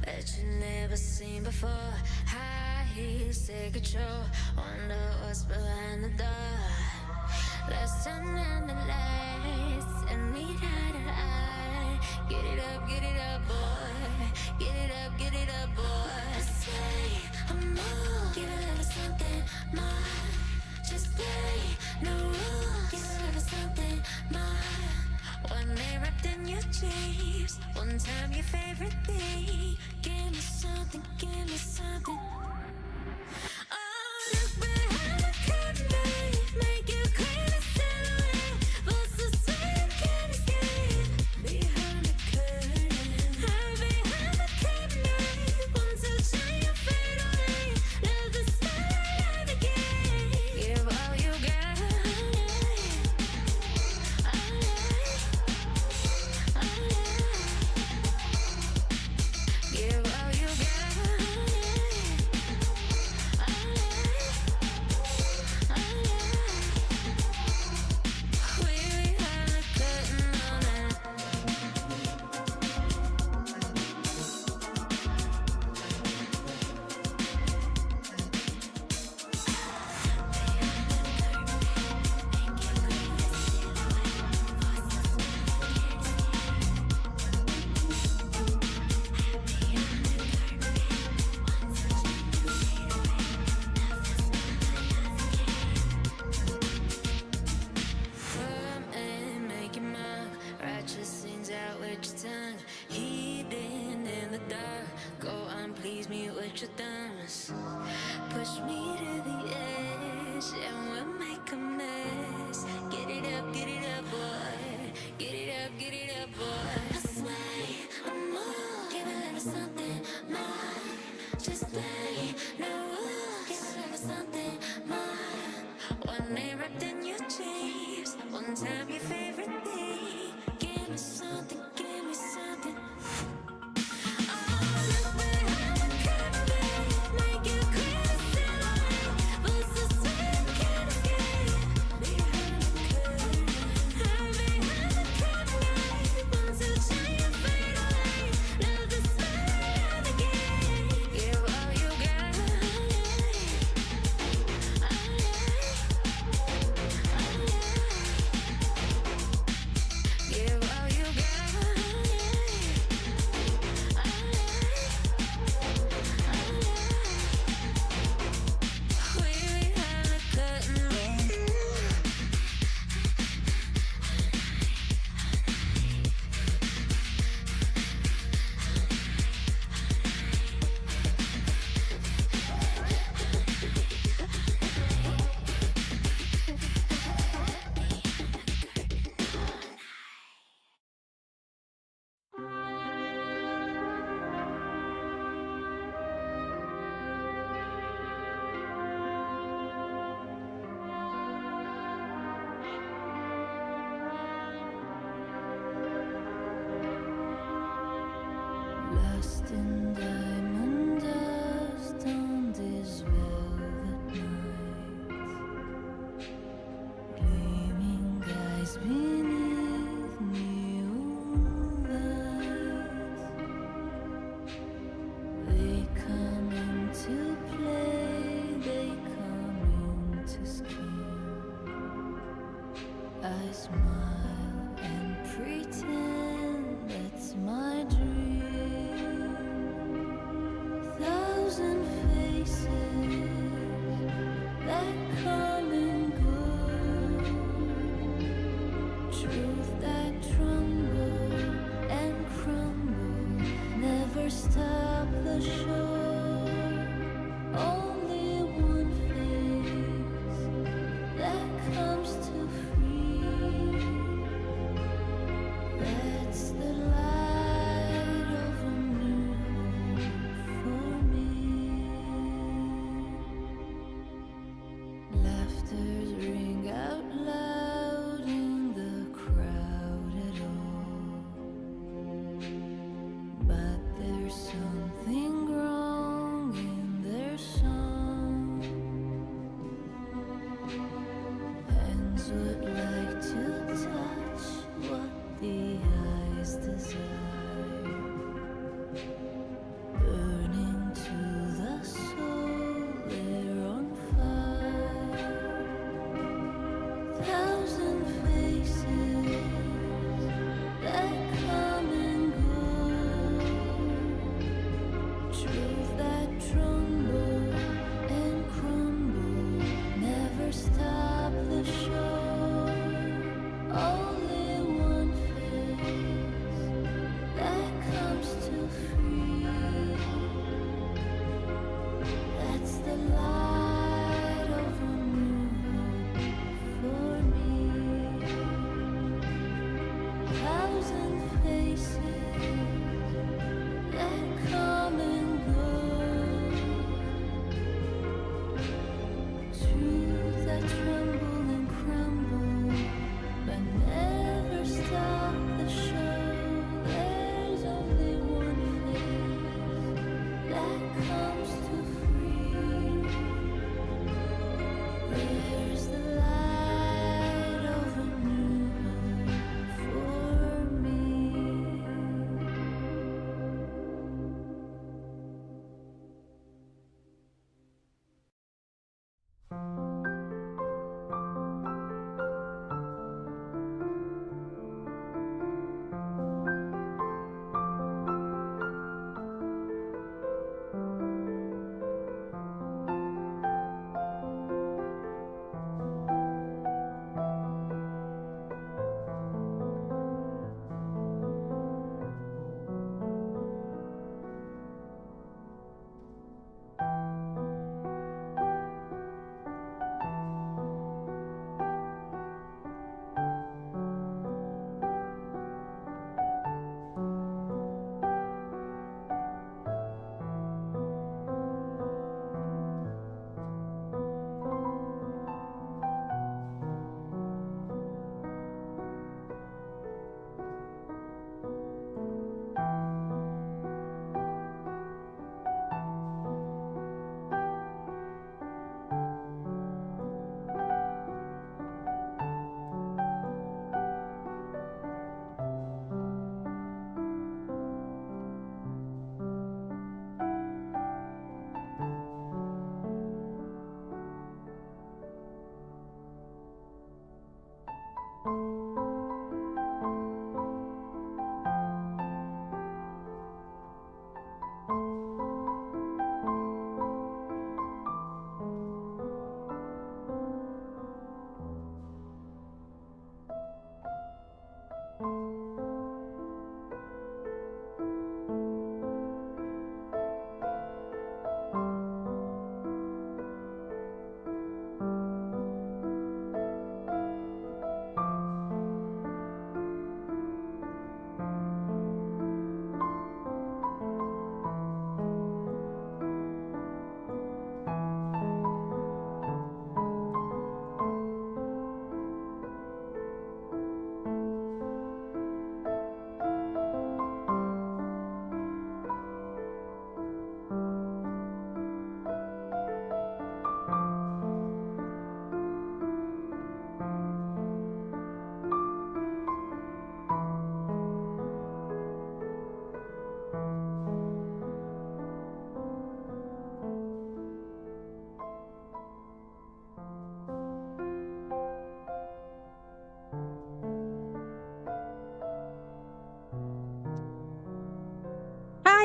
that you never seen before. High heels take control, wonder what's behind the door. Let's turn on the lights and meet eye to eye. Get it up, boy. Get it up, boy. Say I'm more, give a little something more. Just play, no rules. Give a little something more. One day wrapped in your dreams, one time your favorite thing. Give me something, give me something. Oh, look behind the curtain, make you crazy silhouette. What's so sweet, can't escape. Behind the curtain, hide behind the curtain. Want to shine your fade away. Love the spotlight again. Give all you got. Give all you got. We behind the curtain on it. Firm and make your mark. Righteous sings out with your tongue. Hidden in the dark. Go on, please me with your thumbs. Push me to the edge and we'll make a mess. Get it up, boy. Get it up, boy. I sway, I'm more. Give a little something more. Just play, no rules. Give a little something more. One day wrapped in your dreams, one time your favorite thing. Give me something, give me something. Oh, look behind the curtain, make you crazy silhouette. What's so sweet, can't escape. Behind the curtain, hide behind the curtain. Want to shine your fade away. Love the spotlight again. Give all you got. Give all you got. We behind the curtain. Lost in diamond dust on this velvet night. Gleaming eyes beneath neon lights. They come into play, they come into scheme. I smile and pretend that's my dream. Thousand faces that come and go. Truth that tremble and crumble, never stop the show. Only one face that comes to free. That's the light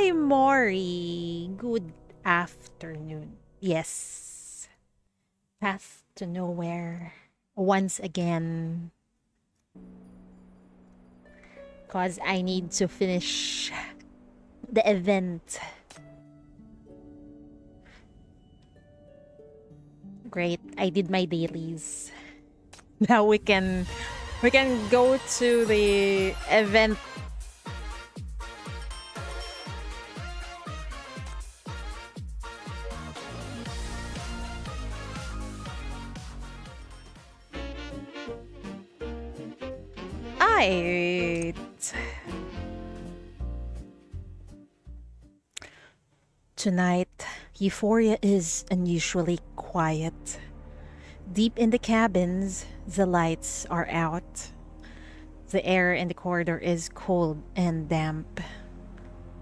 Hi, Mori. Good afternoon. Yes. Path to nowhere. Once again. Because I need to finish the event. Great. I did my dailies. Now we can go to the event. Tonight, Euphoria is unusually quiet. Deep in the cabins, the lights are out. The air in the corridor is cold and damp,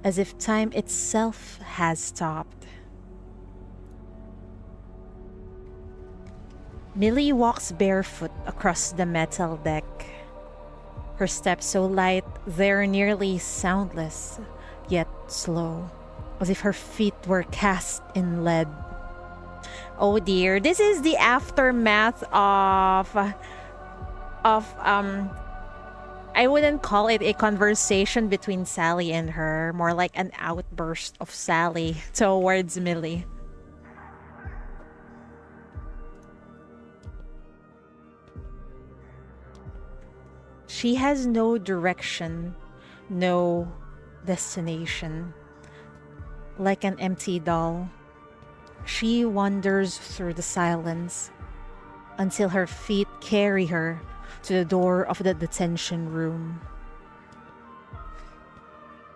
as if time itself has stopped. Millie walks barefoot across the metal deck. Her steps so light they're nearly soundless, yet slow, as if her feet were cast in lead. Oh dear, this is the aftermath of I wouldn't call it a conversation between Sally and her, more like an outburst of Sally towards Millie. She has no direction, no destination. Like an empty doll, she wanders through the silence until her feet carry her to the door of the detention room.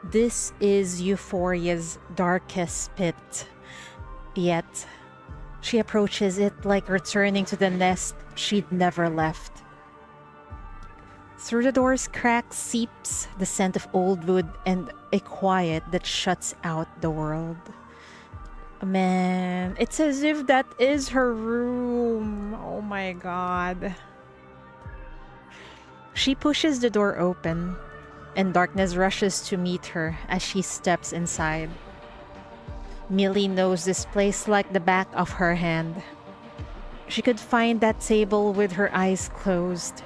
This is Euphoria's darkest pit, yet she approaches it like returning to the nest she'd never left. Through the door's crack seeps the scent of old wood and a quiet that shuts out the world. Man, it's as if that is her room. Oh my god. She pushes the door open, and darkness rushes to meet her as she steps inside. Millie knows this place like the back of her hand. She could find that table with her eyes closed,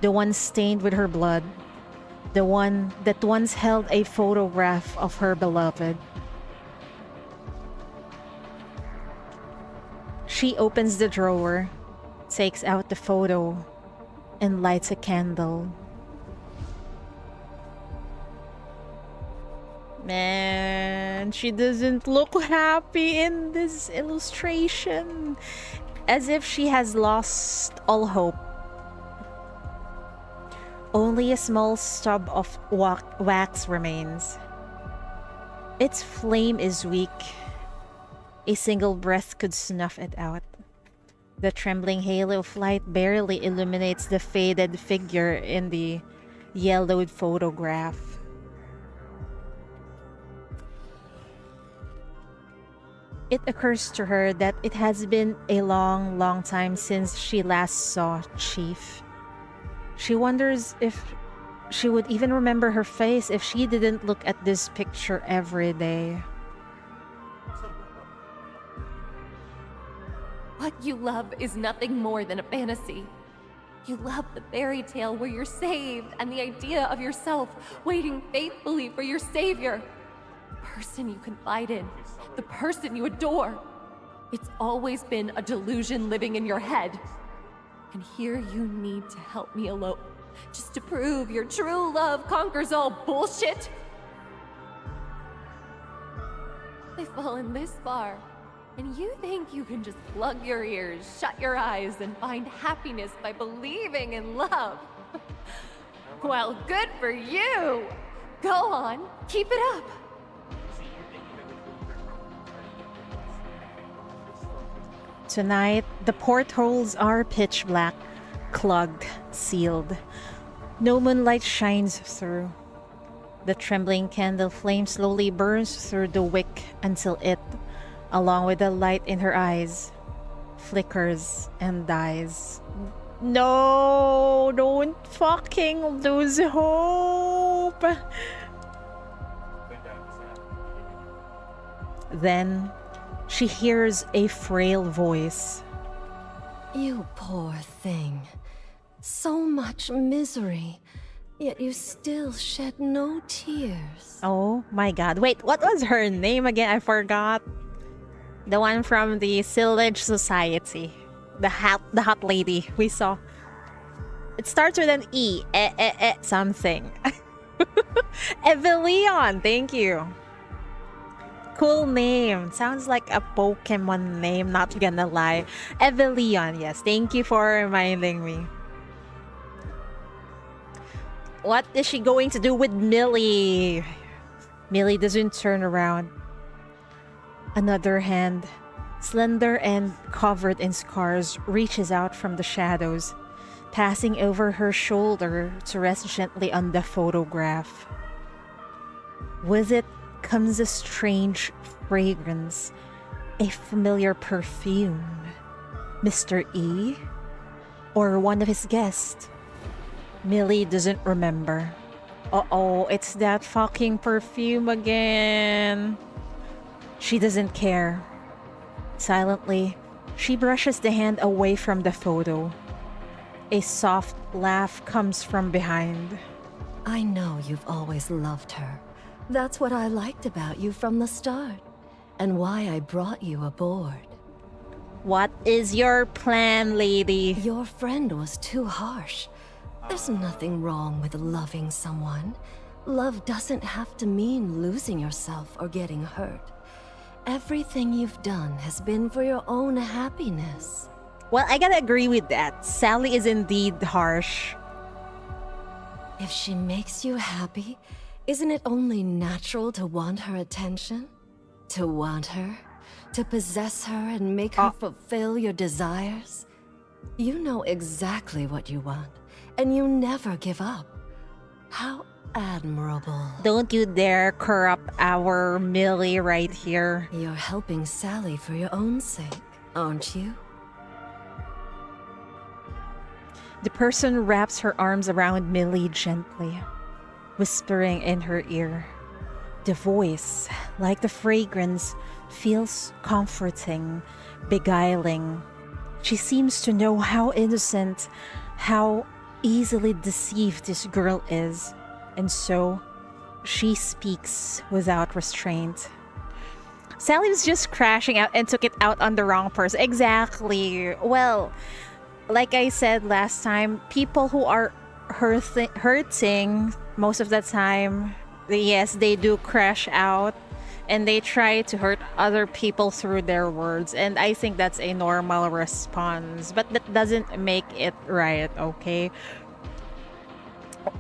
the one stained with her blood, the one that once held a photograph of her beloved. She opens the drawer, takes out the photo, and lights a candle. Man, she doesn't look happy in this illustration, as if she has lost all hope. Only a small stub of wax remains. Its flame is weak. A single breath could snuff it out. The trembling halo of light barely illuminates the faded figure in the yellowed photograph. It occurs to her that it has been a long, long time since she last saw Chief. She wonders if she would even remember her face if she didn't look at this picture every day. What you love is nothing more than a fantasy. You love the fairy tale where you're saved and the idea of yourself waiting faithfully for your savior. The person you confide in, the person you adore. It's always been a delusion living in your head. And here you need to help me elope, just to prove your true love conquers all bullshit. I've fallen this far. And you think you can just plug your ears, shut your eyes, and find happiness by believing in love? Well, good for you! Go on, keep it up! Tonight, the portholes are pitch black, clogged, sealed. No moonlight shines through. The trembling candle flame slowly burns through the wick until it, along with the light in her eyes, flickers and dies. No, don't fucking lose hope. Then she hears a frail voice. You poor thing. So much misery, yet you still shed no tears. Oh my god. Wait, what was her name again? I forgot. The one from the Silage Society. The hot lady we saw. It starts with an E. Something. Evelion, thank you. Cool name. Sounds like a Pokemon name, not gonna lie. Evelion, yes. Thank you for reminding me. What is she going to do with Millie? Millie doesn't turn around. Another hand, slender and covered in scars, reaches out from the shadows, passing over her shoulder to rest gently on the photograph. With it comes a strange fragrance, a familiar perfume. Mr. E? Or one of his guests? Millie doesn't remember. Uh-oh, it's that fucking perfume again. She doesn't care. Silently, she brushes the hand away from the photo. A soft laugh comes from behind. I know you've always loved her. That's what I liked about you from the start, and why I brought you aboard. What is your plan, lady? Your friend was too harsh. There's nothing wrong with loving someone. Love doesn't have to mean losing yourself or getting hurt. Everything you've done has been for your own happiness. Well, I gotta agree with that. Sally is indeed harsh. If she makes you happy, isn't it only natural to want her attention? To want her? To possess her and make her fulfill your desires? You know exactly what you want, and you never give up. How admirable. Don't you dare corrupt our Millie right here. You're helping Sally for your own sake, aren't you? The person wraps her arms around Millie gently, whispering in her ear. The voice, like the fragrance, feels comforting, beguiling. She seems to know how innocent, how easily deceived this girl is, and so she speaks without restraint. Sally was just crashing out and took it out on the wrong person. Exactly. Well, like I said last time, people who are hurting most of the time, yes, they do crash out and they try to hurt other people through their words. And I think that's a normal response, but that doesn't make it right, okay?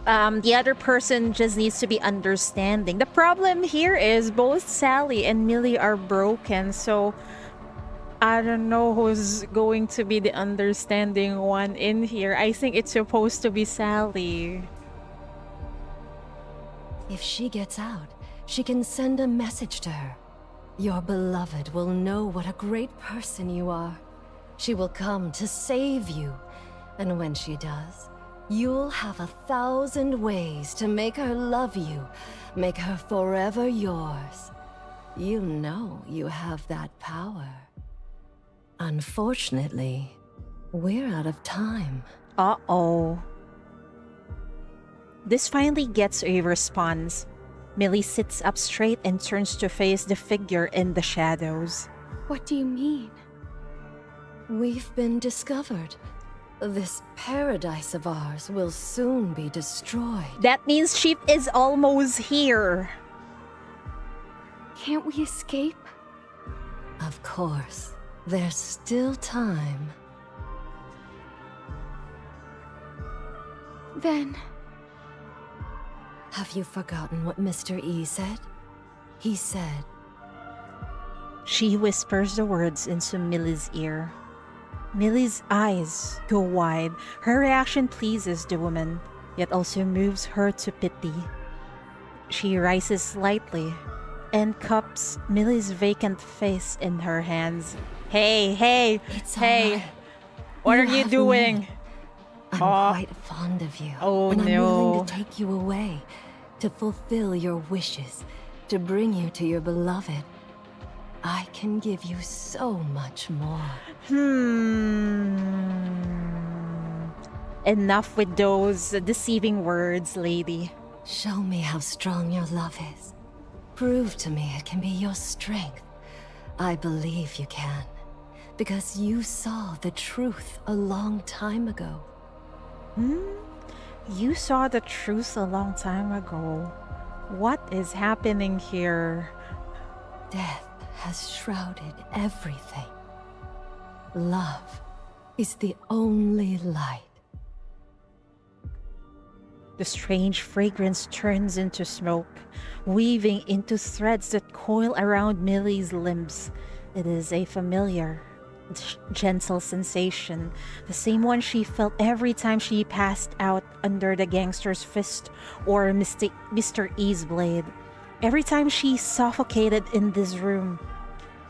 The other person just needs to be understanding. The problem here is both Sally and Millie are broken, so I don't know who's going to be the understanding one in here. I think it's supposed to be Sally. If she gets out, she can send a message to her. Your beloved will know what a great person you are. She will come to save you. And when she does, you'll have 1,000 ways to make her love you, make her forever yours. You know you have that power. Unfortunately, we're out of time. Uh-oh. This finally gets a response. Millie sits up straight and turns to face the figure in the shadows. What do you mean? We've been discovered. This paradise of ours will soon be destroyed. That means Sheep is almost here. Can't we escape? Of course. There's still time. Then... Have you forgotten what Mr. E said? He said... She whispers the words into Millie's ear. Millie's eyes go wide. Her reaction pleases the woman, yet also moves her to pity. She rises slightly and cups Millie's vacant face in her hands. Hey, It's hey, alright. what You are you have doing? me. I'm quite fond of you. Oh, and I'm no. willing to take you away, to fulfill your wishes, to bring you to your beloved. I can give you so much more. Enough with those deceiving words, lady. Show me how strong your love is. Prove to me it can be your strength. I believe you can, because you saw the truth a long time ago. You saw the truth a long time ago. What is happening here? Death has shrouded everything. Love is the only light. The strange fragrance turns into smoke, weaving into threads that coil around Millie's limbs. It is a familiar, gentle sensation, the same one she felt every time she passed out under the gangster's fist or Mr. E's blade. Every time she suffocated in this room.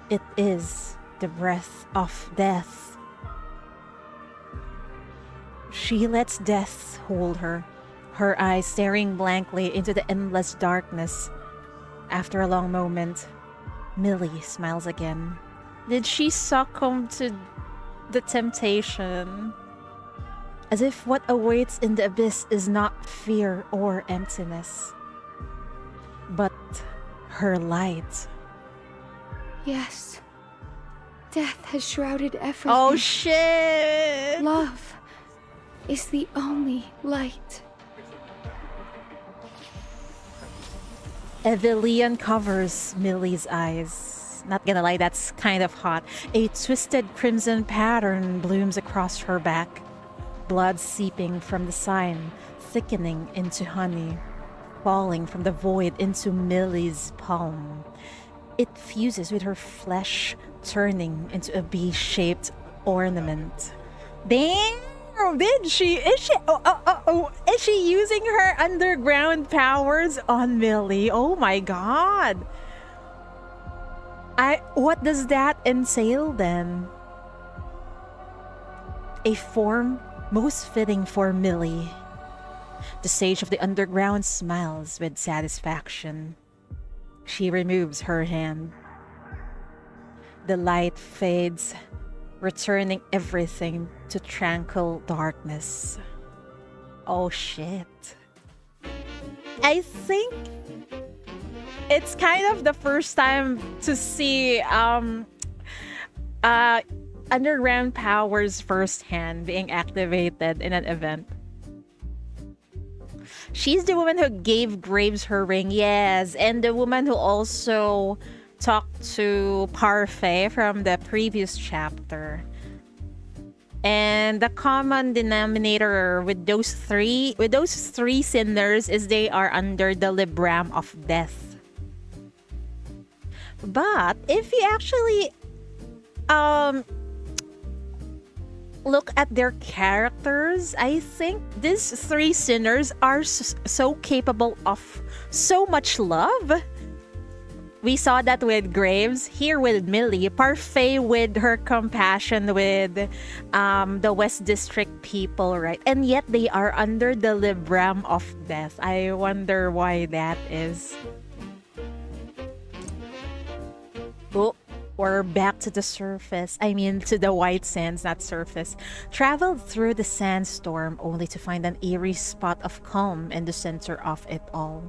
It is the breath of death. She lets death hold her, her eyes staring blankly into the endless darkness. After a long moment, Millie smiles again. Did she succumb to the temptation? As if what awaits in the abyss is not fear or emptiness, but her light. Yes. Death has shrouded everything. Oh shit! Love is the only light. Evely uncovers Millie's eyes. Not gonna lie, that's kind of hot. A twisted crimson pattern blooms across her back. Blood seeping from the sign, thickening into honey, falling from the void into Millie's palm. It fuses with her flesh, turning into a bee-shaped ornament. Dang! Is she using her underground powers on Millie? Oh my god! What does that entail then? A form most fitting for Millie. The sage of the underground smiles with satisfaction. She removes her hand. The light fades, returning everything to tranquil darkness. Oh shit. I think it's kind of the first time to see underground powers firsthand being activated in an event. She's the woman who gave Graves her ring, yes, and the woman who also talked to Parfait from the previous chapter. And the common denominator with those three sinners is they are under the libram of death. But if you actually look at their characters, I think these three sinners are so capable of so much love. We saw that with Graves, here with Millie, Parfait with her compassion with the West District people, right? And yet they are under the libram of death. I wonder why that is. Oh, we're back to the surface. I mean, to the white sands, not surface. Traveled through the sandstorm only to find an eerie spot of calm in the center of it all.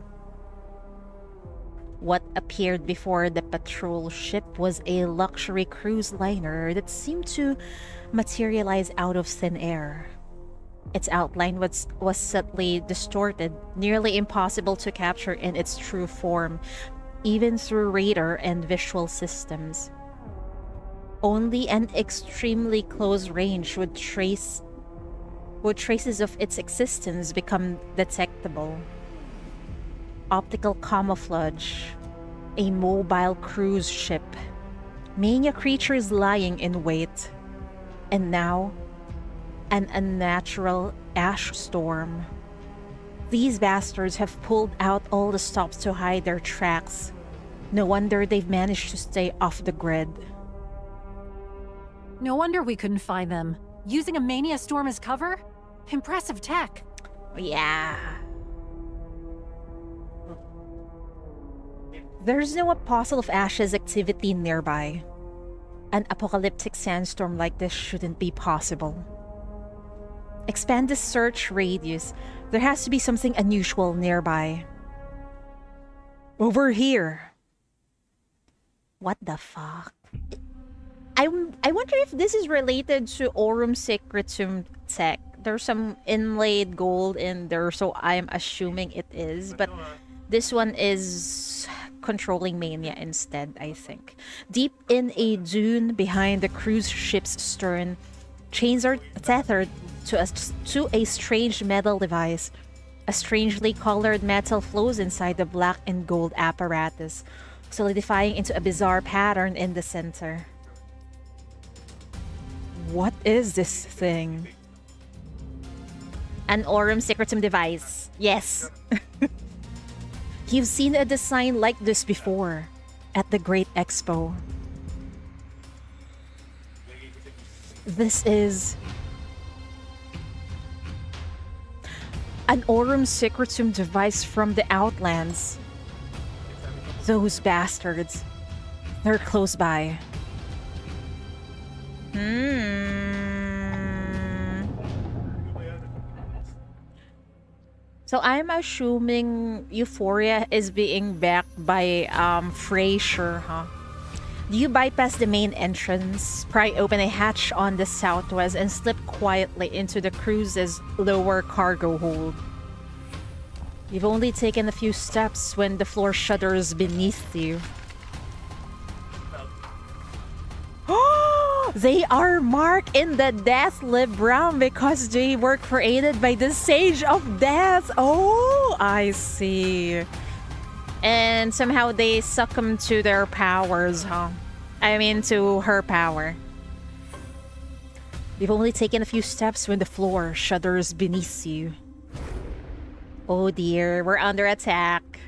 What appeared before the patrol ship was a luxury cruise liner that seemed to materialize out of thin air. Its outline was subtly distorted, nearly impossible to capture in its true form, even through radar and visual systems. Only an extremely close range would traces of its existence become detectable. Optical camouflage, a mobile cruise ship, mania creatures lying in wait, and now an unnatural ash storm. These bastards have pulled out all the stops to hide their tracks. No wonder they've managed to stay off the grid. No wonder we couldn't find them. Using a mania storm as cover? Impressive tech. There's no apostle of ashes activity nearby. An apocalyptic sandstorm like this shouldn't be possible. Expand the search radius. There has to be something unusual nearby. Over here. What the fuck? I wonder if this is related to Aurum Secretum tech. There's some inlaid gold in there, so I'm assuming it is. But this one is controlling mania instead, I think. Deep in a dune behind the cruise ship's stern, chains are tethered to a strange metal device. A strangely colored metal flows inside the black and gold apparatus, solidifying into a bizarre pattern in the center. What is this thing? An Aurum Secretum device. Yes. You've seen a design like this before at the Great Expo. This is an Aurum Secretum device from the Outlands. Those bastards. They're close by. So I'm assuming Euphoria is being backed by Frasier, huh? You bypass the main entrance, pry open a hatch on the southwest, and slip quietly into the cruise's lower cargo hold. You've only taken a few steps when the floor shudders beneath you. They are marked in the death libra because they were created by the Sage of Death. Oh, I see. And somehow they succumb to their powers, huh? I mean, to her power. You've only taken a few steps when the floor shudders beneath you. Oh dear, we're under attack.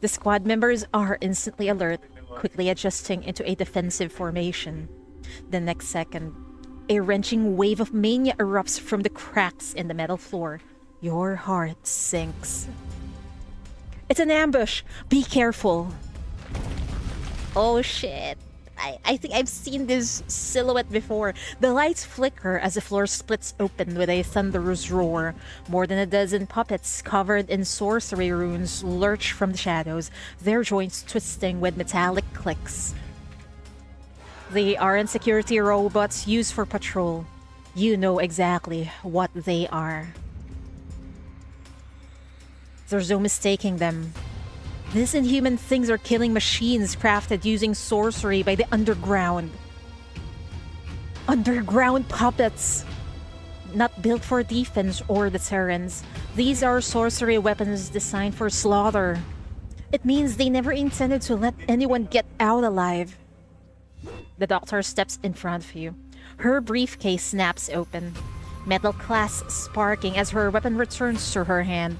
The squad members are instantly alert, quickly adjusting into a defensive formation. The next second, a wrenching wave of mania erupts from the cracks in the metal floor. Your heart sinks. It's an ambush! Be careful! Oh shit. I think I've seen this silhouette before. The lights flicker as the floor splits open with a thunderous roar. More than a dozen puppets covered in sorcery runes lurch from the shadows, their joints twisting with metallic clicks. They aren't security robots used for patrol. You know exactly what they are. There's no mistaking them. These inhuman things are killing machines crafted using sorcery by the underground. Underground puppets! Not built for defense or deterrence. These are sorcery weapons designed for slaughter. It means they never intended to let anyone get out alive. The doctor steps in front of you. Her briefcase snaps open, metal clasp sparking as her weapon returns to her hand.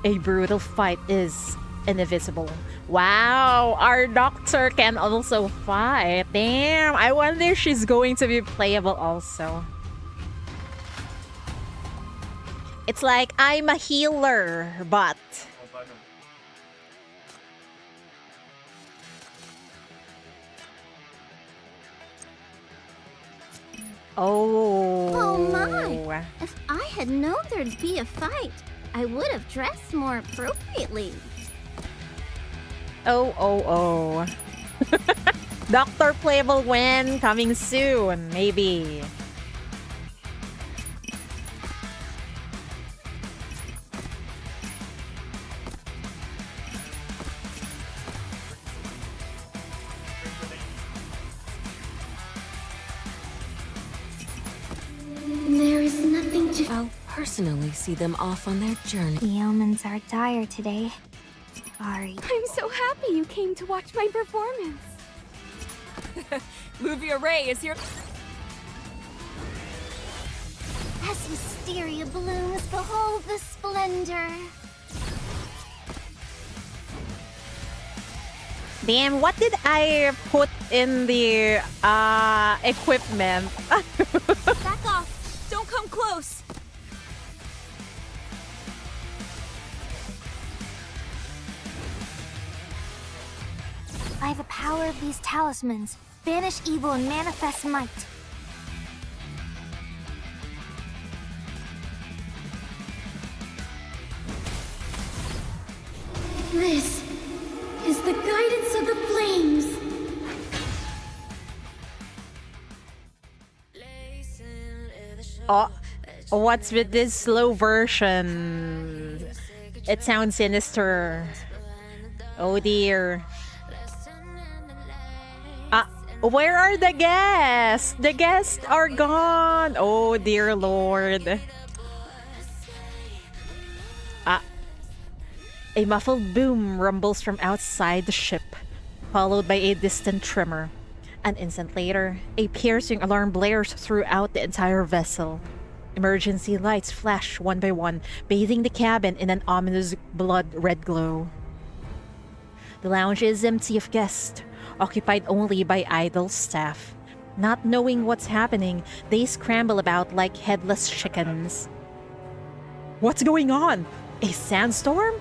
A brutal fight is inevitable. Wow, our doctor can also fight. Damn, I wonder if she's going to be playable also. It's like I'm a healer, but... Oh. Oh my! If I had known there'd be a fight, I would have dressed more appropriately. Oh. Doctor playable win coming soon, maybe. There is nothing to... I'll personally see them off on their journey. The omens are dire today. Sorry. I'm so happy you came to watch my performance. Movie Array is here. As wisteria blooms, behold the splendor. Damn, what did I put in the equipment? Back off! Don't come close! By the power of these talismans, banish evil and manifest might. This is the guidance of the flames. Oh, what's with this slow version? It sounds sinister. Oh dear. Where are the guests? The guests are gone. Oh dear Lord. A muffled boom rumbles from outside the ship, followed by a distant tremor. An instant later, a piercing alarm blares throughout the entire vessel. Emergency lights flash one by one, bathing the cabin in an ominous blood-red glow. The lounge is empty of guests, occupied only by idle staff. Not knowing what's happening, they scramble about like headless chickens. What's going on? A sandstorm?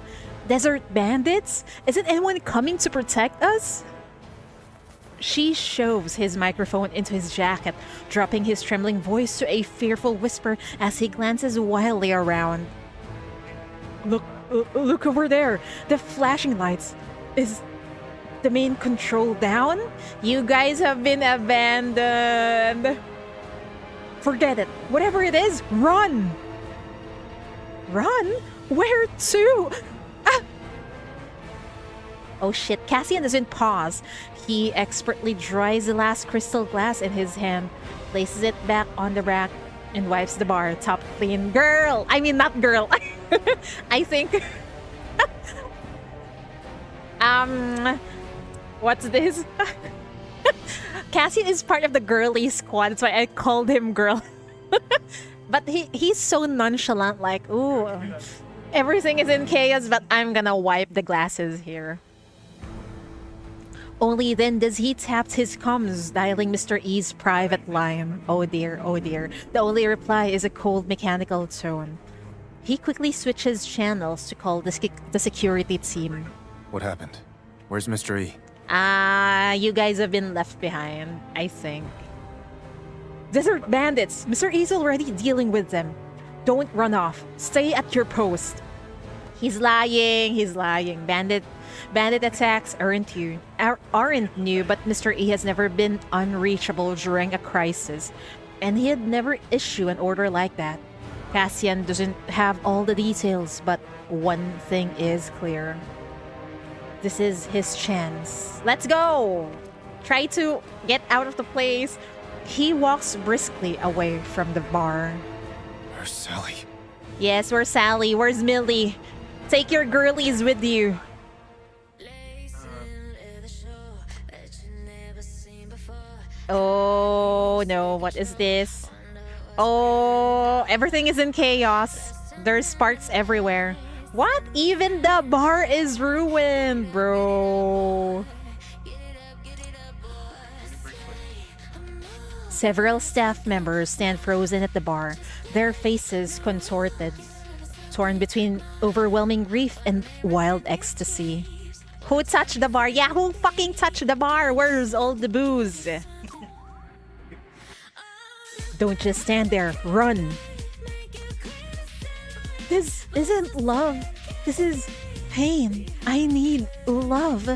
Desert bandits? Isn't anyone coming to protect us? She shoves his microphone into his jacket, dropping his trembling voice to a fearful whisper as he glances wildly around. Look over there! The flashing lights! Is the main control down? You guys have been abandoned! Forget it! Whatever it is, run! Run? Where to? Oh shit, Cassian doesn't pause. He expertly dries the last crystal glass in his hand, places it back on the rack, and wipes the bar top clean. Girl! I mean, not girl. I think... What's this? Cassian is part of the girly squad, that's why I called him girl. But he's so nonchalant, like, ooh, everything is in chaos, but I'm gonna wipe the glasses here. Only then does he tap his comms, dialing Mr. E's private line. Oh dear, oh dear. The only reply is a cold mechanical tone. He quickly switches channels to call the security team. What happened? Where's Mr. E? You guys have been left behind, I think. Desert bandits! Mr. E's already dealing with them. Don't run off. Stay at your post. He's lying, he's lying. Bandit attacks aren't new, but Mr. E has never been unreachable during a crisis, and he'd never issue an order like that. Cassian doesn't have all the details, but one thing is clear. This is his chance. Let's go! Try to get out of the place. He walks briskly away from the bar. Where's Sally? Yes, where's Sally? Where's Millie? Take your girlies with you. Oh no, what is this? Oh, everything is in chaos. There's sparks everywhere. What? Even the bar is ruined, bro. Several staff members stand frozen at the bar, their faces contorted, torn between overwhelming grief and wild ecstasy. Who touched the bar? Yeah, who fucking touched the bar? Where's all the booze? Don't just stand there. Run. This isn't love. This is pain. I need love.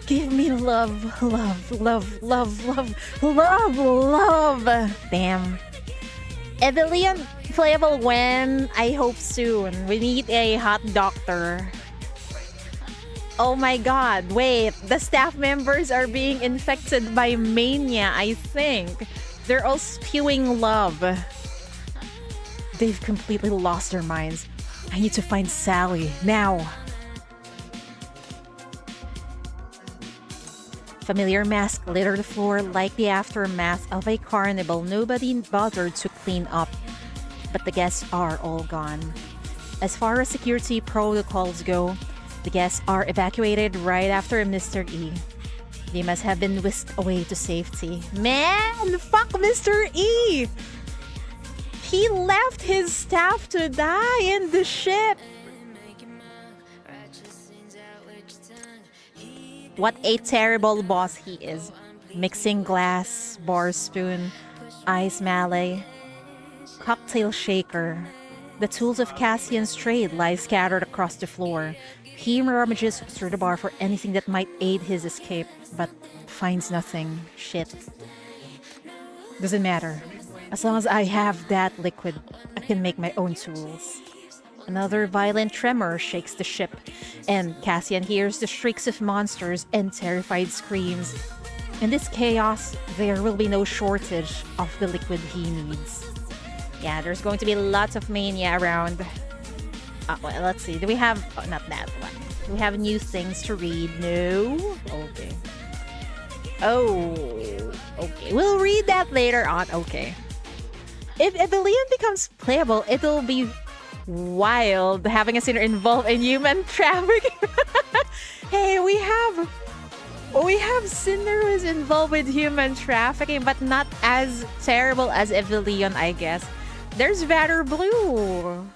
Give me love, love, love, love, love, love, love. Damn. Evelyn playable when? I hope soon. We need a hot doctor. Oh my god, wait. The staff members are being infected by mania, I think. They're all spewing love. They've completely lost their minds. I need to find Sally, now. Familiar masks litter the floor like the aftermath of a carnival nobody bothered to clean up. But the guests are all gone. As far as security protocols go, the guests are evacuated right after Mr. E. They must have been whisked away to safety. Man, fuck Mr. E! He left his staff to die in the ship! What a terrible boss he is. Mixing glass, bar spoon, ice mallet, cocktail shaker. The tools of Cassian's trade lie scattered across the floor. He rummages through the bar for anything that might aid his escape, but finds nothing. Shit. Doesn't matter. As long as I have that liquid, I can make my own tools. Another violent tremor shakes the ship, and Cassian hears the shrieks of monsters and terrified screams. In this chaos, there will be no shortage of the liquid he needs. Yeah, there's going to be lots of mania around. Well, let's see. Do we have... Oh, not that one. Do we have new things to read? No? Okay. Oh. Okay. We'll read that later on. Okay. If Evelyn becomes playable, it'll be wild having a sinner involved in human trafficking. Hey, we have Cinder who is involved with human trafficking, but not as terrible as Evelyn, I guess. There's Vader Blue.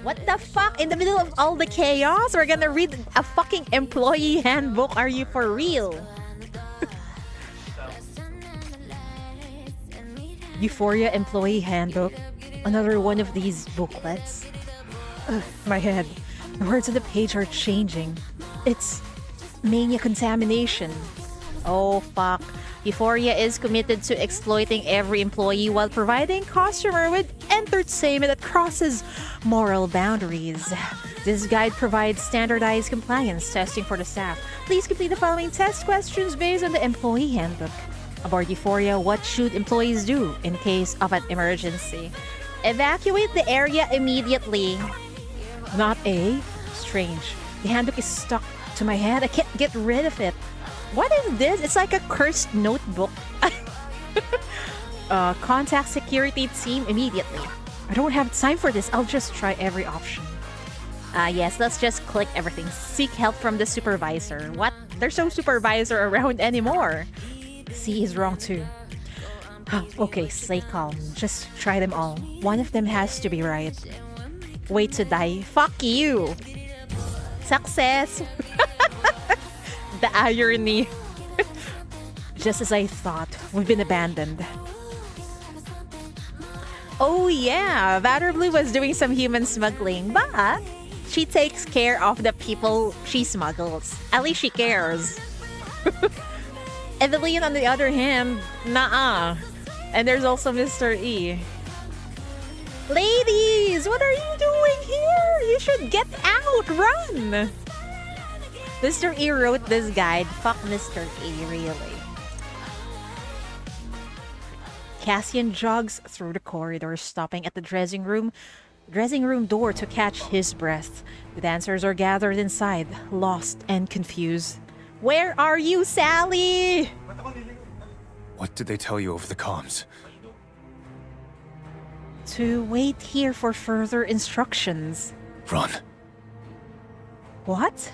What the fuck? In the middle of all the chaos, we're gonna read a fucking employee handbook? Are you for real? Euphoria Employee Handbook. Another one of these booklets. Ugh, my head. The words on the page are changing. It's mania contamination. Oh fuck. Euphoria is committed to exploiting every employee while providing customer with entertainment that crosses moral boundaries. This guide provides standardized compliance testing for the staff. Please complete the following test questions based on the employee handbook. Aboard Euphoria, what should employees do in case of an emergency? Evacuate the area immediately. Not A? Strange. The handbook is stuck to my head. I can't get rid of it. What is this? It's like a cursed notebook. Contact security team immediately. I don't have time for this. I'll just try every option. Yes, let's just click everything. Seek help from the supervisor. What? There's no supervisor around anymore. C is wrong too. Okay, stay calm. Just try them all. One of them has to be right. Wait to die. Fuck you. Success. The irony. Just as I thought, we've been abandoned. Oh yeah, Vader Blue was doing some human smuggling, but she takes care of the people she smuggles. At least she cares. Evelyn, on the other hand, nah. And there's also Mr. E. Ladies, what are you doing here? You should get out, run! Mr. E wrote this guide. Fuck Mr. E, really. Cassian jogs through the corridor, stopping at the dressing room door to catch his breath. The dancers are gathered inside, lost and confused. Where are you, Sally? What did they tell you over the comms? To wait here for further instructions. Run. What?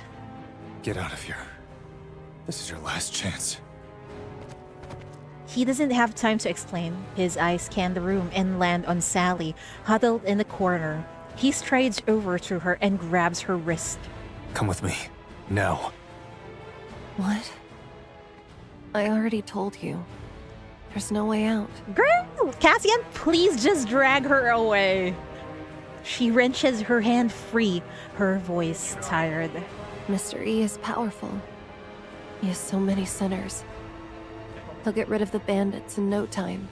Get out of here. This is your last chance. He doesn't have time to explain. His eyes scan the room and land on Sally, huddled in the corner. He strides over to her and grabs her wrist. Come with me. Now. What? I already told you. There's no way out. Girl! Cassian, please just drag her away. She wrenches her hand free, her voice tired. Mr. E is powerful. He has so many sinners. He'll get rid of the bandits in no time.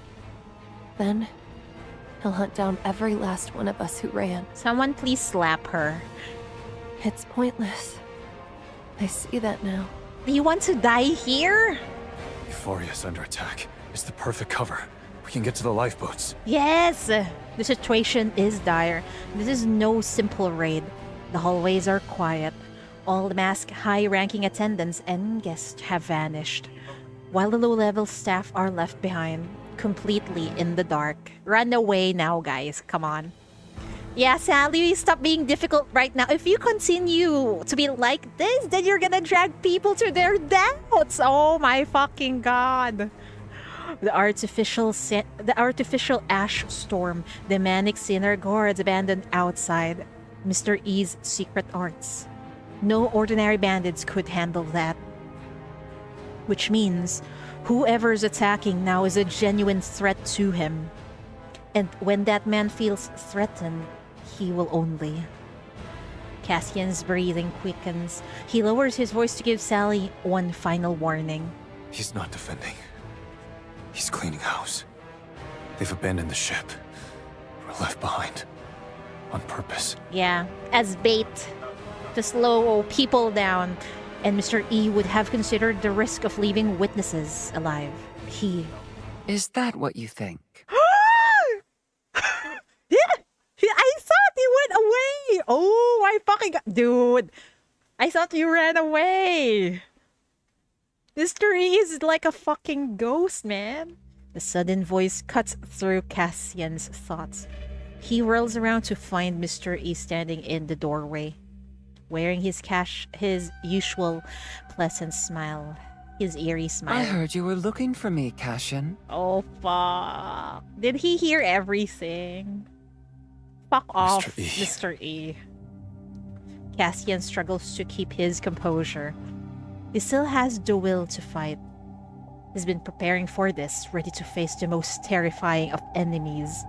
Then, he'll hunt down every last one of us who ran. Someone please slap her. It's pointless. I see that now. Do you want to die here? Euphoria's under attack. It's the perfect cover. We can get to the lifeboats. Yes! The situation is dire. This is no simple raid. The hallways are quiet. All the masked high-ranking attendants and guests have vanished, while the low-level staff are left behind, completely in the dark. Run away now, guys. Come on. Yeah, Sally, stop being difficult right now. If you continue to be like this, then you're gonna drag people to their deaths. Oh my fucking god. The artificial ash storm, the manic sinner guards abandoned outside. Mr. E's secret arts. No ordinary bandits could handle that. Which means whoever's attacking now is a genuine threat to him. And when that man feels threatened, he will only. Cassian's breathing quickens. He lowers his voice to give Sally one final warning. He's not defending. He's cleaning house. They've abandoned the ship. We're left behind. On purpose. Yeah, as bait to slow people down. And Mr. E would have considered the risk of leaving witnesses alive. Is that what you think? I thought he went away! Oh, I fucking got... Dude, I thought you ran away! Mr. E is like a fucking ghost, man. The sudden voice cuts through Cassian's thoughts. He whirls around to find Mr. E standing in the doorway, wearing his usual pleasant smile. His eerie smile. I heard you were looking for me, Cassian. Oh, fuck. Did he hear everything? Fuck off, Mr. E. Cassian struggles to keep his composure. He still has the will to fight. He's been preparing for this, ready to face the most terrifying of enemies.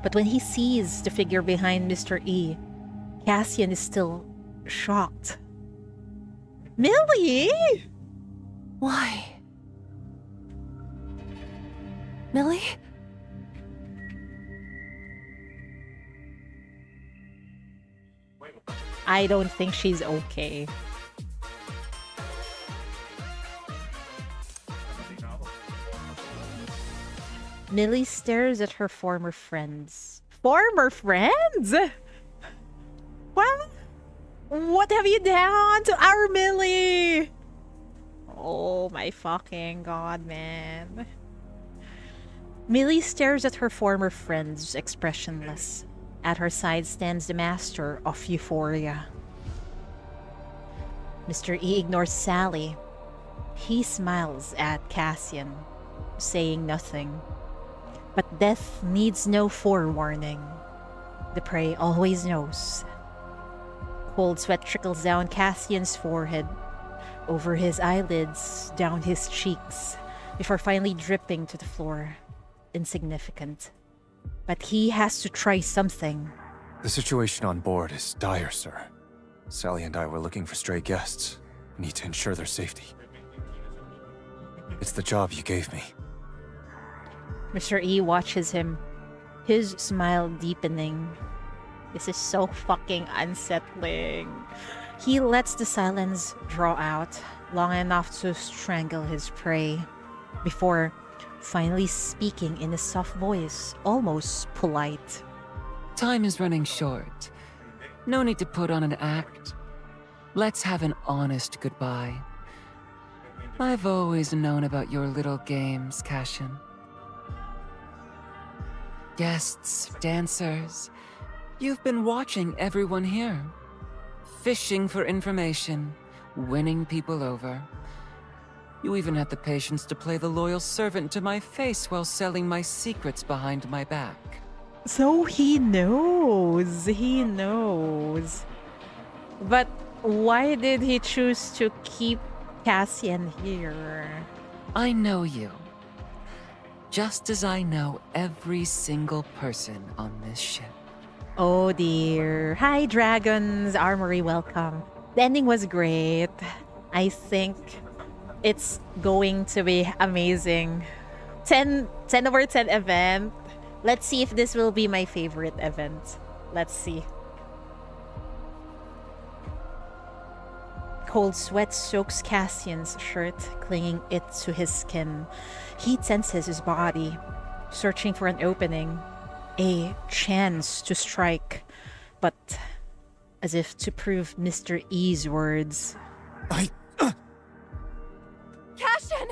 But when he sees the figure behind Mr. E, Cassian is still shocked. Millie! Why? Millie? I don't think she's okay. Millie stares at her former friends. Former friends? What? What have you done to our Millie? Oh my fucking god, man. Millie stares at her former friends, expressionless. At her side stands the master of euphoria. Mr. E ignores Sally. He smiles at Cassian, saying nothing. But death needs no forewarning. The prey always knows. Cold sweat trickles down Cassian's forehead, over his eyelids, down his cheeks, before finally dripping to the floor. Insignificant. But he has to try something. The situation on board is dire, sir. Sally and I were looking for stray guests. We need to ensure their safety. It's the job you gave me. Mr. E watches him, his smile deepening. This is so fucking unsettling. He lets the silence draw out long enough to strangle his prey before finally speaking in a soft voice, almost polite. Time is running short. No need to put on an act. Let's have an honest goodbye. I've always known about your little games, Cassian. Guests, dancers, you've been watching everyone here. Fishing for information, winning people over. You even had the patience to play the loyal servant to my face while selling my secrets behind my back. So he knows. He knows. But why did he choose to keep Cassian here? I know you. Just as I know every single person on this ship. Oh dear. Hi, Dragons Armory, welcome. The ending was great. I think it's going to be amazing. 10 over 10 event. Let's see if this will be my favorite event. Let's see. Cold sweat soaks Cassian's shirt, clinging it to his skin. He tenses his body, searching for an opening, a chance to strike, but as if to prove Mr. E's words. Cassian!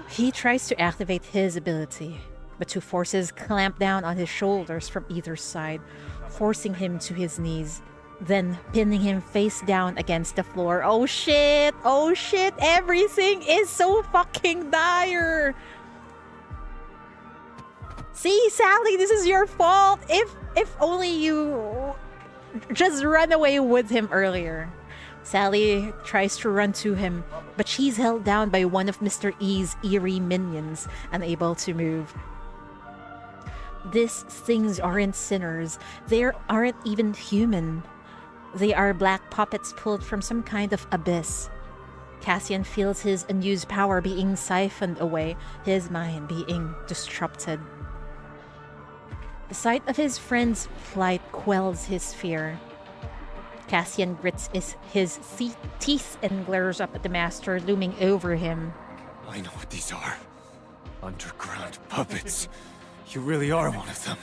He tries to activate his ability, but two forces clamp down on his shoulders from either side, forcing him to his knees, then pinning him face down against the floor. Oh shit! Oh shit! Everything is so fucking dire! See, Sally, this is your fault! If only you just run away with him earlier. Sally tries to run to him, but she's held down by one of Mr. E's eerie minions, unable to move. These things aren't sinners. They aren't even human. They are black puppets pulled from some kind of abyss. Cassian feels his unused power being siphoned away, his mind being disrupted. The sight of his friend's flight quells his fear. Cassian grits his teeth and glares up at the master looming over him. I know what these are. Underground puppets. You really are one of them.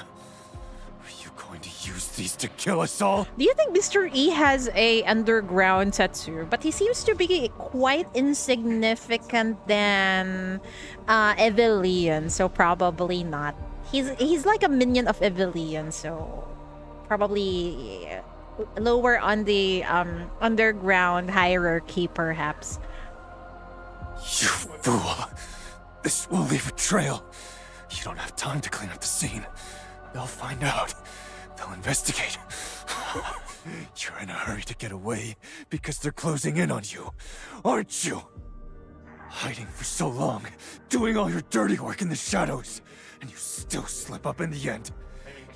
Are you going to use these to kill us all? Do you think Mr. E has a underground tattoo? But he seems to be quite insignificant than Evelian, so probably not. He's like a minion of Evelian, so probably lower on the underground hierarchy, perhaps. You fool! This will leave a trail. You don't have time to clean up the scene. They'll find out. They'll investigate. You're in a hurry to get away because they're closing in on you, aren't you? Hiding for so long, doing all your dirty work in the shadows, and you still slip up in the end.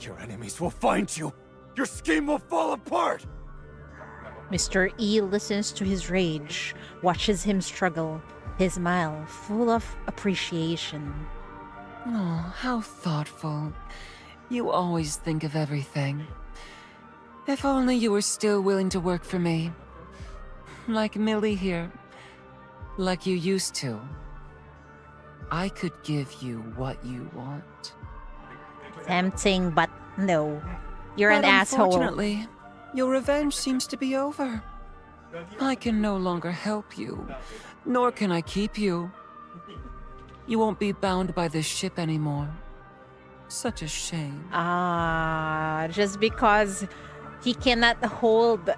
Your enemies will find you. Your scheme will fall apart! Mr. E listens to his rage, watches him struggle, his smile full of appreciation. Oh, how thoughtful. You always think of everything. If only you were still willing to work for me. Like Millie here. Like you used to. I could give you what you want. Tempting, but no. You're an asshole. Unfortunately, your revenge seems to be over. I can no longer help you, nor can I keep you. You won't be bound by this ship anymore. Such a shame. Just because he cannot hold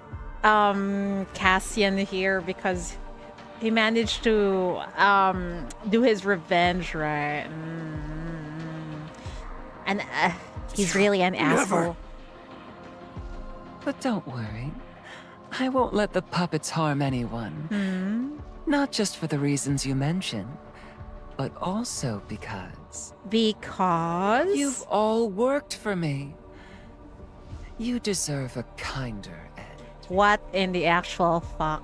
Cassian here because he managed to do his revenge, right? And he's really an asshole. But don't worry. I won't let the puppets harm anyone. Not just for the reasons you mentioned, but also because... Because? You've all worked for me. You deserve a kinder end. What in the actual fuck?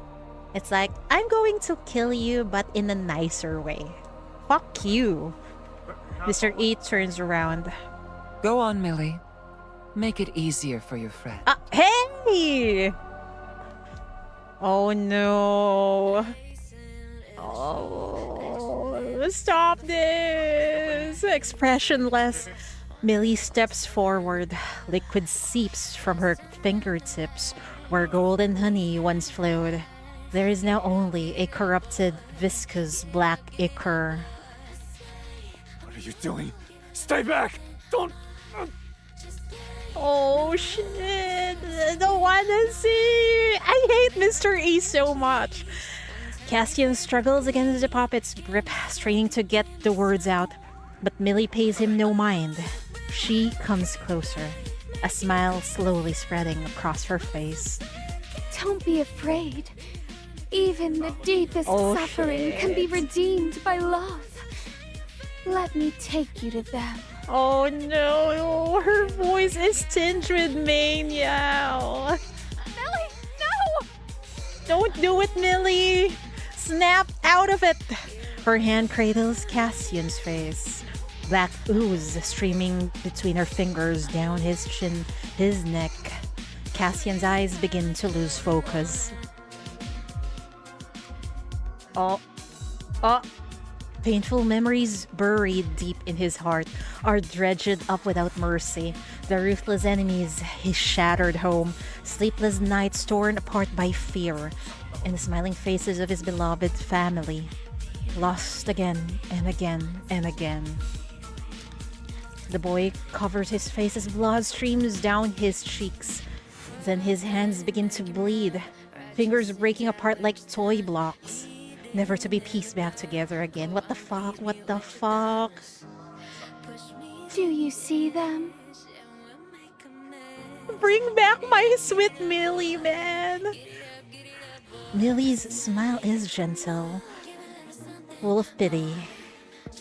It's like, I'm going to kill you, but in a nicer way. Fuck you. Mr. E turns around. Go on, Millie. Make it easier for your friend. Hey! Oh no. Oh, stop this! Expressionless. Millie steps forward. Liquid seeps from her fingertips where golden honey once flowed. There is now only a corrupted, viscous black ichor. What are you doing? Stay back! Don't... Oh shit! I don't wanna see! I hate Mr. E so much! Cassian struggles against the puppet's grip, straining to get the words out. But Millie pays him no mind. She comes closer, a smile slowly spreading across her face. Don't be afraid. Even the deepest suffering can be redeemed by love. Let me take you to them. Oh no, her voice is tinged with mania. Millie, no! Don't do it, Millie! Snap out of it! Her hand cradles Cassian's face. Black ooze streaming between her fingers down his chin, his neck. Cassian's eyes begin to lose focus. Oh. Painful memories buried deep in his heart are dredged up without mercy. The ruthless enemies, his shattered home, sleepless nights torn apart by fear, and the smiling faces of his beloved family, lost again and again and again. The boy covers his face as blood streams down his cheeks. Then his hands begin to bleed, fingers breaking apart like toy blocks, never to be pieced back together again. What the fuck? What the fuck? Do you see them? bring back my sweet Millie, man. Millie's smile is gentle, full of pity.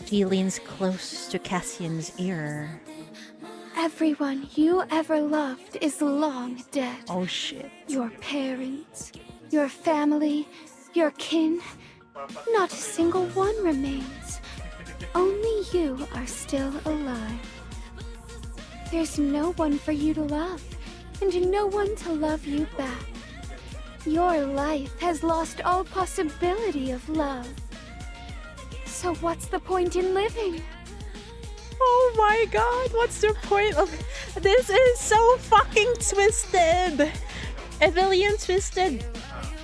She leans close to Cassian's ear. Everyone you ever loved is long dead. Oh shit. Your parents, your family, your kin. Not a single one remains. Only you are still alive. There's no one for you to love, and no one to love you back. Your life has lost all possibility of love. So what's the point in living? Oh my god, what's the point of... This is so fucking twisted! A million twisted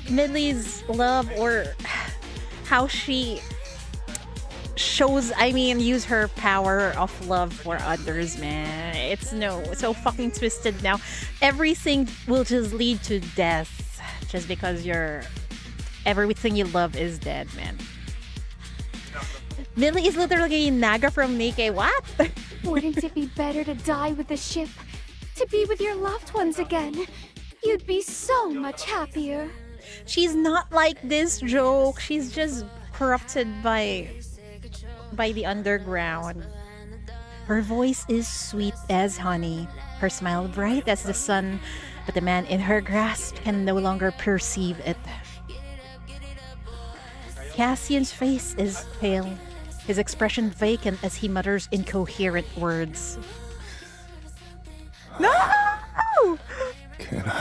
Millie's love, or how she use her power of love for others, man. It's so fucking twisted now. Everything will just lead to death just because everything you love is dead, man. Millie is literally Naga from Nikkei. What? Wouldn't it be better to die with the ship? To be with your loved ones again? You'd be so much happier. She's not like this joke. She's just corrupted by the underground. Her voice is sweet as honey. Her smile bright as the sun, but the man in her grasp can no longer perceive it. Cassian's face is pale, his expression vacant as he mutters incoherent words. No! Can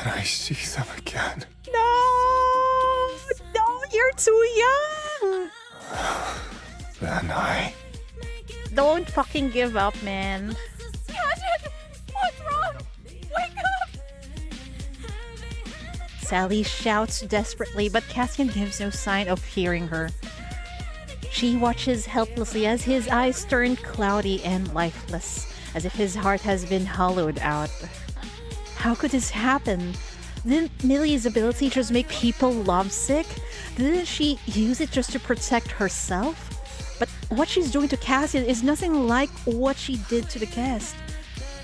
I see them again? No! No, you're too young! Then Don't fucking give up, man. Cassian! What's wrong? Wake up! Sally shouts desperately, but Cassian gives no sign of hearing her. She watches helplessly as his eyes turn cloudy and lifeless, as if his heart has been hollowed out. How could this happen? Didn't Millie's ability just make people lovesick? Didn't she use it just to protect herself? But what she's doing to Cassian is nothing like what she did to the guest.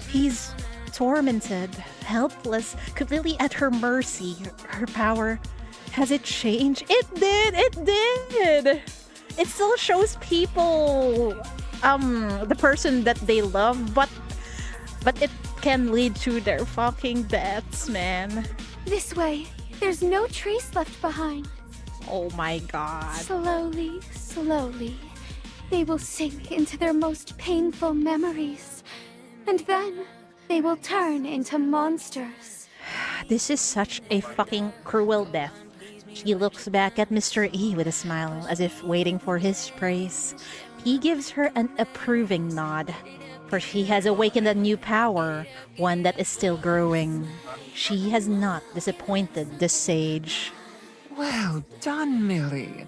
He's tormented, helpless, completely at her mercy. Her power, has it changed? It did! It still shows people the person that they love, but it can lead to their fucking deaths, man. This way. There's no trace left behind. Oh my god. Slowly, slowly, they will sink into their most painful memories. And then they will turn into monsters. This is such a fucking cruel death. She looks back at Mr. E with a smile, as if waiting for his praise. He gives her an approving nod, for she has awakened a new power, one that is still growing. She has not disappointed the sage. Well done, Millie.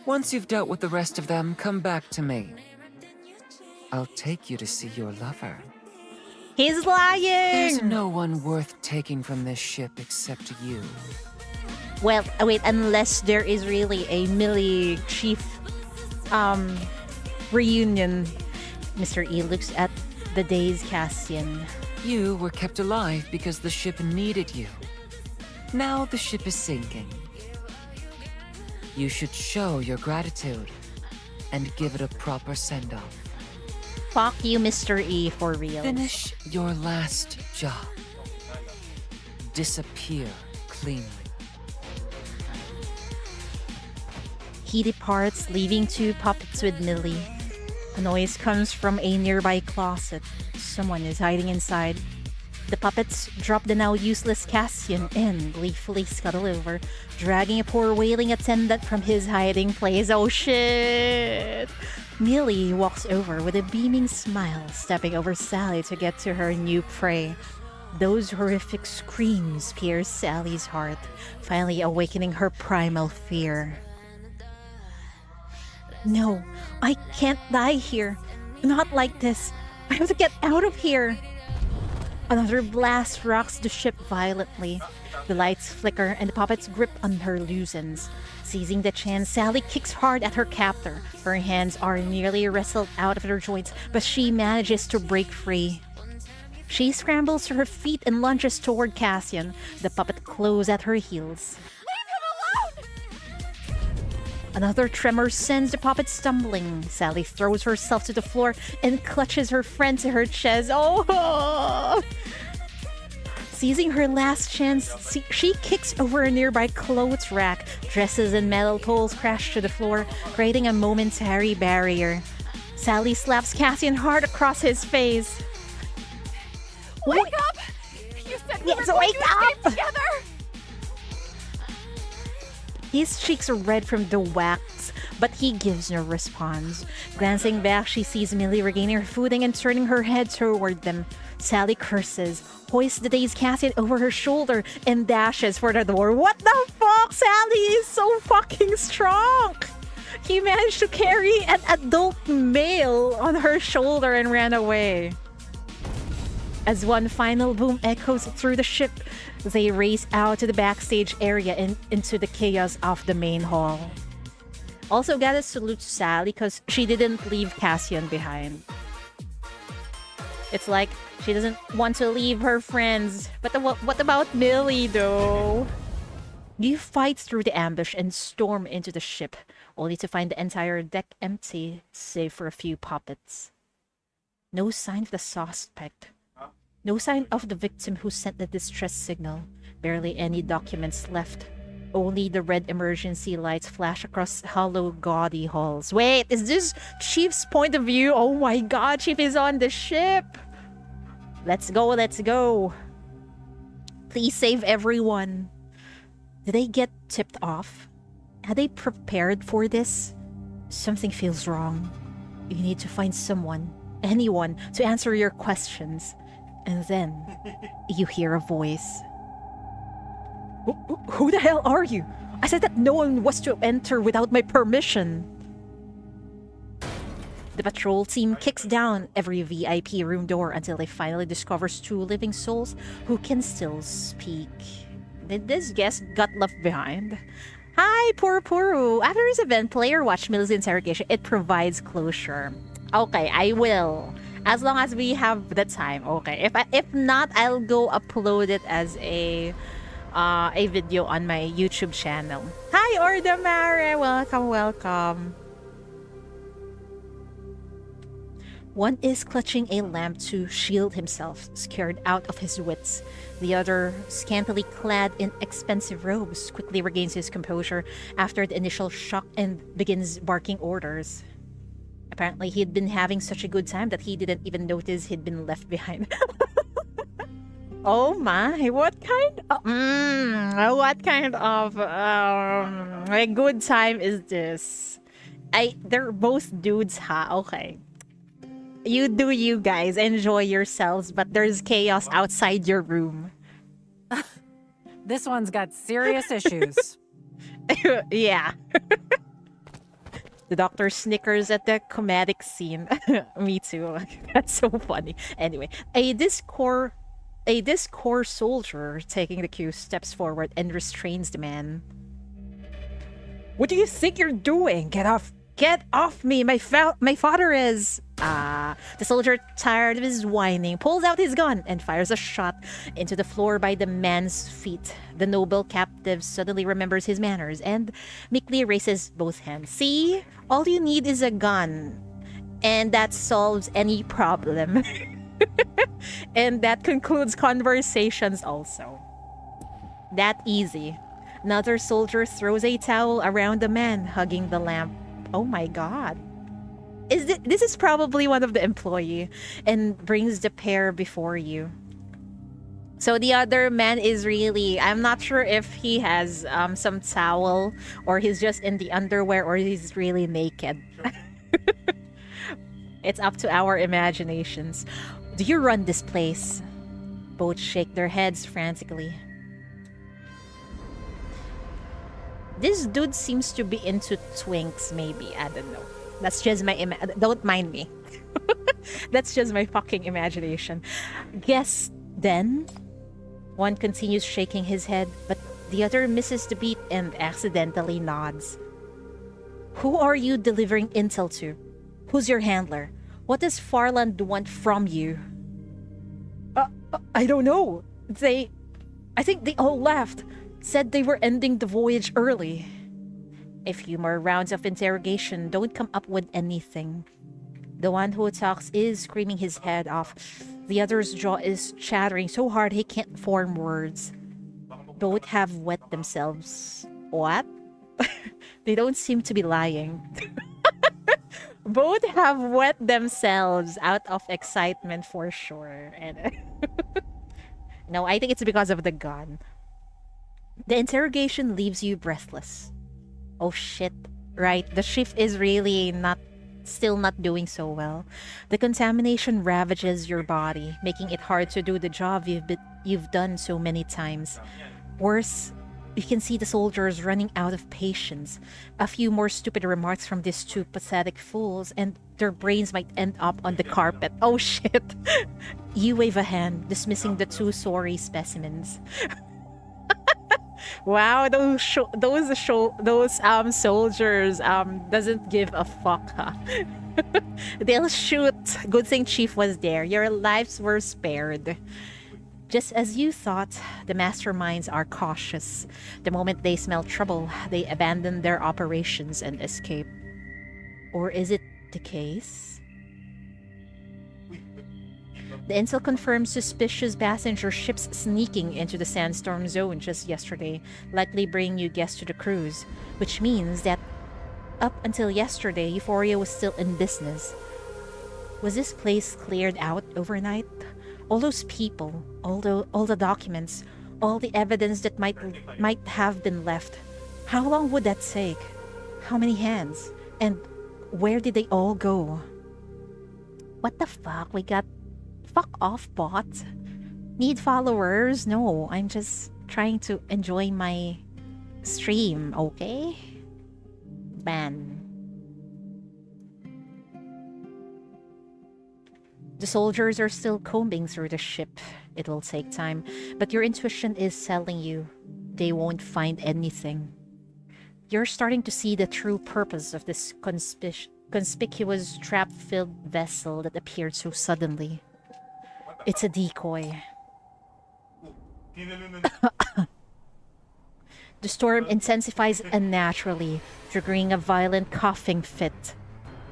Once you've dealt with the rest of them, come back to me. I'll take you to see your lover. He's lying! There's no one worth taking from this ship except you. Well, wait, unless there is really a Millie Chief reunion. Mr. E looks at the day's Cassian. You were kept alive because the ship needed you. Now the ship is sinking. You should show your gratitude and give it a proper send-off. Fuck you, Mr. E, for real. Finish your last job. Disappear cleanly. He departs, leaving two puppets with Millie. A noise comes from a nearby closet. Someone is hiding inside. The puppets drop the now useless Cassian and gleefully scuttle over, dragging a poor wailing attendant from his hiding place. Oh shit! Millie walks over with a beaming smile, stepping over Sally to get to her new prey. Those horrific screams pierce Sally's heart, finally awakening her primal fear. No, I can't die here. Not like this. I have to get out of here. Another blast rocks the ship violently. The lights flicker and the puppet's grip on her loosens. Seizing the chance, Sally kicks hard at her captor. Her hands are nearly wrestled out of their joints, but she manages to break free. She scrambles to her feet and lunges toward Cassian, the puppet close at her heels. Another tremor sends the puppet stumbling. Sally throws herself to the floor and clutches her friend to her chest. Oh! Seizing her last chance, she kicks over a nearby clothes rack. Dresses and metal poles crash to the floor, creating a momentary barrier. Sally slaps Cassian hard across his face. Wake up! You said we were going to escape together! His cheeks are red from the wax, but he gives no response. Glancing back, she sees Millie regaining her footing and turning her head toward them. Sally curses, hoists the dazed Cassian over her shoulder, and dashes for the door. What the fuck? Sally is so fucking strong! He managed to carry an adult male on her shoulder and ran away. As one final boom echoes through the ship, they race out to the backstage area and into the chaos of the main hall. Also gotta salute Sally because she didn't leave Cassian behind. It's like she doesn't want to leave her friends. But what about Millie though? You fight through the ambush and storm into the ship, only to find the entire deck empty, save for a few puppets. No sign of the suspect. No sign of the victim who sent the distress signal. Barely any documents left. Only the red emergency lights flash across hollow, gaudy halls. Wait, is this Chief's point of view? Oh my god, Chief is on the ship! Let's go, let's go. Please save everyone. Did they get tipped off? Had they prepared for this? Something feels wrong. You need to find someone, anyone, to answer your questions. And then, you hear a voice. Who the hell are you? I said that no one was to enter without my permission. The patrol team kicks down every VIP room door until they finally discovers two living souls who can still speak. Did this guest got left behind? Hi, Puru. After this event, player watch Millie's interrogation. It provides closure. Okay, I will. As long as we have the time, okay. If not, I'll go upload it as a video on my YouTube channel. Hi, Ordamare! Welcome. One is clutching a lamp to shield himself, scared out of his wits. The other, scantily clad in expensive robes, quickly regains his composure after the initial shock and begins barking orders. Apparently, he'd been having such a good time that he didn't even notice he'd been left behind. Oh my, what kind of a good time is this? They're both dudes, huh? Okay. You do you guys, enjoy yourselves, but there's chaos outside your room. This one's got serious issues. Yeah. The doctor snickers at the comedic scene. Me too. That's so funny. Anyway, a discord soldier taking the cue steps forward and restrains the man. What do you think you're doing? Get off me! My father is... The soldier, tired of his whining, pulls out his gun and fires a shot into the floor by the man's feet. The noble captive suddenly remembers his manners and meekly raises both hands. See? All you need is a gun. And that solves any problem. And that concludes conversations also. That easy. Another soldier throws a towel around the man, hugging the lamp. Oh my god. This is probably one of the employee and brings the pair before you. So the other man is really, I'm not sure if he has some towel or he's just in the underwear or he's really naked. It's up to our imaginations. Do you run this place? Both shake their heads frantically. This dude seems to be into twinks, maybe. I don't know. That's just my don't mind me. That's just my fucking imagination. Guess then? One continues shaking his head, but the other misses the beat and accidentally nods. Who are you delivering intel to? Who's your handler? What does Farland want from you? I don't know. I think they all left. Said they were ending the voyage early. A few more rounds of interrogation don't come up with anything. The one who talks is screaming his head off. The other's jaw is chattering so hard he can't form words. Both have wet themselves. What? They don't seem to be lying. Both have wet themselves out of excitement for sure. And no, I think it's because of the gun. The interrogation leaves you breathless. Oh shit. Right, the ship is really still not doing so well. The contamination ravages your body, making it hard to do the job you've done so many times. Worse, you can see the soldiers running out of patience. A few more stupid remarks from these two pathetic fools, and their brains might end up on the carpet. Oh shit! You wave a hand, dismissing the two sorry specimens. Wow, those soldiers doesn't give a fuck, huh? They'll shoot. Good thing Chief was there. Your lives were spared. Just as you thought, the masterminds are cautious. The moment they smell trouble, they abandon their operations and escape. Or is it the case? The intel confirms suspicious passenger ships sneaking into the sandstorm zone just yesterday, likely bringing new guests to the cruise, which means that up until yesterday, Euphoria was still in business. Was this place cleared out overnight? All those people, all the documents, all the evidence that might have been left. How long would that take? How many hands? And where did they all go? What the fuck? Fuck off, bot. Need followers? No, I'm just trying to enjoy my stream, okay? Ban. The soldiers are still combing through the ship. It will take time, but your intuition is telling you they won't find anything. You're starting to see the true purpose of this conspicuous trap-filled vessel that appeared so suddenly. It's a decoy. The storm intensifies unnaturally, triggering a violent coughing fit.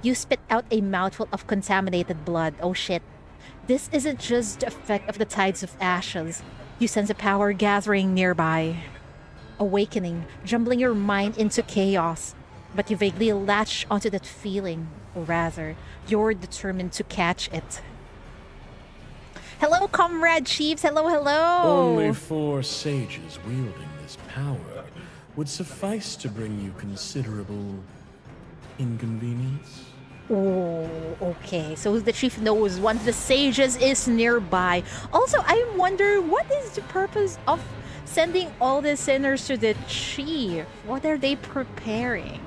You spit out a mouthful of contaminated blood. Oh shit. This isn't just the effect of the tides of ashes. You sense a power gathering nearby. Awakening, jumbling your mind into chaos. But you vaguely latch onto that feeling. Or rather, you're determined to catch it. Hello, Comrade Chiefs. Hello, hello. Only 4 sages wielding this power would suffice to bring you considerable inconvenience. Oh, okay. So the chief knows one of the sages is nearby. Also, I wonder, what is the purpose of sending all the sinners to the chief? What are they preparing?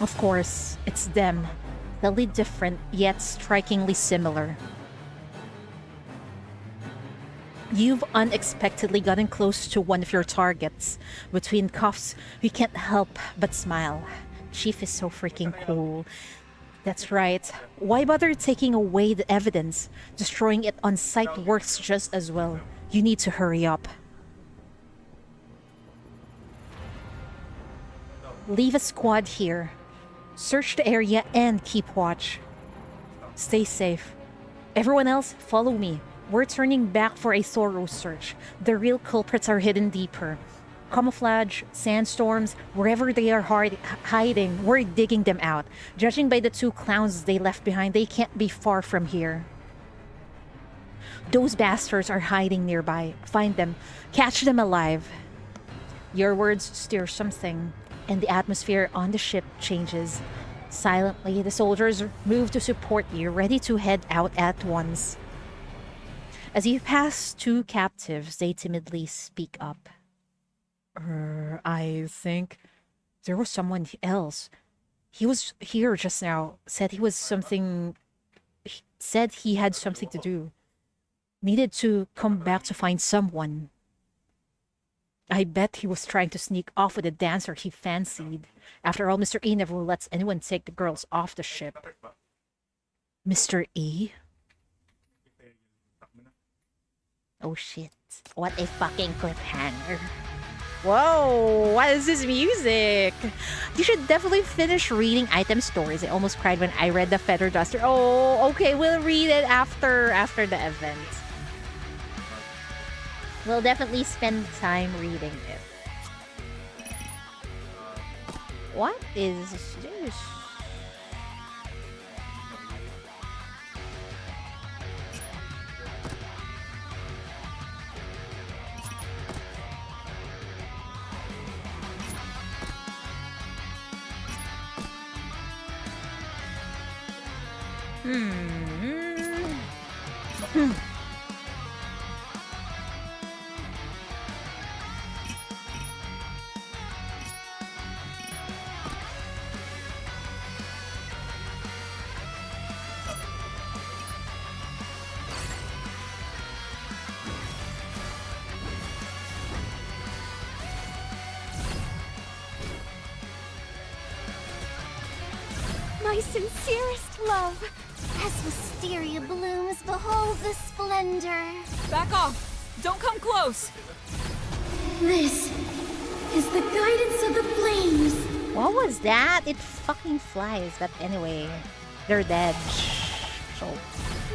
Of course, it's them. Slightly different, yet strikingly similar. You've unexpectedly gotten close to one of your targets. Between coughs, you can't help but smile. Chief is so freaking cool. That's right. Why bother taking away the evidence? Destroying it on site works just as well. You need to hurry up. Leave a squad here. Search the area and keep watch. Stay safe. Everyone else, follow me. We're turning back for a thorough search. The real culprits are hidden deeper. Camouflage, sandstorms, wherever they are hiding, we're digging them out. Judging by the 2 clowns they left behind, they can't be far from here. Those bastards are hiding nearby. Find them. Catch them alive. Your words stir something, and the atmosphere on the ship changes. Silently, the soldiers move to support you, ready to head out at once. As you pass 2 captives, they timidly speak up. I think there was someone else. He was here just now. Said he had something to do. Needed to come back to find someone. I bet he was trying to sneak off with a dancer he fancied. After all, Mr. E never lets anyone take the girls off the ship. Mr. E? Oh shit. What a fucking cliffhanger. Whoa, what is this music? You should definitely finish reading item stories. I almost cried when I read the Feather Duster. Oh, okay, we'll read it after the event. We'll definitely spend time reading it. What is this? My sincerest love. As wisteria blooms, behold the splendor. Back off! Don't come close! This is the guidance of the flames. What was that? It fucking flies. But anyway, they're dead. So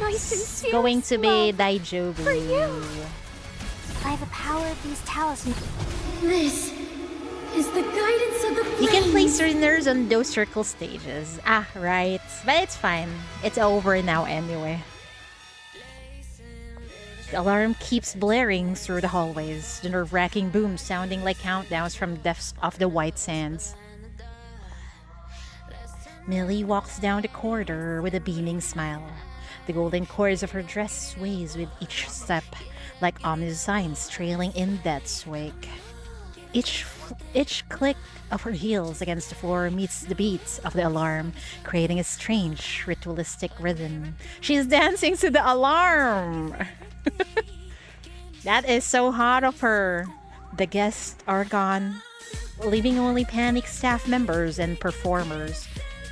My it's sincerest going to be love Daijobu. for you. By the power of these talismans. This is the guidance of the flames. You can place runners on those circle stages. Ah, right. But it's fine. It's over now anyway. The alarm keeps blaring through the hallways, the nerve-wracking boom sounding like countdowns from depths of the white sands. Millie walks down the corridor with a beaming smile. The golden cords of her dress sways with each step, like ominous signs trailing in death's wake. Each click of her heels against the floor meets the beats of the alarm, creating a strange, ritualistic rhythm. She's dancing to the alarm! That is so hot of her. The guests are gone, leaving only panicked staff members and performers.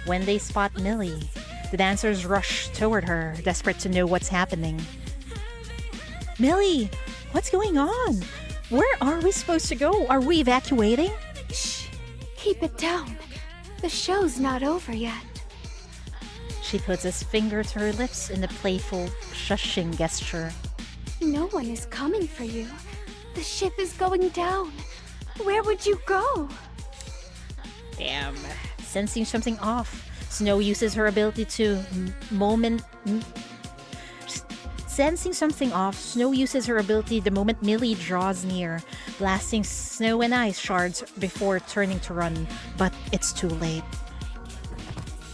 When they spot Millie, the dancers rush toward her, desperate to know what's happening. Millie, what's going on? Where are we supposed to go? Are we evacuating? Shh. Keep it down. The show's not over yet. She puts his finger to her lips in a playful, shushing gesture. No one is coming for you. The ship is going down. Where would you go? Damn. Sensing something off, Snow uses her ability to Sensing something off, Snow uses her ability the moment Millie draws near, blasting snow and ice shards before turning to run, but it's too late.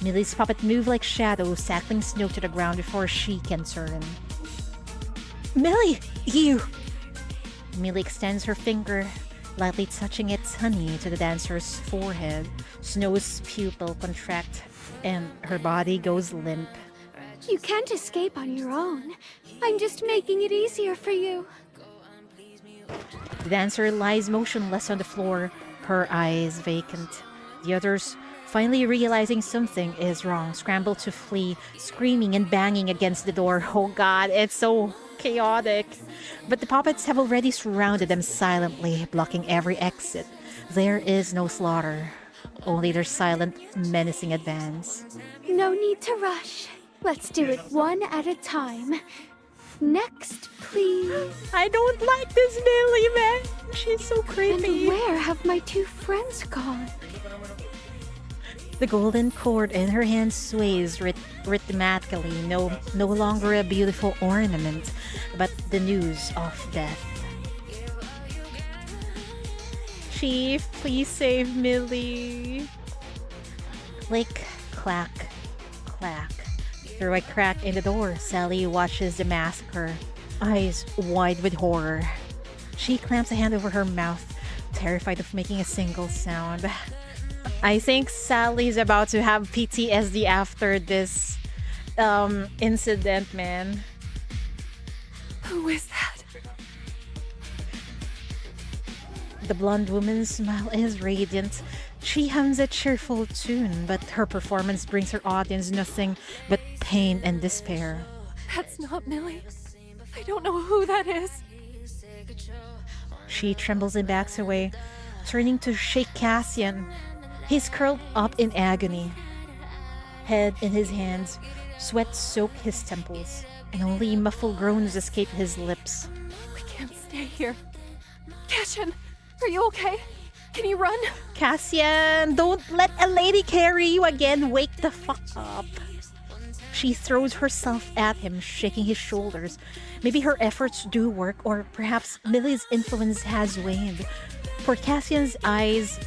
Millie's puppet moves like shadows, tackling Snow to the ground before she can turn. Millie, you! Millie extends her finger, lightly touching its honey to the dancer's forehead. Snow's pupil contracts, and her body goes limp. You can't escape on your own. I'm just making it easier for you. The dancer lies motionless on the floor, her eyes vacant. The others, finally realizing something is wrong, scramble to flee, screaming and banging against the door. Oh god, it's so chaotic. But the puppets have already surrounded them silently, blocking every exit. There is no slaughter, only their silent, menacing advance. No need to rush. Let's do it one at a time. Next, please. I don't like this Millie, man. She's so creepy. And where have my two friends gone? The golden cord in her hand sways rhythmically, no longer a beautiful ornament, but the news of death. Chief, please save Millie. Click, clack, clack. Through a crack in the door, Sally watches the massacre, eyes wide with horror. She clamps a hand over her mouth, terrified of making a single sound. I think Sally's about to have PTSD after this incident, man. Who is that? The blonde woman's smile is radiant. She hums a cheerful tune, but her performance brings her audience nothing but pain and despair. That's not Millie. I don't know who that is. She trembles and backs away, turning to shake Cassian. He's curled up in agony. Head in his hands, sweat soaks his temples, and only muffled groans escape his lips. We can't stay here. Cassian, are you okay? Can you run? Cassian, don't let a lady carry you again. Wake the fuck up. She throws herself at him, shaking his shoulders. Maybe her efforts do work, or perhaps Millie's influence has waned. For Cassian's eyes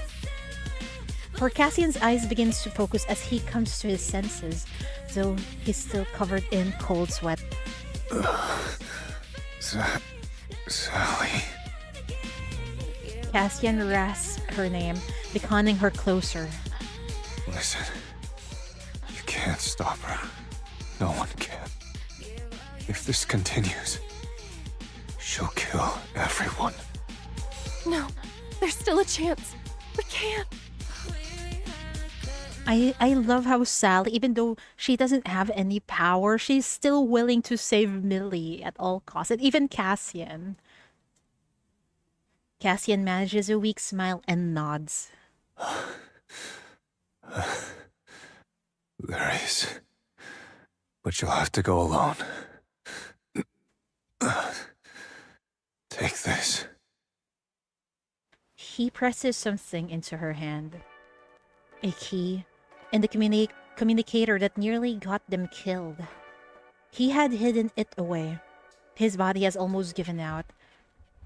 begins to focus as he comes to his senses, though he's still covered in cold sweat. Sally. Cassian rasps her name, beckoning her closer. Listen, you can't stop her. No one can. If this continues, she'll kill everyone. No, there's still a chance. We can't. I love how Sally, even though she doesn't have any power, she's still willing to save Millie at all costs, and even Cassian. Cassian manages a weak smile and nods. There is. But you'll have to go alone. Take this. He presses something into her hand. A key, and the communicator that nearly got them killed. He had hidden it away. His body has almost given out.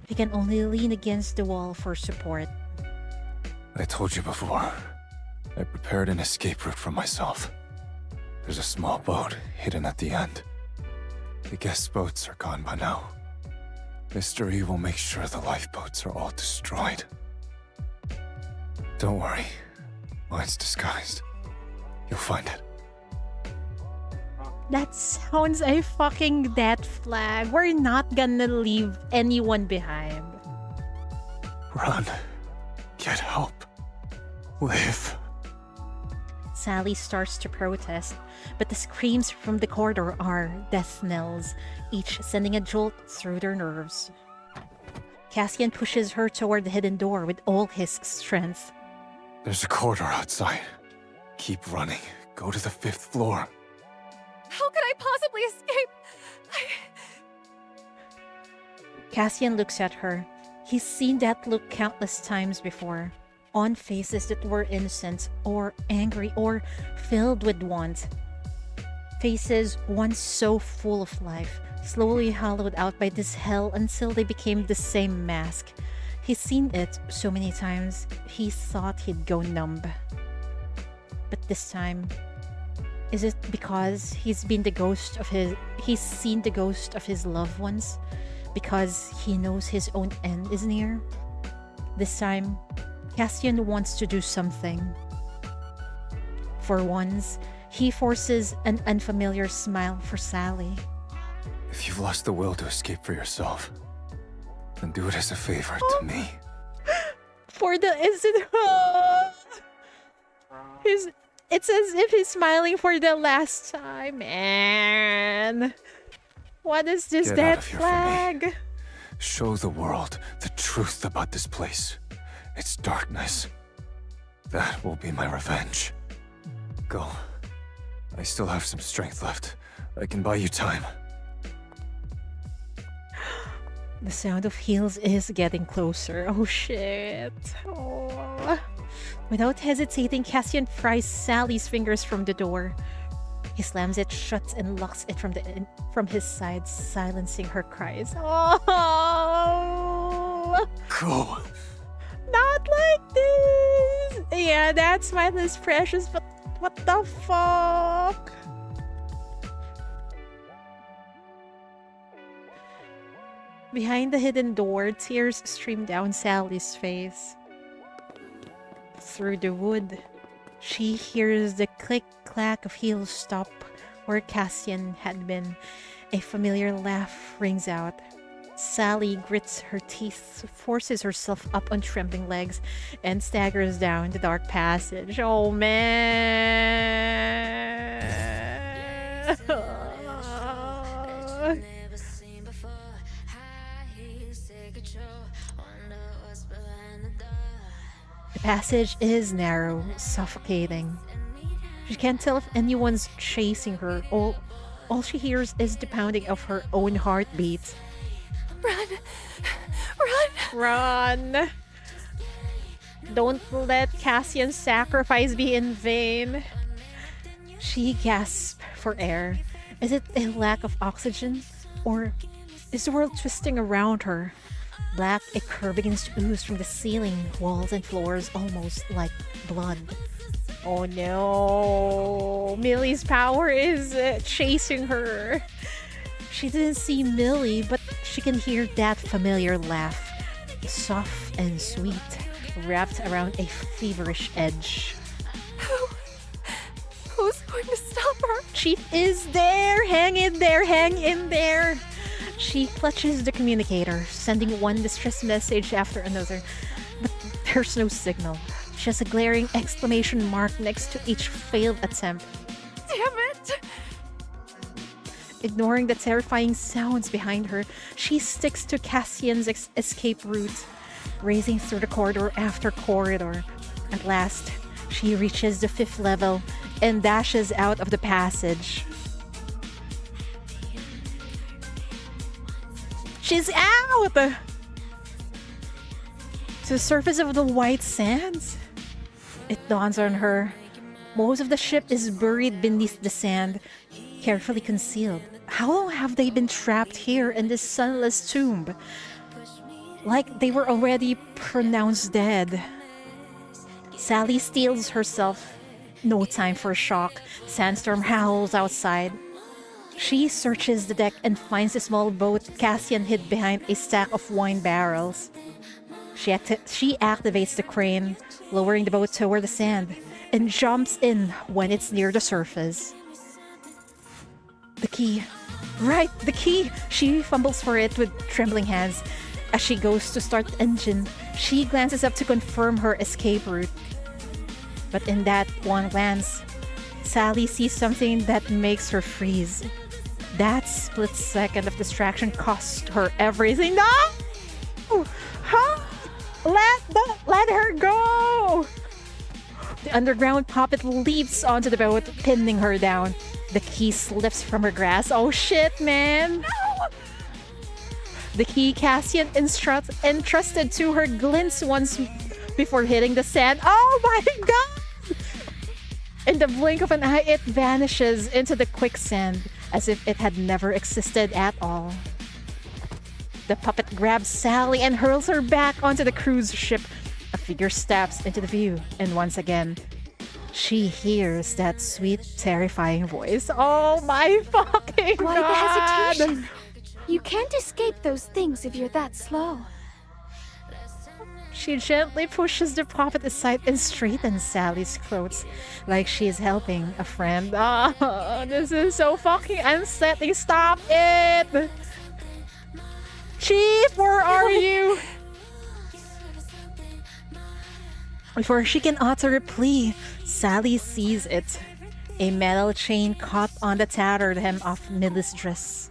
He can only lean against the wall for support. I told you before. I prepared an escape route for myself. There's a small boat hidden at the end. The guest boats are gone by now. Mystery will make sure the lifeboats are all destroyed. Don't worry. Mine's disguised. You'll find it. That sounds a fucking death flag. We're not gonna leave anyone behind. Run. Get help. Live. Sally starts to protest, but the screams from the corridor are death knells, each sending a jolt through their nerves. Cassian pushes her toward the hidden door with all his strength. There's a corridor outside. Keep running. Go to the 5th floor. How could I possibly escape? Cassian looks at her. He's seen that look countless times before, on faces that were innocent or angry or filled with want. Faces once so full of life, slowly hollowed out by this hell until they became the same mask. He's seen it so many times, he thought he'd go numb. But this time, is it because he's seen the ghost of his loved ones? Because he knows his own end is near? This time, Cassian wants to do something. For once, he forces an unfamiliar smile for Sally. If you've lost the will to escape for yourself, then do it as a favor to me. For the instant, it's as if he's smiling for the last time. Man, what is this Get death out of here flag? for me. Show the world the truth about this place. Its darkness. That will be my revenge. Go. I still have some strength left. I can buy you time. The sound of heels is getting closer. Oh shit. Oh. Without hesitating, Cassian pries Sally's fingers from the door. He slams it shut and locks it from his side, silencing her cries. Oh! Go! Not like this! Yeah, that smile is precious, but what the fuck? Behind the hidden door, tears stream down Sally's face. Through the wood, she hears the click-clack of heels stop where Cassian had been. A familiar laugh rings out. Sally grits her teeth, forces herself up on trembling legs, and staggers down the dark passage. Oh man! The passage is narrow, suffocating. She can't tell if anyone's chasing her. All she hears is the pounding of her own heartbeat. Run! Run! Run! Don't let Cassian's sacrifice be in vain. She gasps for air. Is it a lack of oxygen? Or is the world twisting around her? Black ichor begins to ooze from the ceiling, walls, and floors, almost like blood. Oh no! Millie's power is chasing her. She didn't see Millie, but she can hear that familiar laugh. Soft and sweet, wrapped around a feverish edge. Who's going to stop her? Chief is there! Hang in there! Hang in there! She clutches the communicator, sending one distress message after another. But there's no signal. Just a glaring exclamation mark next to each failed attempt. Damn it! Ignoring the terrifying sounds behind her, she sticks to Cassian's escape route, racing through the corridor after corridor. At last, she reaches the 5th level and dashes out of the passage. She's out! To the surface of the white sands, it dawns on her. Most of the ship is buried beneath the sand, carefully concealed. How long have they been trapped here in this sunless tomb? Like they were already pronounced dead. Sally steels herself. No time for a shock. Sandstorm howls outside. She searches the deck and finds a small boat Cassian hid behind a stack of wine barrels. She activates the crane, lowering the boat toward the sand, and jumps in when it's near the surface. The key. Right, the key! She fumbles for it with trembling hands. As she goes to start the engine, she glances up to confirm her escape route. But in that one glance, Sally sees something that makes her freeze. That split second of distraction cost her everything. No! Huh? Let her go! The underground puppet leaps onto the boat, pinning her down. The key slips from her grasp. Oh shit, man! No! The key Cassian entrusted to her glints once before hitting the sand. Oh my god! In the blink of an eye, it vanishes into the quicksand as if it had never existed at all. The puppet grabs Sally and hurls her back onto the cruise ship. A figure steps into the view, and once again, she hears that sweet, terrifying voice. Oh my fucking god! Why the hesitation? You can't escape those things if you're that slow. She gently pushes the puppet aside and straightens Sally's clothes, like she's helping a friend. Oh, this is so fucking unsettling. Stop it! Chief, where are you? Before she can utter a plea, Sally sees it. A metal chain caught on the tattered hem of Millie's dress.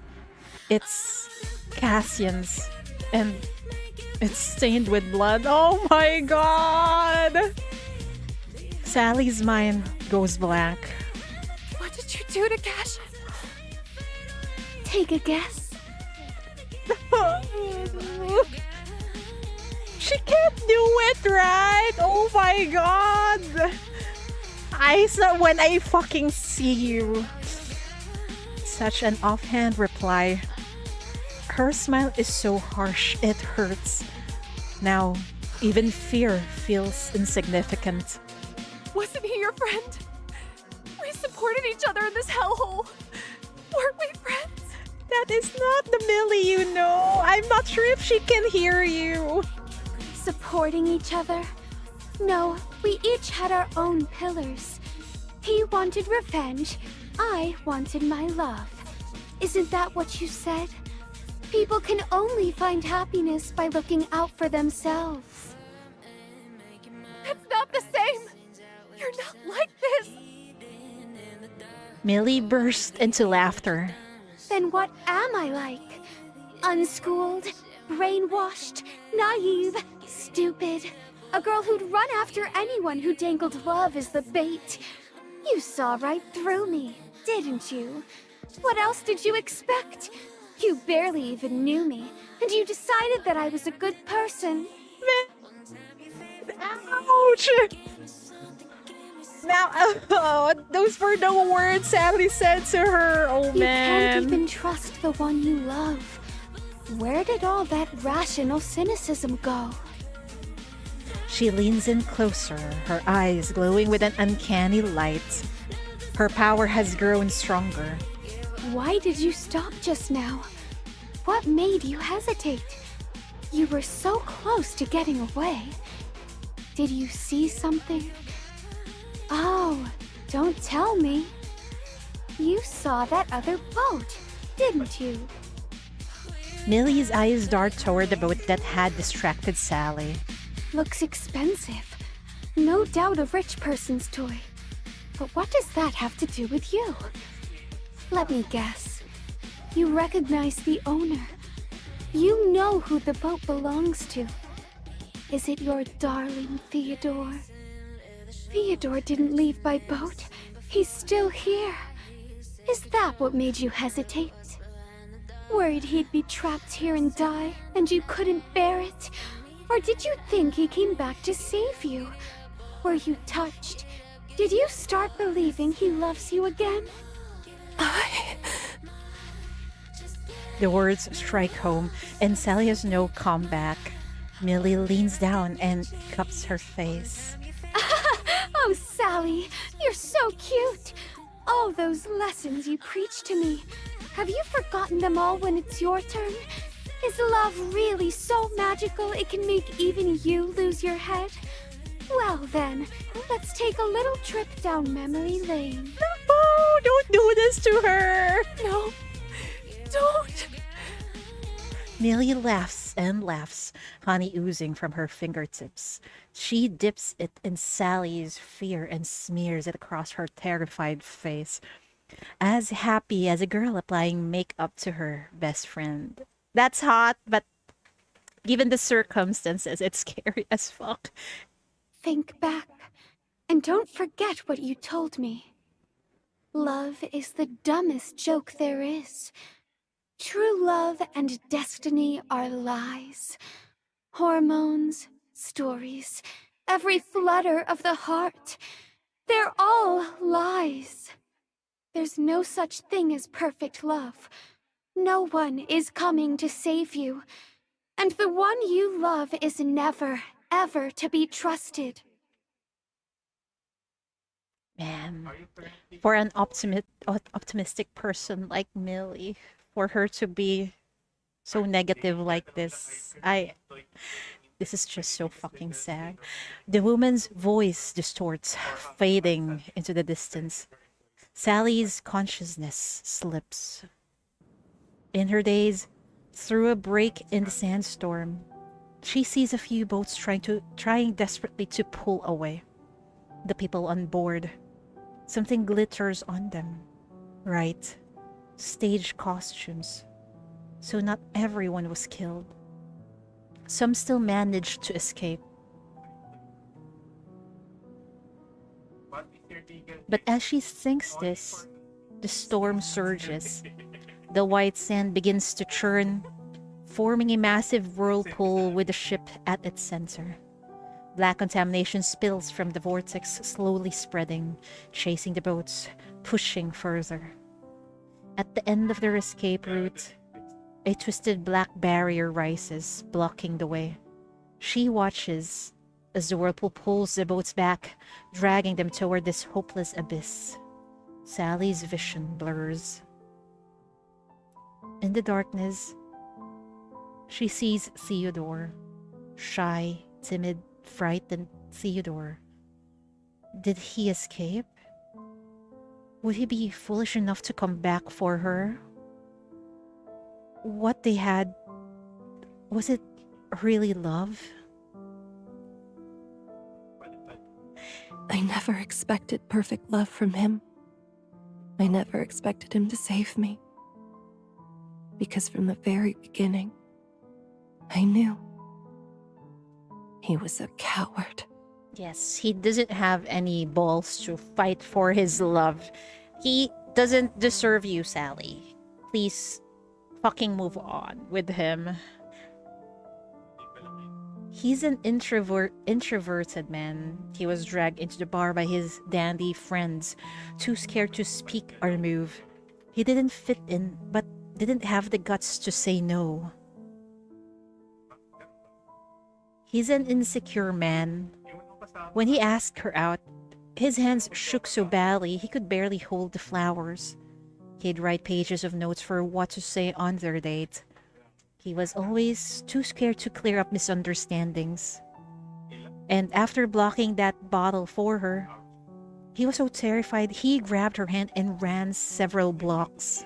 It's Cassian's, and it's stained with blood. Oh my god! Sally's mind goes blank. What did you do to Cassian? Take a guess. She can't do it, right? Oh my god! I saw when I fucking see you. Such an offhand reply. Her smile is so harsh, it hurts. Now, even fear feels insignificant. Wasn't he your friend? We supported each other in this hellhole. Weren't we friends? That is not the Millie you know. I'm not sure if she can hear you. Supporting each other? No, we each had our own pillars. He wanted revenge. I wanted my love. Isn't that what you said? People can only find happiness by looking out for themselves. It's not the same! You're not like this! Millie burst into laughter. Then what am I like? Unschooled, brainwashed, naive, stupid. A girl who'd run after anyone who dangled love as the bait. You saw right through me, didn't you? What else did you expect? You barely even knew me, and you decided that I was a good person. Ouch! Now, oh, those were no words Sally said to her. Oh, You man. can't even trust the one you love. Where did all that rational cynicism go? She leans in closer, her eyes glowing with an uncanny light. Her power has grown stronger. Why did you stop just now? What made you hesitate? You were so close to getting away. Did you see something? Oh, don't tell me. You saw that other boat, didn't you? Millie's eyes dart toward the boat that had distracted Sally. Looks expensive. No doubt a rich person's toy. But what does that have to do with you? Let me guess. You recognize the owner. You know who the boat belongs to. Is it your darling Theodore? Theodore didn't leave by boat. He's still here. Is that what made you hesitate? Worried he'd be trapped here and die, and you couldn't bear it? Or did you think he came back to save you? Were you touched? Did you start believing he loves you again? The words strike home, and Sally has no comeback. Millie leans down and cups her face. Oh, Sally, you're so cute. All those lessons you preach to me. Have you forgotten them all when it's your turn? Is love really so magical it can make even you lose your head? Well then, let's take a little trip down memory lane. No, don't do this to her! No, don't! Millie laughs and laughs, honey oozing from her fingertips. She dips it in Sally's fear and smears it across her terrified face. As happy as a girl applying makeup to her best friend. That's hot, but given the circumstances, it's scary as fuck. Think back, and don't forget what you told me. Love is the dumbest joke there is. True love and destiny are lies. Hormones, stories, every flutter of the heart. They're all lies. There's no such thing as perfect love. No one is coming to save you. And the one you love is never, ever to be trusted. Man, for an optimistic person like Millie, for her to be so negative like this, this is just so fucking sad. The woman's voice distorts, fading into the distance. Sally's consciousness slips. In her daze, through a break in the sandstorm, she sees a few boats trying desperately to pull away. The people on board, something glitters on them. Right, stage costumes. So not everyone was killed. Some still managed to escape. But as she thinks this, the storm surges. The white sand begins to churn, forming a massive whirlpool with the ship at its center. Black contamination spills from the vortex, slowly spreading, chasing the boats, pushing further. At the end of their escape route, a twisted black barrier rises, blocking the way. She watches as the whirlpool pulls the boats back, dragging them toward this hopeless abyss. Sally's vision blurs. In the darkness, she sees Theodore. Shy, timid, frightened Theodore. Did he escape? Would he be foolish enough to come back for her? what they had, was it really love? I never expected perfect love from him. I never expected him to save me. Because from the very beginning, I knew he was a coward. Yes, he doesn't have any balls to fight for his love. He doesn't deserve you, Sally. Please fucking move on with him. He's an introverted man. He was dragged into the bar by his dandy friends, too scared to speak or move. He didn't fit in, but didn't have the guts to say no. He's an insecure man. When he asked her out, his hands shook so badly he could barely hold the flowers. He'd write pages of notes for what to say on their date. He was always too scared to clear up misunderstandings. And after blocking that bottle for her, he was so terrified he grabbed her hand and ran several blocks.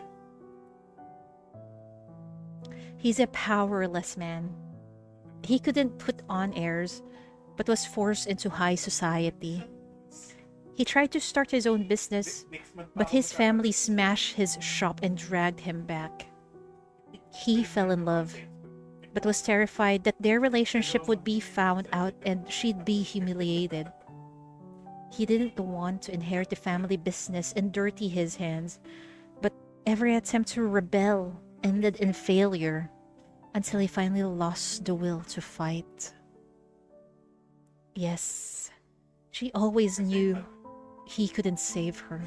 He's a powerless man. He couldn't put on airs, but was forced into high society. He tried to start his own business, but his family smashed his shop and dragged him back. He fell in love, but was terrified that their relationship would be found out and she'd be humiliated. He didn't want to inherit the family business and dirty his hands, but every attempt to rebel ended in failure until he finally lost the will to fight. Yes, she always knew he couldn't save her.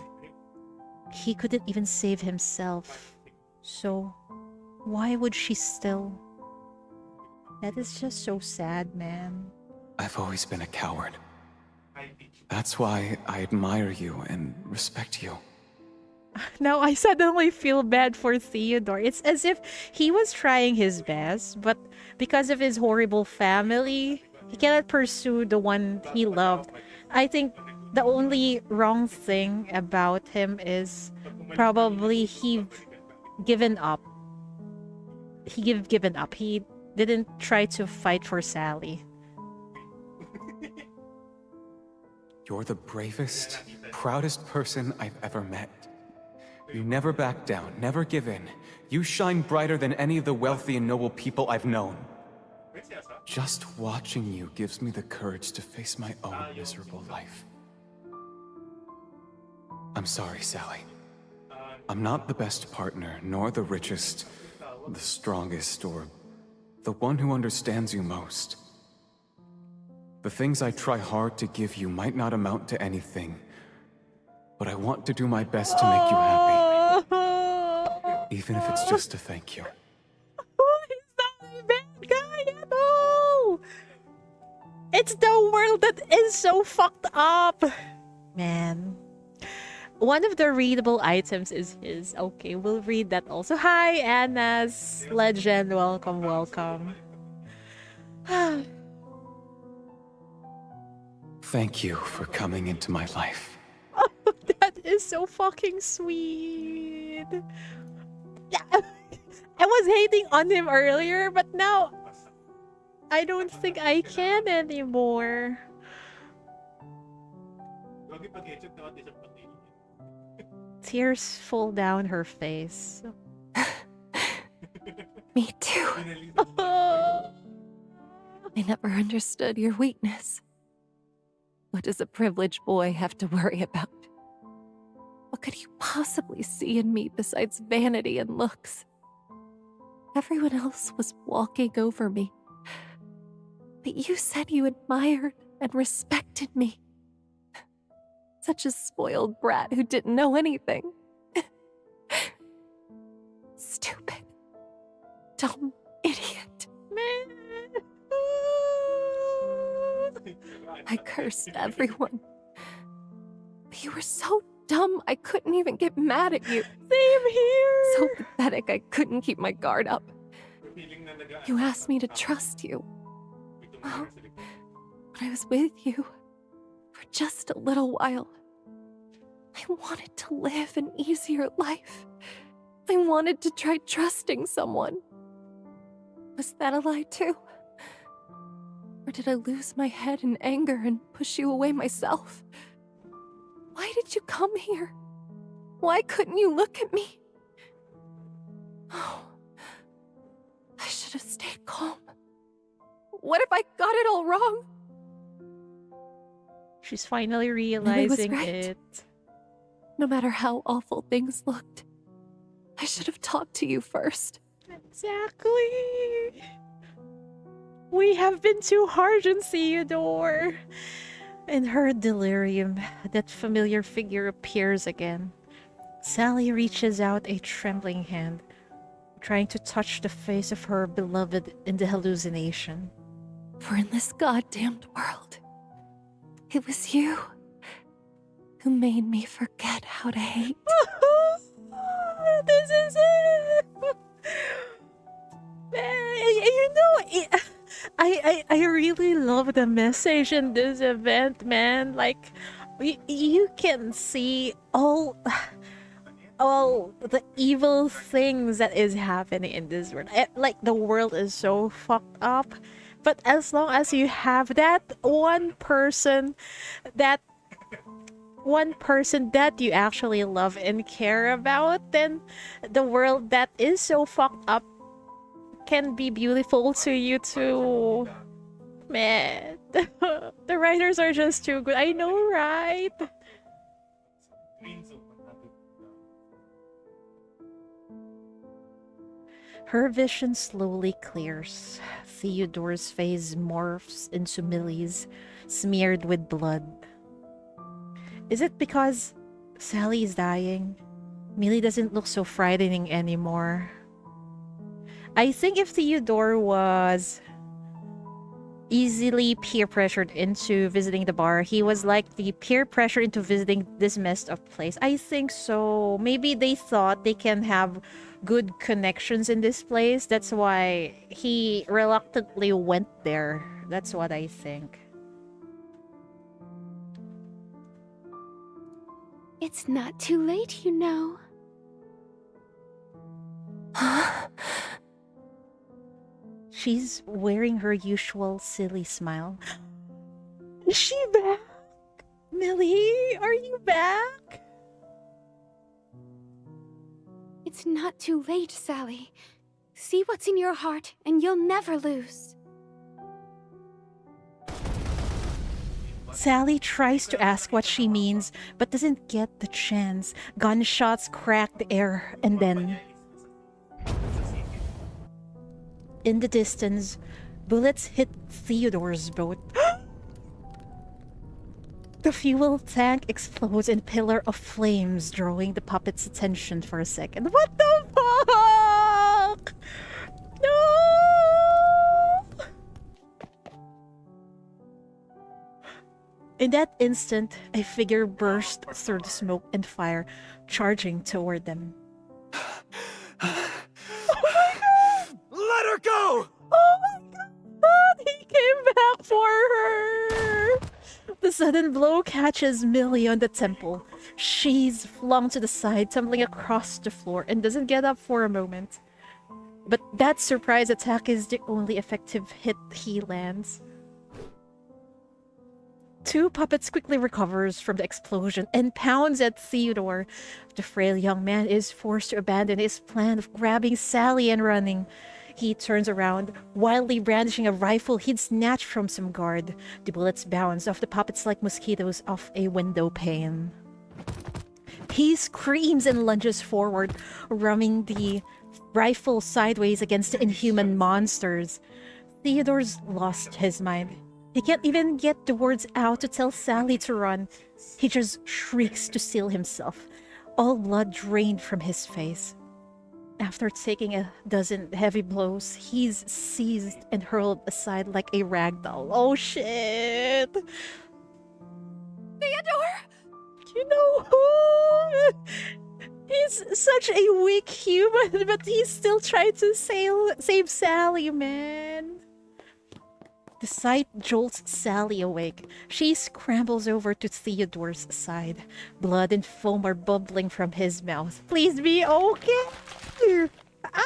He couldn't even save himself. So, why would she still? That is just so sad, man. I've always been a coward. That's why I admire you and respect you. Now I suddenly feel bad for Theodore. It's as if he was trying his best, but because of his horrible family, he cannot pursue the one he loved. I think the only wrong thing about him is probably he given up. Given up. He didn't try to fight for Sally. You're the bravest, proudest person I've ever met. You never back down, never give in. You shine brighter than any of the wealthy and noble people I've known. Just watching you gives me the courage to face my own miserable life. I'm sorry, Sally. I'm not the best partner, nor the richest, the strongest, or the one who understands you most. The things I try hard to give you might not amount to anything, but I want to do my best to make you happy. Even if it's just a thank you. He's not a bad guy at all! It's the world that is so fucked up! Man. One of the readable items is his. Okay, we'll read that also. Hi, Anna's legend. Welcome, welcome. Thank you for coming into my life. Oh, that is so fucking sweet. I was hating on him earlier, but now I don't think I can anymore. Tears fall down her face. Me too. I never understood your weakness. What does a privileged boy have to worry about? What could you possibly see in me besides vanity and looks? Everyone else was walking over me. But you said you admired and respected me. Such a spoiled brat who didn't know anything. Stupid. Dumb idiot. Man. I cursed everyone. But you were so dumb I couldn't even get mad at you. Same here. So pathetic I couldn't keep my guard up. You asked me to trust you. Well, when I was with you for just a little while, I wanted to live an easier life. I wanted to try trusting someone. Was that a lie too? Or did I lose my head in anger and push you away myself? Why did you come here? Why couldn't you look at me? Oh, I should have stayed calm. What if I got it all wrong? She's finally Millie was realizing right. it. No matter how awful things looked, I should have talked to you first. Exactly. We have been too harsh on Theodore. In her delirium, that familiar figure appears again. Sally reaches out a trembling hand, trying to touch the face of her beloved in the hallucination. For in this goddamned world, it was you who made me forget how to hate. This is it! You know, I really love the message in this event, man. Like, you can see all the evil things that is happening in this world. Like, the world is so fucked up, but as long as you have that one person that you actually love and care about, then the world that is so fucked up can be beautiful to you too. Man, the writers are just too good. I know, right? Her vision slowly clears. Theodore's face morphs into Millie's, smeared with blood. Is it because Sally is dying? Millie doesn't look so frightening anymore. I think if Theodore was easily peer pressured into visiting the bar, he was like the peer pressure into visiting this messed up place. I think so. Maybe they thought they can have good connections in this place. That's why he reluctantly went there. That's what I think. It's not too late, you know. She's wearing her usual silly smile. Is she back? Millie, are you back? It's not too late, Sally. See what's in your heart, and you'll never lose. Sally tries to ask what she means, but doesn't get the chance. Gunshots crack the air, and then... in the distance, bullets hit Theodore's boat. The fuel tank explodes in a pillar of flames, drawing the puppet's attention for a second. What the fuck? No! In that instant, a figure burst through the smoke and fire, charging toward them. Let her go! Oh my god! He came back for her! The sudden blow catches Millie on the temple. She's flung to the side, tumbling across the floor, and doesn't get up for a moment. But that surprise attack is the only effective hit he lands. Two puppets quickly recovers from the explosion and pounds at Theodore. The frail young man is forced to abandon his plan of grabbing Sally and running. He turns around, wildly brandishing a rifle he'd snatched from some guard. The bullets bounce off the puppets like mosquitoes off a window pane. He screams and lunges forward, ramming the rifle sideways against the inhuman monsters. Theodore's lost his mind. He can't even get the words out to tell Sally to run. He just shrieks to seal himself, all blood drained from his face. After taking a dozen heavy blows, he's seized and hurled aside like a ragdoll. Oh shit! Theodore! You know who? He's such a weak human, but he's still trying to save Sally, man. The sight jolts Sally awake. She scrambles over to Theodore's side. Blood and foam are bubbling from his mouth. Please be okay! Ah!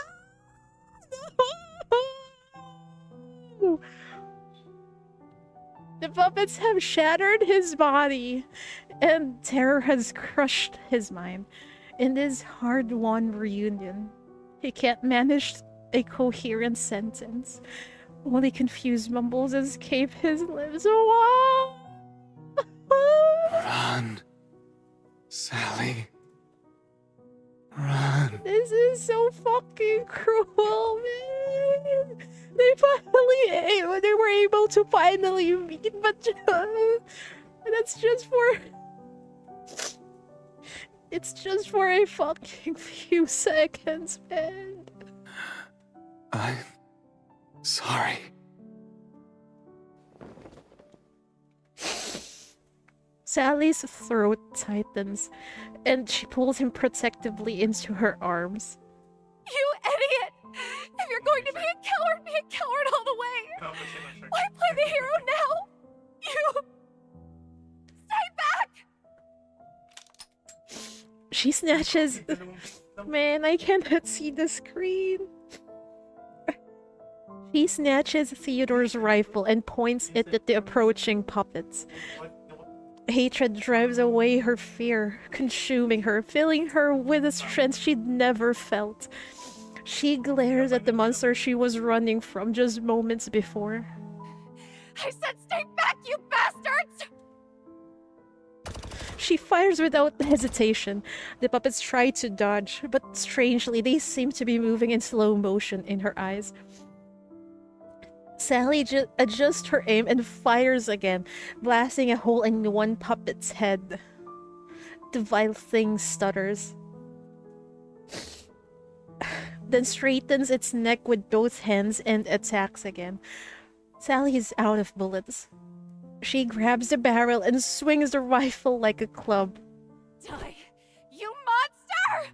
The puppets have shattered his body, and terror has crushed his mind. In this hard-won reunion, he can't manage a coherent sentence. Only confused mumbles escape his lips. Wow! Run. Sally. Run. This is so fucking cruel, man. They were able to finally meet, but that's just for... It's just for a fucking few seconds, man. I'm sorry. Sally's throat tightens, and she pulls him protectively into her arms. You idiot! If you're going to be a coward all the way! Why play the hero now? You... Stay back! She snatches... Man, I cannot see the screen. She snatches Theodore's rifle and points it at the approaching puppets. Hatred drives away her fear, consuming her, filling her with a strength she'd never felt. She glares at the monster she was running from just moments before. I said stay back, you bastards! She fires without hesitation. The puppets try to dodge, but strangely, they seem to be moving in slow motion in her eyes. Sally adjusts her aim and fires again, blasting a hole in one puppet's head. The vile thing stutters, then straightens its neck with both hands and attacks again. Sally is out of bullets. She grabs the barrel and swings the rifle like a club. Die, you monster!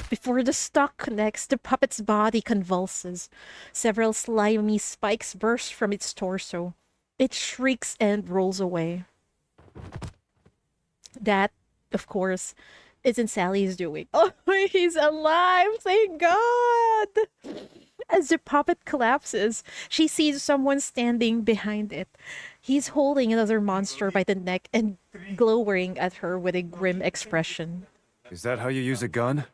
Before the stock connects, the puppet's body convulses. Several slimy spikes burst from its torso. It shrieks and rolls away. That, of course, isn't Sally's doing. Oh, he's alive! Thank God! As the puppet collapses, she sees someone standing behind it. He's holding another monster by the neck and glowering at her with a grim expression. Is that how you use a gun?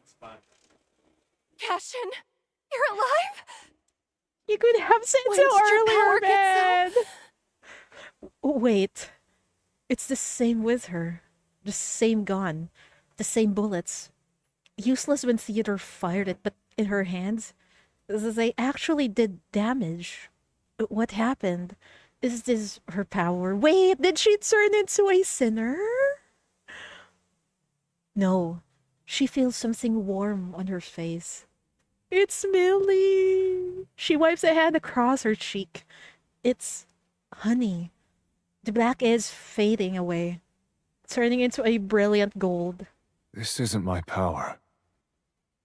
Cassian, you're alive? You could have said When so did your earlier, power get man! so- Wait. It's the same with her. The same gun. The same bullets. Useless when Theodore fired it, but in her hands, they actually did damage. What happened? Is this her power? Wait, did she turn into a sinner? No. She feels something warm on her face. It's Millie! She wipes a hand across her cheek. It's honey. The black is fading away, turning into a brilliant gold. This isn't my power.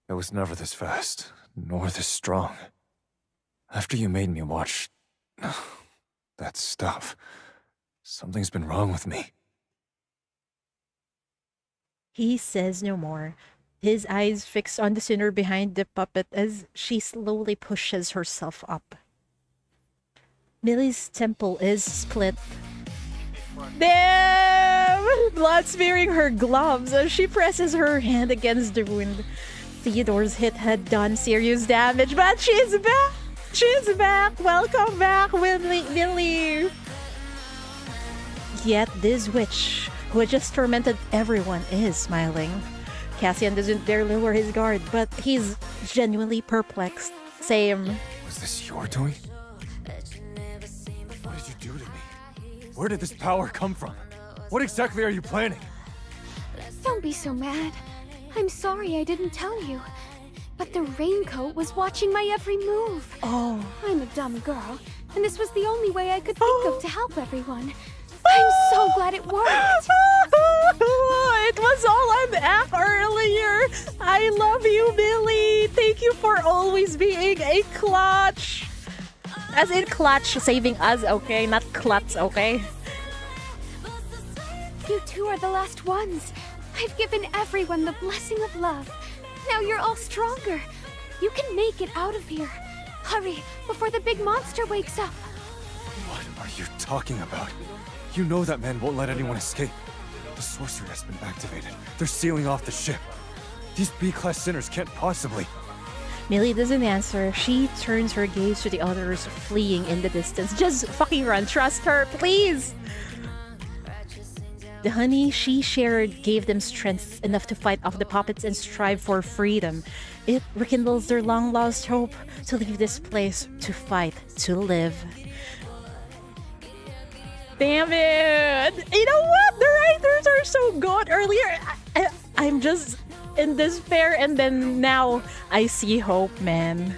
I was never this fast, nor this strong. After you made me watch that stuff, something's been wrong with me. He says no more, his eyes fixed on the sinner behind the puppet as she slowly pushes herself up. Millie's temple is split. Damn! Blood smearing her gloves as she presses her hand against the wound. Theodore's hit had done serious damage, but she's back! She's back! Welcome back, Millie! Yet this witch, who had just tormented everyone, is smiling. Cassian doesn't dare lower his guard, but he's genuinely perplexed. Same. Was this your doing? What did you do to me? Where did this power come from? What exactly are you planning? Don't be so mad. I'm sorry I didn't tell you. But the raincoat was watching my every move. Oh. I'm a dumb girl, and this was the only way I could think of to help everyone. I'm so glad it worked. It was all an act earlier. I love you, Billy. Thank you for always being a clutch. As in clutch, saving us, okay? Not klutz, okay? You two are the last ones. I've given everyone the blessing of love. Now you're all stronger. You can make it out of here. Hurry, before the big monster wakes up. What are you talking about? You know that man won't let anyone escape. The sorcery has been activated. They're sealing off the ship. These B-class sinners can't possibly... Millie doesn't answer. She turns her gaze to the others fleeing in the distance. Just fucking run. Trust her, please. The honey she shared gave them strength enough to fight off the puppets and strive for freedom. It rekindles their long-lost hope to leave this place, to fight, to live. Damn it! You know what? The writers are so good. Earlier, I'm just in despair, and then now I see hope, man.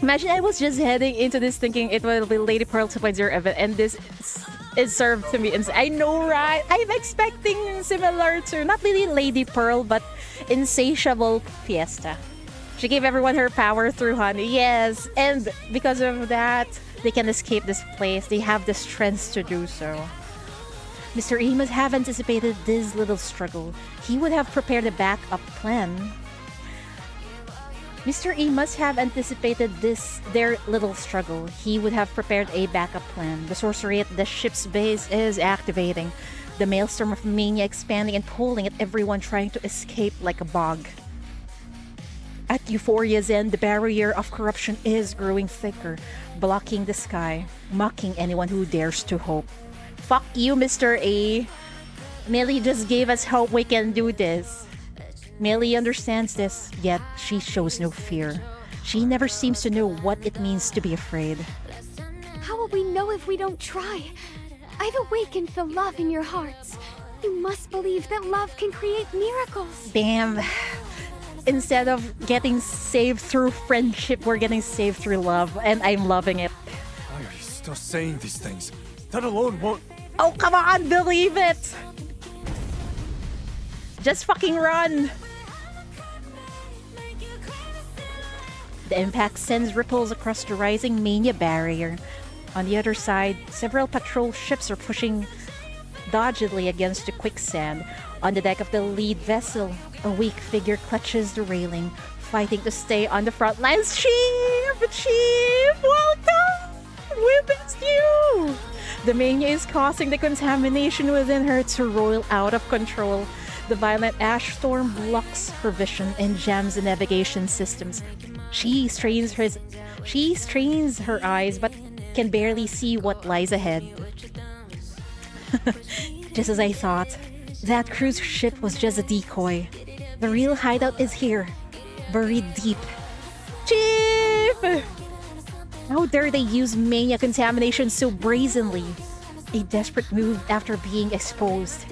Imagine I was just heading into this thinking it will be Lady Pearl 2.0 event, and this is served to me. And I know, right? I'm expecting similar to, not really Lady Pearl, but Insatiable Fiesta. She gave everyone her power through honey. Yes, and because of that, they can escape this place. They have the strength to do so. Mr. E must have anticipated this little struggle. He would have prepared a backup plan. Mr. E must have anticipated their little struggle. He would have prepared a backup plan. The sorcery at the ship's base is activating. The maelstrom of mania expanding and pulling at everyone trying to escape like a bog. At Euphoria's end, the barrier of corruption is growing thicker, blocking the sky, mocking anyone who dares to hope. Fuck you, Mr. A. Millie just gave us hope we can do this. Millie understands this, yet she shows no fear. She never seems to know what it means to be afraid. How will we know if we don't try? I've awakened the love in your hearts. You must believe that love can create miracles. Damn. Instead of getting saved through friendship, we're getting saved through love, and I'm loving it. Why are you still saying these things? That alone won't... Oh, come on, believe it! Just fucking run! The impact sends ripples across the rising mania barrier. On the other side, several patrol ships are pushing doggedly against the quicksand. On the deck of the lead vessel, a weak figure clutches the railing, fighting to stay on the front lines. Chief, welcome! We missed you! The mania is causing the contamination within her to roil out of control. The violent ash storm blocks her vision and jams the navigation systems. She strains her eyes, but can barely see what lies ahead. Just as I thought, that cruise ship was just a decoy. The real hideout is here, buried deep. Chief! How dare they use mania contamination so brazenly? A desperate move after being exposed.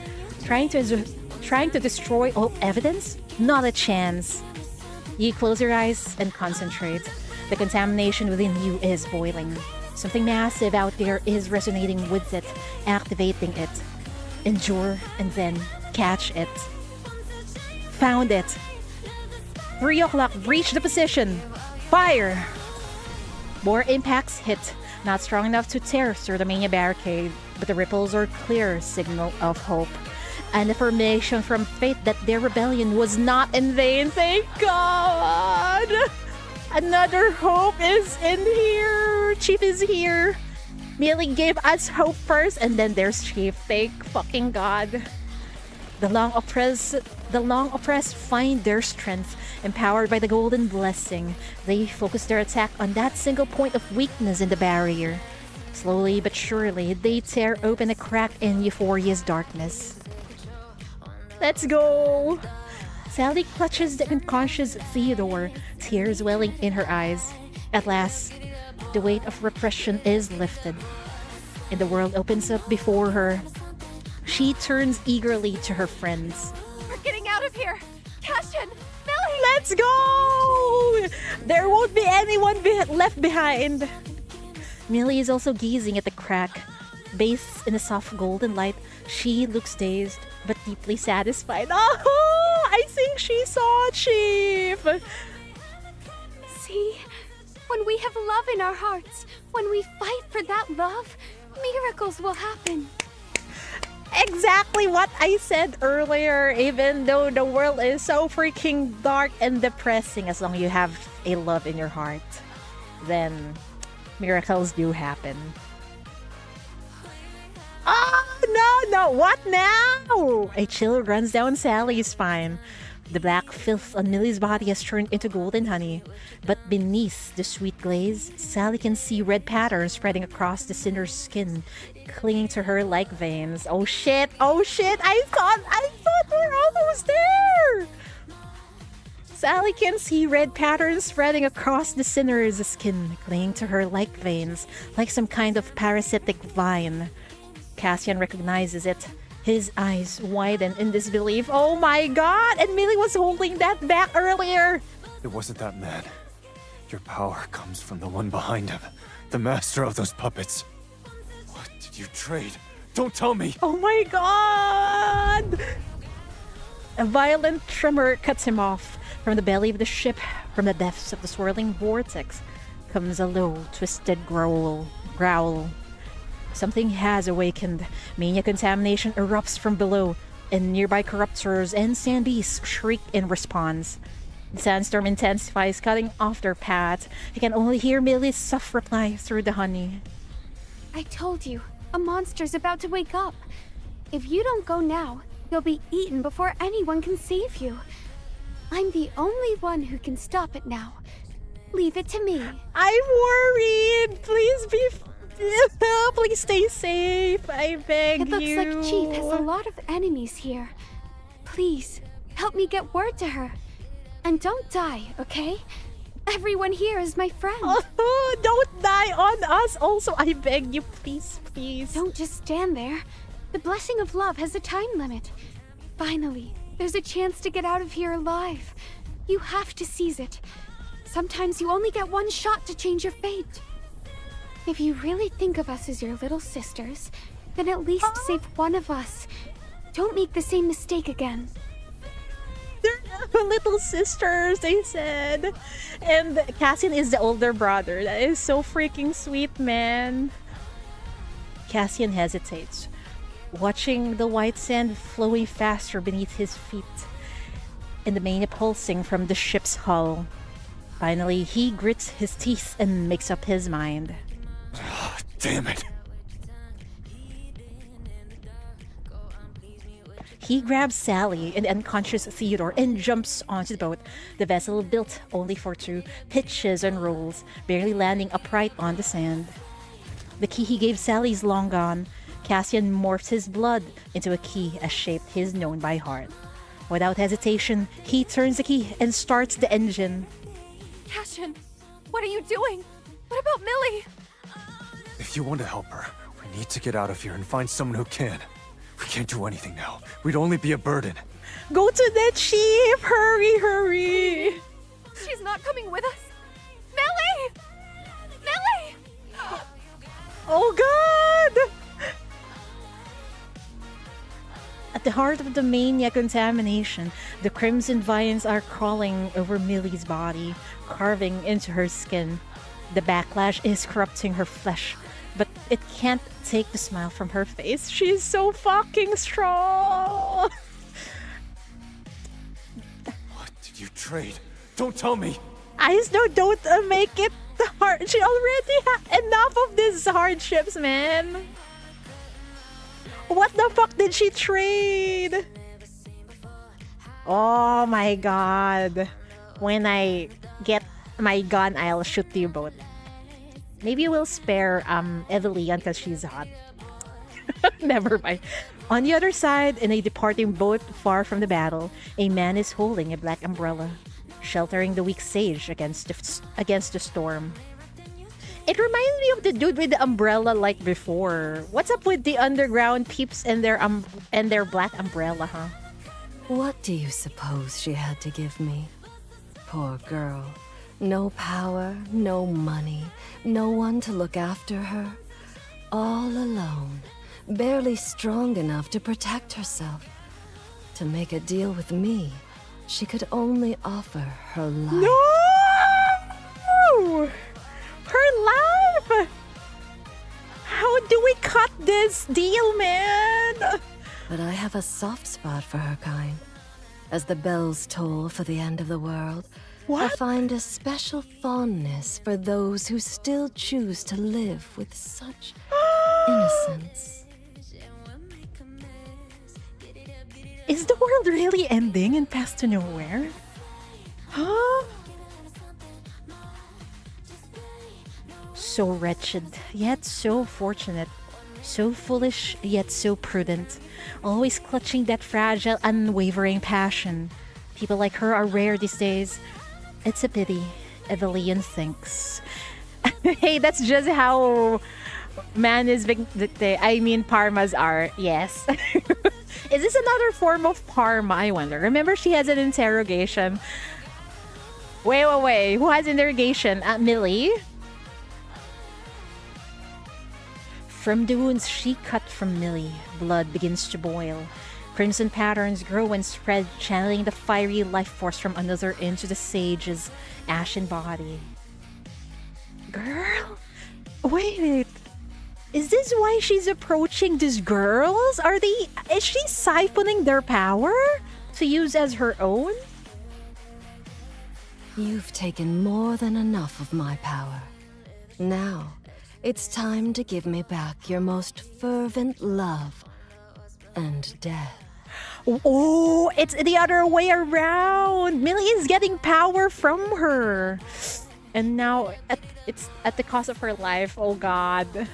Trying to destroy all evidence? Not a chance. You close your eyes and concentrate. The contamination within you is boiling. Something massive out there is resonating with it, activating it. Endure and then catch it. Found it. 3 o'clock, breach the position. Fire! More impacts hit, not strong enough to tear through the mania barricade, but the ripples are clear signal of hope. An affirmation from fate that their rebellion was not in vain. Thank God! Another hope is in here. Chief is here. Millie gave us hope first, and then there's Chief. Thank fucking God. The long oppressed find their strength, empowered by the golden blessing. They focus their attack on that single point of weakness in the barrier. Slowly but surely, they tear open a crack in Euphoria's darkness. Let's go! Sally clutches the unconscious Theodore, tears welling in her eyes. At last, the weight of repression is lifted, and the world opens up before her. She turns eagerly to her friends. We're getting out of here! Cassian! Billy! Let's go! There won't be anyone left behind. Millie is also gazing at the crack. Bathed in a soft golden light, she looks dazed but deeply satisfied. Oh, I think she saw Chief. See? When we have love in our hearts, when we fight for that love, miracles will happen. Exactly what I said earlier. Even though the world is so freaking dark and depressing, as long as you have a love in your heart, then miracles do happen. Oh, no, what now? A chill runs down Sally's spine. The black filth on Millie's body has turned into golden honey. But beneath the sweet glaze, Sally can see red patterns spreading across the sinner's skin, clinging to her like veins. Oh shit, I thought we're almost there! Sally can see red patterns spreading across the sinner's skin, clinging to her like veins, like some kind of parasitic vine. Cassian recognizes it. His eyes widen in disbelief. Oh my god! And Millie was holding that back earlier! It wasn't that man. Your power comes from the one behind him, the master of those puppets. What did you trade? Don't tell me! Oh my god! A violent tremor cuts him off. From the belly of the ship, from the depths of the swirling vortex, comes a low, twisted growl. Something has awakened. Mania contamination erupts from below, and nearby corruptors and sand beasts shriek in response. The sandstorm intensifies, cutting off their path. He can only hear Millie's soft reply through the honey. I told you, a monster's about to wake up. If you don't go now, you'll be eaten before anyone can save you. I'm the only one who can stop it now. Leave it to me. I'm worried. Please stay safe. I beg you. It looks like Chief has a lot of enemies here. Please, help me get word to her. And don't die, okay? Everyone here is my friend. Oh, don't die on us also. I beg you, please. Don't just stand there. The blessing of love has a time limit. Finally, there's a chance to get out of here alive. You have to seize it. Sometimes you only get one shot to change your fate. If you really think of us as your little sisters, then at least save one of us. Don't make the same mistake again. They're little sisters, they said. And Cassian is the older brother. That is so freaking sweet, man. Cassian hesitates, watching the white sand flowing faster beneath his feet, and the mania pulsing from the ship's hull. Finally, he grits his teeth and makes up his mind. Damn it. He grabs Sally and the unconscious Theodore and jumps onto the boat. The vessel built only for two pitches and rolls, barely landing upright on the sand. The key he gave Sally is long gone. Cassian morphs his blood into a key as shaped his known by heart. Without hesitation, he turns the key and starts the engine. Cassian, what are you doing? What about Millie? If you want to help her, we need to get out of here and find someone who can. We can't do anything now. We'd only be a burden. Go to the chief! Hurry! She's not coming with us. Millie! Millie! Oh god! At the heart of the mania contamination, the crimson vines are crawling over Millie's body, carving into her skin. The backlash is corrupting her flesh, but it can't take the smile from her face. She's so fucking strong! What did you trade? Don't tell me! Don't make it hard. She already had enough of these hardships, man. What the fuck did she trade? Oh my god. When I get my gun, I'll shoot you both. Maybe we'll spare Evelyn because she's hot. Never mind. On the other side, in a departing boat far from the battle, a man is holding a black umbrella, sheltering the weak sage against the storm. It reminds me of the dude with the umbrella like before. What's up with the underground peeps and their black umbrella, huh? What do you suppose she had to give me? Poor girl. No power, no money, no one to look after her. all alone, barely strong enough to protect herself. To make a deal with me, she could only offer her life. No! Her life! How do we cut this deal, man? But I have a soft spot for her kind. As the bells toll for the end of the world, I find a special fondness for those who still choose to live with such innocence. Is the world really ending and past to nowhere? Huh? So wretched, yet so fortunate. So foolish, yet so prudent. Always clutching that fragile, unwavering passion. People like her are rare these days. It's a pity, Evelyn thinks. Hey, that's just how Parmas are. Yes. Is this another form of Parma, I wonder? Remember, she has an interrogation. Wait. Who has interrogation? Millie? From the wounds she cut from Millie, blood begins to boil. Crimson patterns grow and spread, channeling the fiery life force from another into the sage's ashen body. Girl? Wait. Is this why she's approaching these girls? Is she siphoning their power to use as her own? You've taken more than enough of my power. Now, it's time to give me back your most fervent love and death. Oh, it's the other way around. Millie is getting power from her. And now it's at the cost of her life. Oh, God.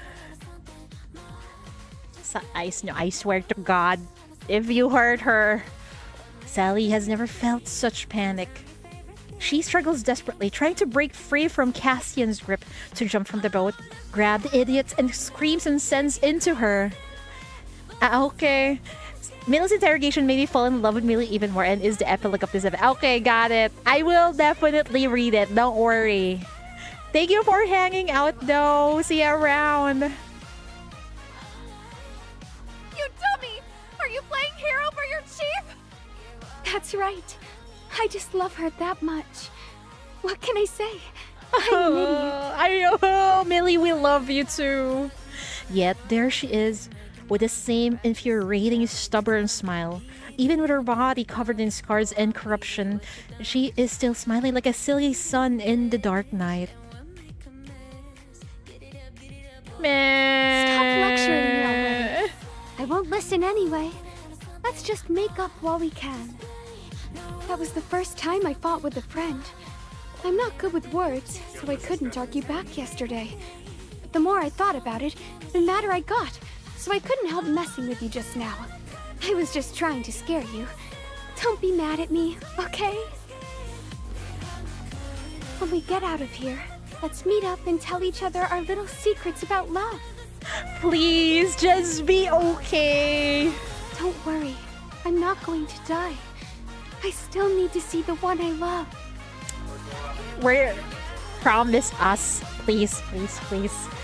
I swear to God, if you hurt her. Sally has never felt such panic. She struggles desperately, trying to break free from Cassian's grip to jump from the boat, grab the idiots, and screams and sends into her. Okay. Millie's interrogation made me fall in love with Millie even more and is the epilogue of this event. Okay, got it. I will definitely read it. Don't worry. Thank you for hanging out, though. See you around. You dummy! Are you playing hero for your chief? That's right. I just love her that much. What can I say? Millie, we love you too. Yet there she is, with the same infuriating, stubborn smile. Even with her body covered in scars and corruption, she is still smiling like a silly sun in the dark night. Man. Stop lecturing me already. I won't listen anyway. Let's just make up while we can. That was the first time I fought with a friend. I'm not good with words, so I couldn't argue back yesterday. But the more I thought about it, the madder I got, so I couldn't help messing with you just now. I was just trying to scare you. Don't be mad at me, okay? When we get out of here, let's meet up and tell each other our little secrets about love. Please, just be okay. Don't worry, I'm not going to die. I still need to see the one I love. Promise us, please.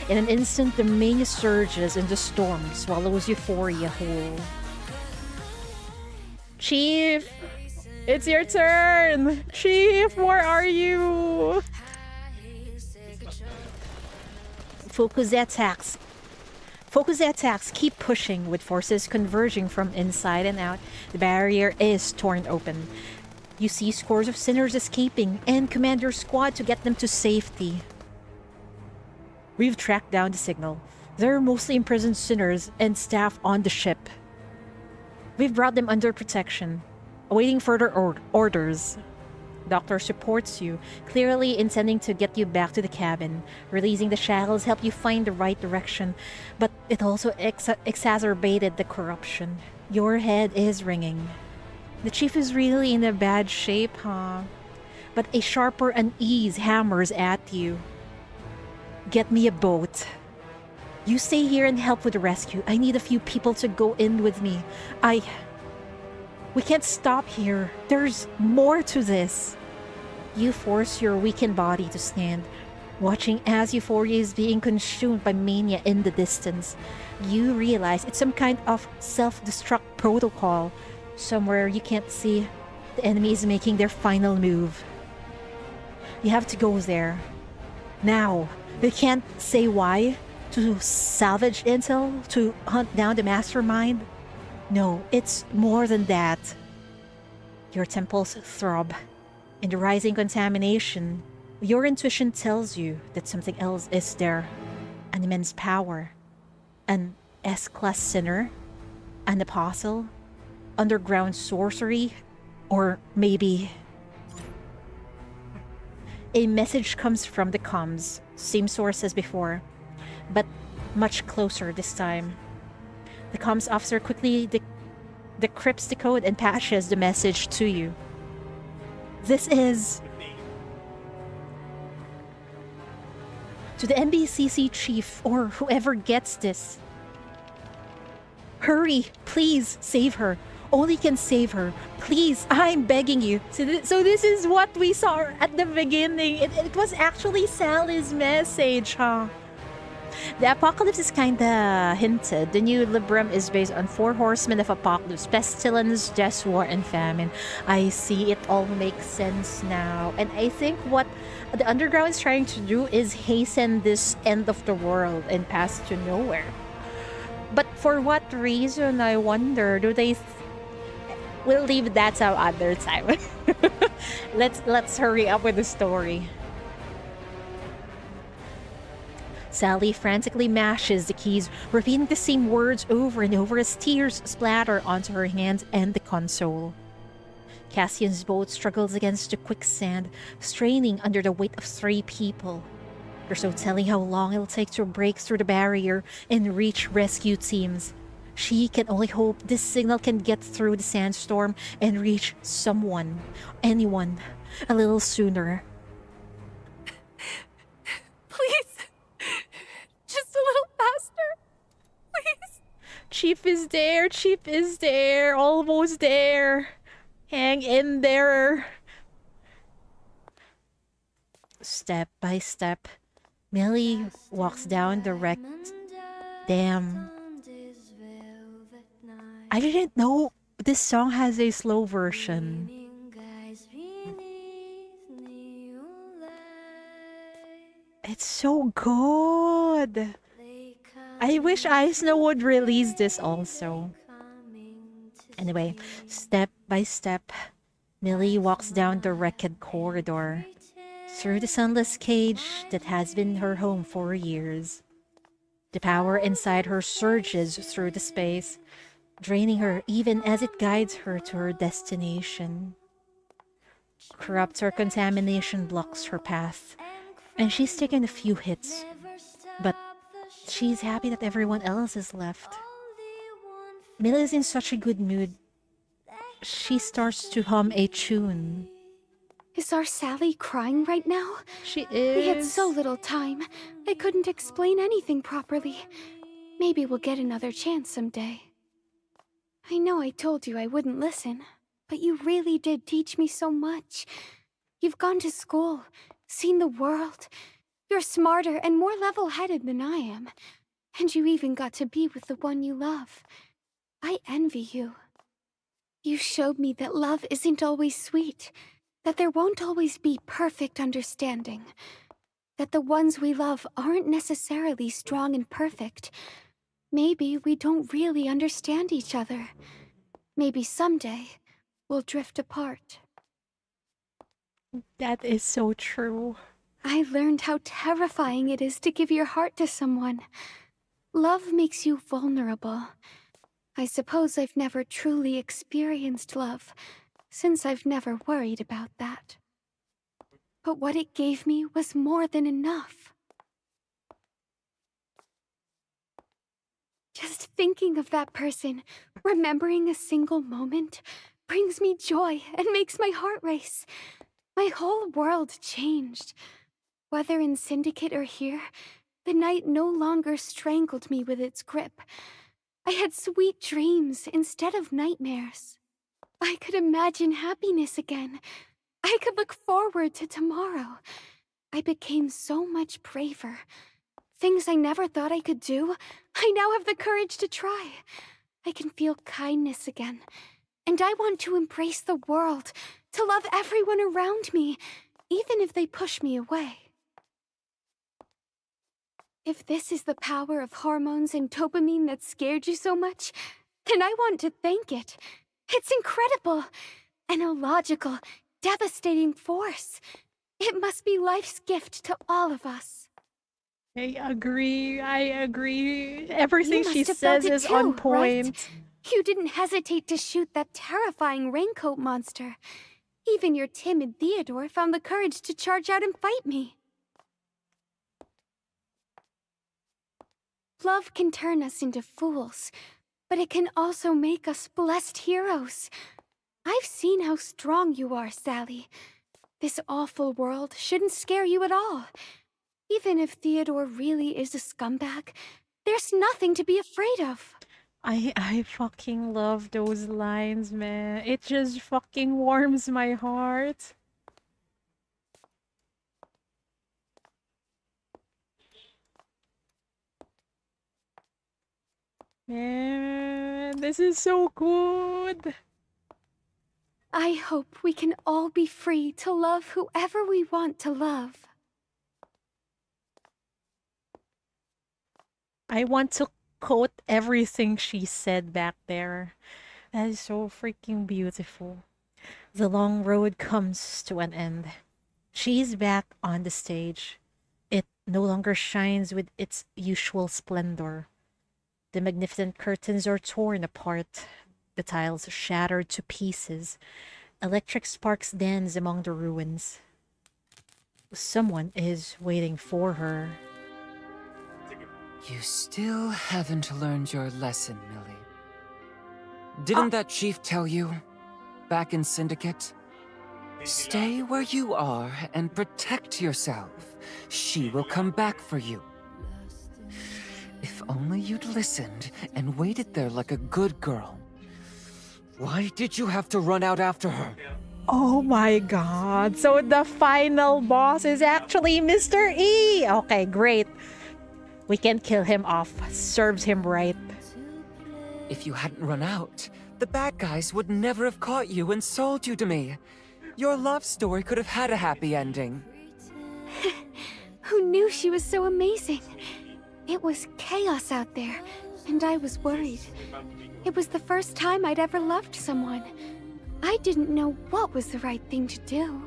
In an instant, the mania surges and the storm swallows euphoria whole. Chief, it's your turn. Chief, where are you? Focus the attacks. Keep pushing with forces converging from inside and out. The barrier is torn open. You see scores of sinners escaping and command your squad to get them to safety. We've tracked down the signal. There are mostly imprisoned sinners and staff on the ship. We've brought them under protection, awaiting further orders. Doctor supports you, clearly intending to get you back to the cabin. Releasing the shackles helped you find the right direction, but it also exacerbated the corruption. Your head is ringing. The chief is really in a bad shape, huh? But a sharper unease hammers at you. Get me a boat. You stay here and help with the rescue. I need a few people to go in with me. We can't stop here. There's more to this. You force your weakened body to stand. Watching as euphoria is being consumed by mania in the distance, you realize it's some kind of self-destruct protocol. Somewhere you can't see, the enemy is making their final move. You have to go there. Now. You can't say why. To salvage intel? To hunt down the mastermind? No, it's more than that. Your temples throb. In the rising contamination, your intuition tells you that something else is there. An immense power. An S-class sinner. An apostle. Underground sorcery. Or maybe... A message comes from the comms. Same source as before. But much closer this time. The comms officer quickly decrypts the code and passes the message to you. This is... To the NBCC chief, or whoever gets this. Hurry, please, save her. Only can save her. Please, I'm begging you. So this is what we saw at the beginning. It was actually Sally's message, huh? The apocalypse is kinda hinted. The new Libram is based on 4 horsemen of apocalypse: pestilence, death, war, and famine. I see, it all makes sense now. And I think what the underground is trying to do is hasten this end of the world and pass to nowhere. But for what reason, I wonder? Do they... We'll leave that some other time. Let's hurry up with the story. Sally frantically mashes the keys, repeating the same words over and over as tears splatter onto her hands and the console. Cassian's boat struggles against the quicksand, straining under the weight of 3 people. There's no telling how long it'll take to break through the barrier and reach rescue teams. She can only hope this signal can get through the sandstorm and reach someone, anyone, a little sooner. Please, just a little faster, please. Chief is there, Chief is there, almost there. Hang in there. Step by step, Millie walks down the wrecked dam. I didn't know this song has a slow version. It's so good. I wish Ice Snow would release this also. Anyway, step by step, Millie walks down the wrecked corridor, through the sunless cage that has been her home for years. The power inside her surges through the space, draining her even as it guides her to her destination. Corrupt or contamination blocks her path, and she's taken a few hits, but she's happy that everyone else is left. Millie's in such a good mood. She starts to hum a tune. Is our Sally crying right now? She is. We had so little time. I couldn't explain anything properly. Maybe we'll get another chance someday. I know I told you I wouldn't listen, but you really did teach me so much. You've gone to school, seen the world. You're smarter and more level-headed than I am. And you even got to be with the one you love. I envy you. You showed me that love isn't always sweet, that there won't always be perfect understanding, that the ones we love aren't necessarily strong and perfect. Maybe we don't really understand each other. Maybe someday we'll drift apart. That is so true. I learned how terrifying it is to give your heart to someone. Love makes you vulnerable. I suppose I've never truly experienced love, since I've never worried about that. But what it gave me was more than enough. Just thinking of that person, remembering a single moment, brings me joy and makes my heart race. My whole world changed. Whether in Syndicate or here, the night no longer strangled me with its grip. I had sweet dreams instead of nightmares. I could imagine happiness again. I could look forward to tomorrow. I became so much braver. Things I never thought I could do, I now have the courage to try. I can feel kindness again. And I want to embrace the world, to love everyone around me, even if they push me away. If this is the power of hormones and dopamine that scared you so much, then I want to thank it. It's incredible. An illogical, devastating force. It must be life's gift to all of us. I agree. Everything You she must have felt says it is too, on point. right? You didn't hesitate to shoot that terrifying raincoat monster. Even your timid Theodore found the courage to charge out and fight me. Love can turn us into fools, but it can also make us blessed heroes. I've seen how strong you are, Sally. This awful world shouldn't scare you at all. Even if Theodore really is a scumbag, there's nothing to be afraid of. I fucking love those lines, man. It just fucking warms my heart. Man, this is so good. I hope we can all be free to love whoever we want to love. I want to quote everything she said back there. That is so freaking beautiful. The long road comes to an end. She's back on the stage. It no longer shines with its usual splendor. The magnificent curtains are torn apart, the tiles shattered to pieces. Electric sparks dance among the ruins. Someone is waiting for her. You still haven't learned your lesson, Millie. Didn't that chief tell you? Back in Syndicate? Stay where you are and protect yourself. She will come back for you. If only you'd listened and waited there like a good girl. Why did you have to run out after her? Oh my god. So the final boss is actually Mr. E. Okay, great. We can kill him off. Serves him right. If you hadn't run out, the bad guys would never have caught you and sold you to me. Your love story could have had a happy ending. Who knew she was so amazing? It was chaos out there, and I was worried. It was the first time I'd ever loved someone. I didn't know what was the right thing to do.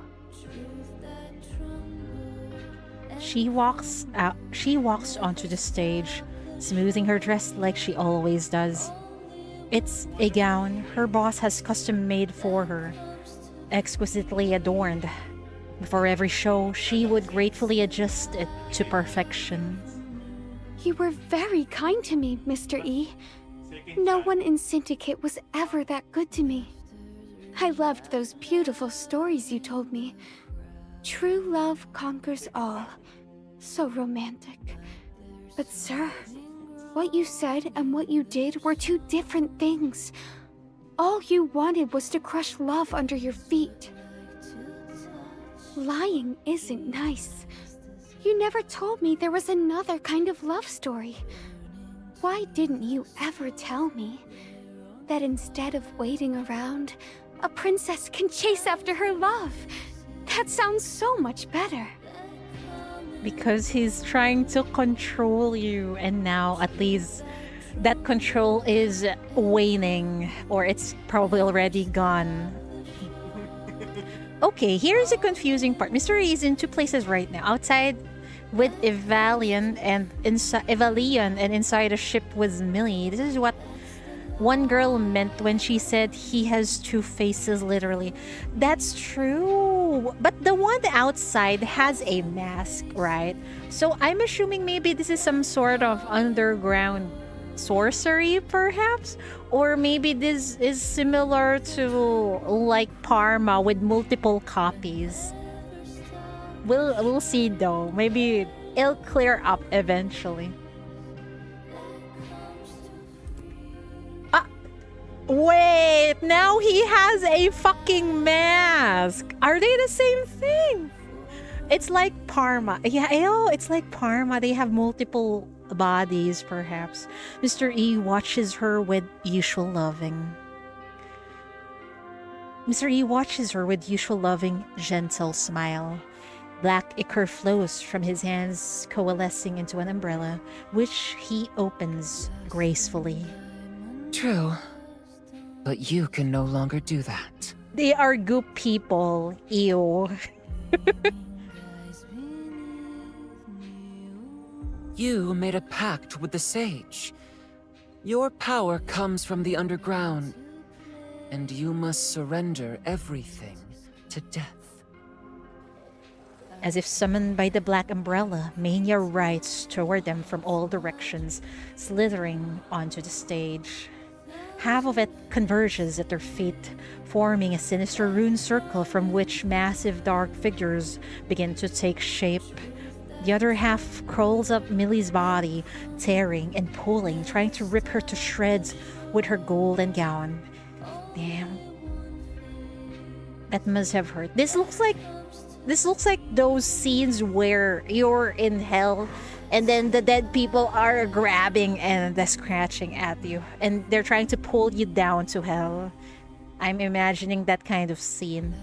She walks onto the stage, smoothing her dress like she always does. It's a gown her boss has custom made for her, exquisitely adorned. Before every show, she would gratefully adjust it to perfection. You were very kind to me, Mr. E. No one in Syndicate was ever that good to me. I loved those beautiful stories you told me. True love conquers all. So romantic. But sir, what you said and what you did were two different things. All you wanted was to crush love under your feet. Lying isn't nice. You never told me there was another kind of love story. Why didn't you ever tell me that instead of waiting around, a princess can chase after her love? That sounds so much better. Because he's trying to control you, and now at least that control is waning, or it's probably already gone. Okay, here's a confusing part. Mr. E is in two places right now. Outside with Evalian and inside a ship with Millie. This is what one girl meant when she said he has two faces, literally. That's true. But the one outside has a mask, right? So I'm assuming maybe this is some sort of underground sorcery, perhaps? Or maybe this is similar to like Parma with multiple copies. We'll see though. Maybe it'll clear up eventually. Wait, now he has a fucking mask. Are they the same thing? It's like Parma. Yeah, ew, it's like Parma. They have multiple bodies, perhaps. Mr. E watches her with usual loving. Mr. E watches her with usual loving, gentle smile. Black ichor flows from his hands, coalescing into an umbrella, which he opens gracefully. True. But you can no longer do that. They are goop people. Ew. You made a pact with the sage. Your power comes from the underground, and you must surrender everything to death. As if summoned by the black umbrella, Mania rides toward them from all directions, slithering onto the stage. Half of it converges at their feet, forming a sinister rune circle from which massive dark figures begin to take shape. The other half crawls up Millie's body, tearing and pulling, trying to rip her to shreds with her golden gown. Damn. That must have hurt. This looks like those scenes where you're in hell and then the dead people are grabbing and they're scratching at you and they're trying to pull you down to hell. I'm imagining that kind of scene.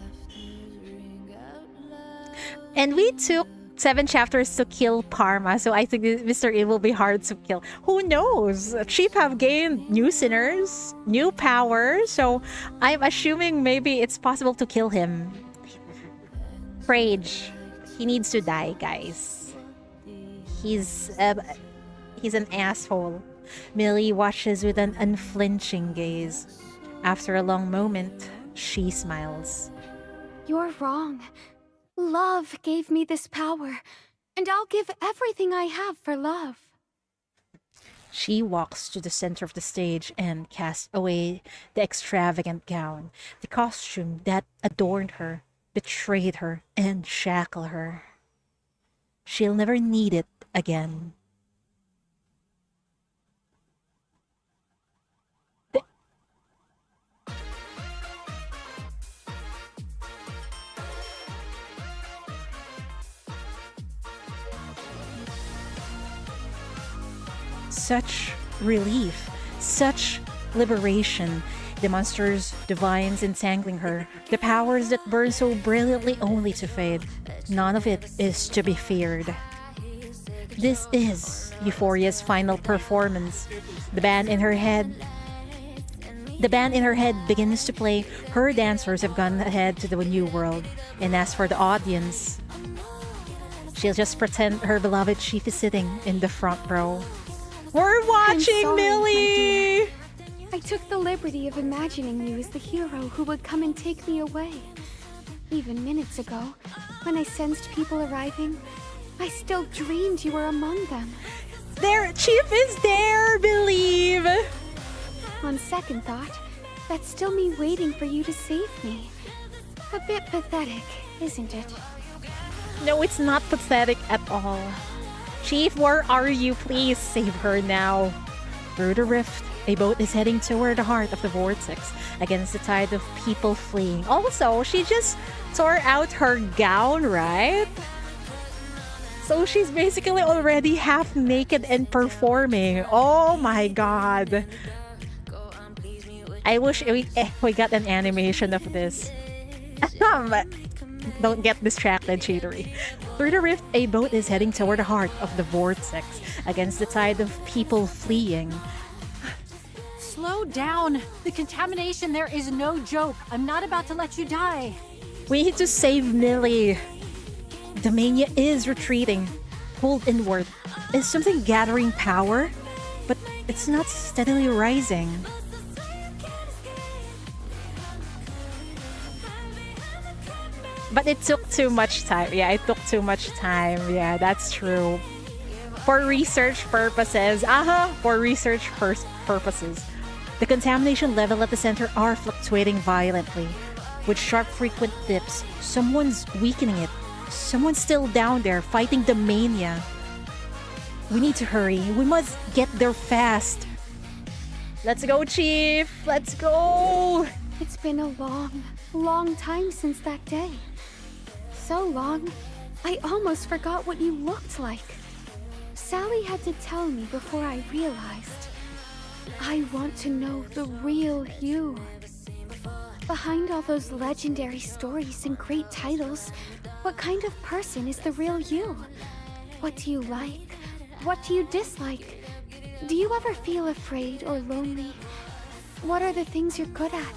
And we took 7 chapters to kill Parma, so I think Mr. E will be hard to kill. Who knows? Chief have gained new sinners, new power, so I'm assuming maybe it's possible to kill him. Rage. He needs to die, guys. He's an asshole. Millie watches with an unflinching gaze. After a long moment, she smiles. You're wrong. Love gave me this power, and I'll give everything I have for love. She walks to the center of the stage and casts away the extravagant gown. The costume that adorned her betrayed her and shackled her. She'll never need it again. Such relief, such liberation. The monsters, divines entangling her, the powers that burn so brilliantly only to fade. None of it is to be feared. This is Euphoria's final performance. The band in her head begins to play. Her dancers have gone ahead to the new world. And as for the audience, she'll just pretend her beloved chief is sitting in the front row. We're watching Millie! I took the liberty of imagining you as the hero who would come and take me away. Even minutes ago, when I sensed people arriving, I still dreamed you were among them. Their chief is there, believe! On second thought, that's still me waiting for you to save me. A bit pathetic, isn't it? No, it's not pathetic at all. Chief, where are you? Please save her now. Through the rift, a boat is heading toward the heart of the vortex against the tide of people fleeing. Also, she just tore out her gown, right? So she's basically already half naked and performing. Oh my god. I wish we got an animation of this. Don't get distracted, cheatery. Through the rift, a boat is heading toward the heart of the vortex against the tide of people fleeing. Slow down. The contamination there is no joke. I'm not about to let you die. We need to save Millie. The mania is retreating, pulled inward. Is something gathering power? But it's not steadily rising. But it took too much time. Yeah, it took too much time. Yeah, that's true. For research purposes. For research purposes. The contamination level at the center are fluctuating violently. With sharp, frequent dips. Someone's weakening it. Someone's still down there fighting the mania. We need to hurry. We must get there fast. Let's go, Chief. Let's go. It's been a long, long time since that day. So long, I almost forgot what you looked like. Sally had to tell me before I realized. I want to know the real you. Behind all those legendary stories and great titles, what kind of person is the real you? What do you like? What do you dislike? Do you ever feel afraid or lonely? What are the things you're good at?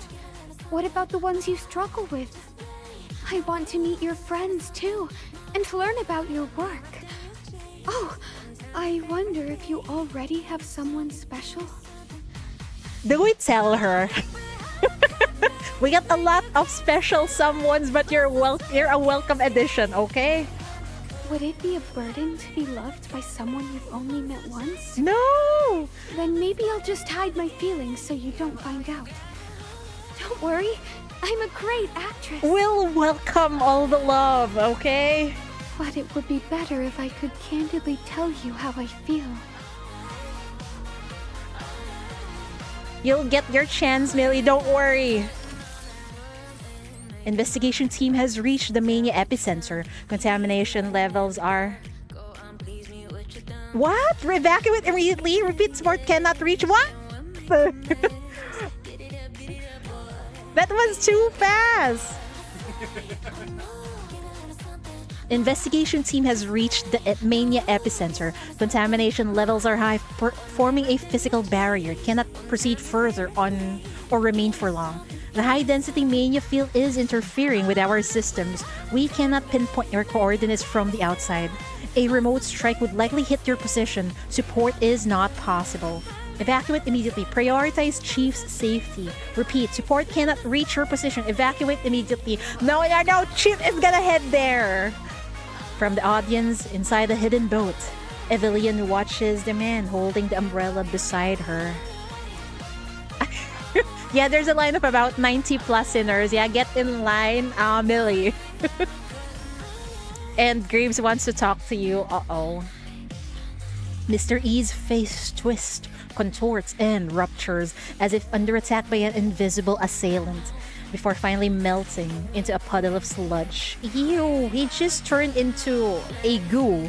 What about the ones you struggle with? I want to meet your friends too, and learn about your work. Oh, I wonder if you already have someone special? Do we tell her? We got a lot of special someones, but you're a welcome addition, okay? Would it be a burden to be loved by someone you've only met once? No! Then maybe I'll just hide my feelings so you don't find out. Don't worry, I'm a great actress. We'll welcome all the love, okay? But it would be better if I could candidly tell you how I feel. You'll get your chance, Millie, don't worry. Investigation team has reached the mania epicenter. Contamination levels are... What? Evacuate immediately? Repeat, support cannot reach what? That was too fast! Investigation team has reached the mania epicenter. Contamination levels are high, forming a physical barrier. Cannot proceed further on or remain for long. The high-density mania field is interfering with our systems. We cannot pinpoint your coordinates from the outside. A remote strike would likely hit your position. Support is not possible. Evacuate immediately. Prioritize Chief's safety. Repeat, support cannot reach your position. Evacuate immediately. No, Chief is gonna head there. From the audience, inside the hidden boat, Evelyn watches the man holding the umbrella beside her. Yeah, there's a line of about 90 plus sinners. Yeah, get in line, Millie. And Graves wants to talk to you. Uh-oh. Mr. E's face twists, contorts, and ruptures as if under attack by an invisible assailant, before finally melting into a puddle of sludge. Ew, he just turned into a goo.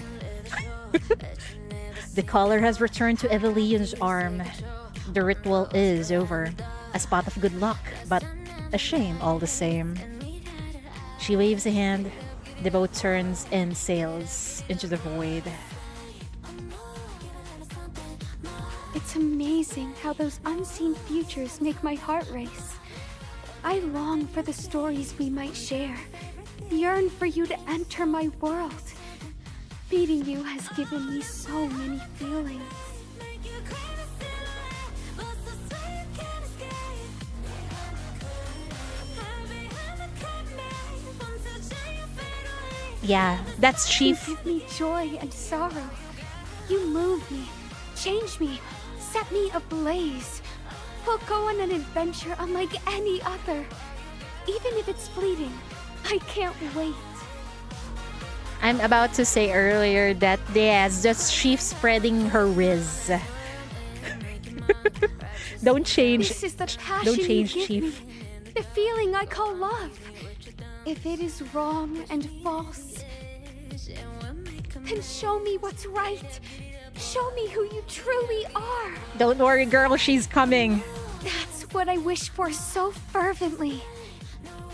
The color has returned to Evelyn's arm. The ritual is over. A spot of good luck, but a shame all the same. She waves a hand. The boat turns and sails into the void. It's amazing how those unseen futures make my heart race. I long for the stories we might share. Yearn for you to enter my world. Meeting you has given me so many feelings. Yeah, that's Chief. You give me joy and sorrow. You move me, change me, set me ablaze. We'll go on an adventure unlike any other. Even if it's fleeting, I can't wait. I'm about to say earlier that yes, that's Chief spreading her riz. Don't change. This is the passion Don't change, you give Chief. me, the feeling I call love. If it is wrong and false, then show me what's right. Show me who you truly are. Don't worry, girl, she's coming. That's what I wish for so fervently.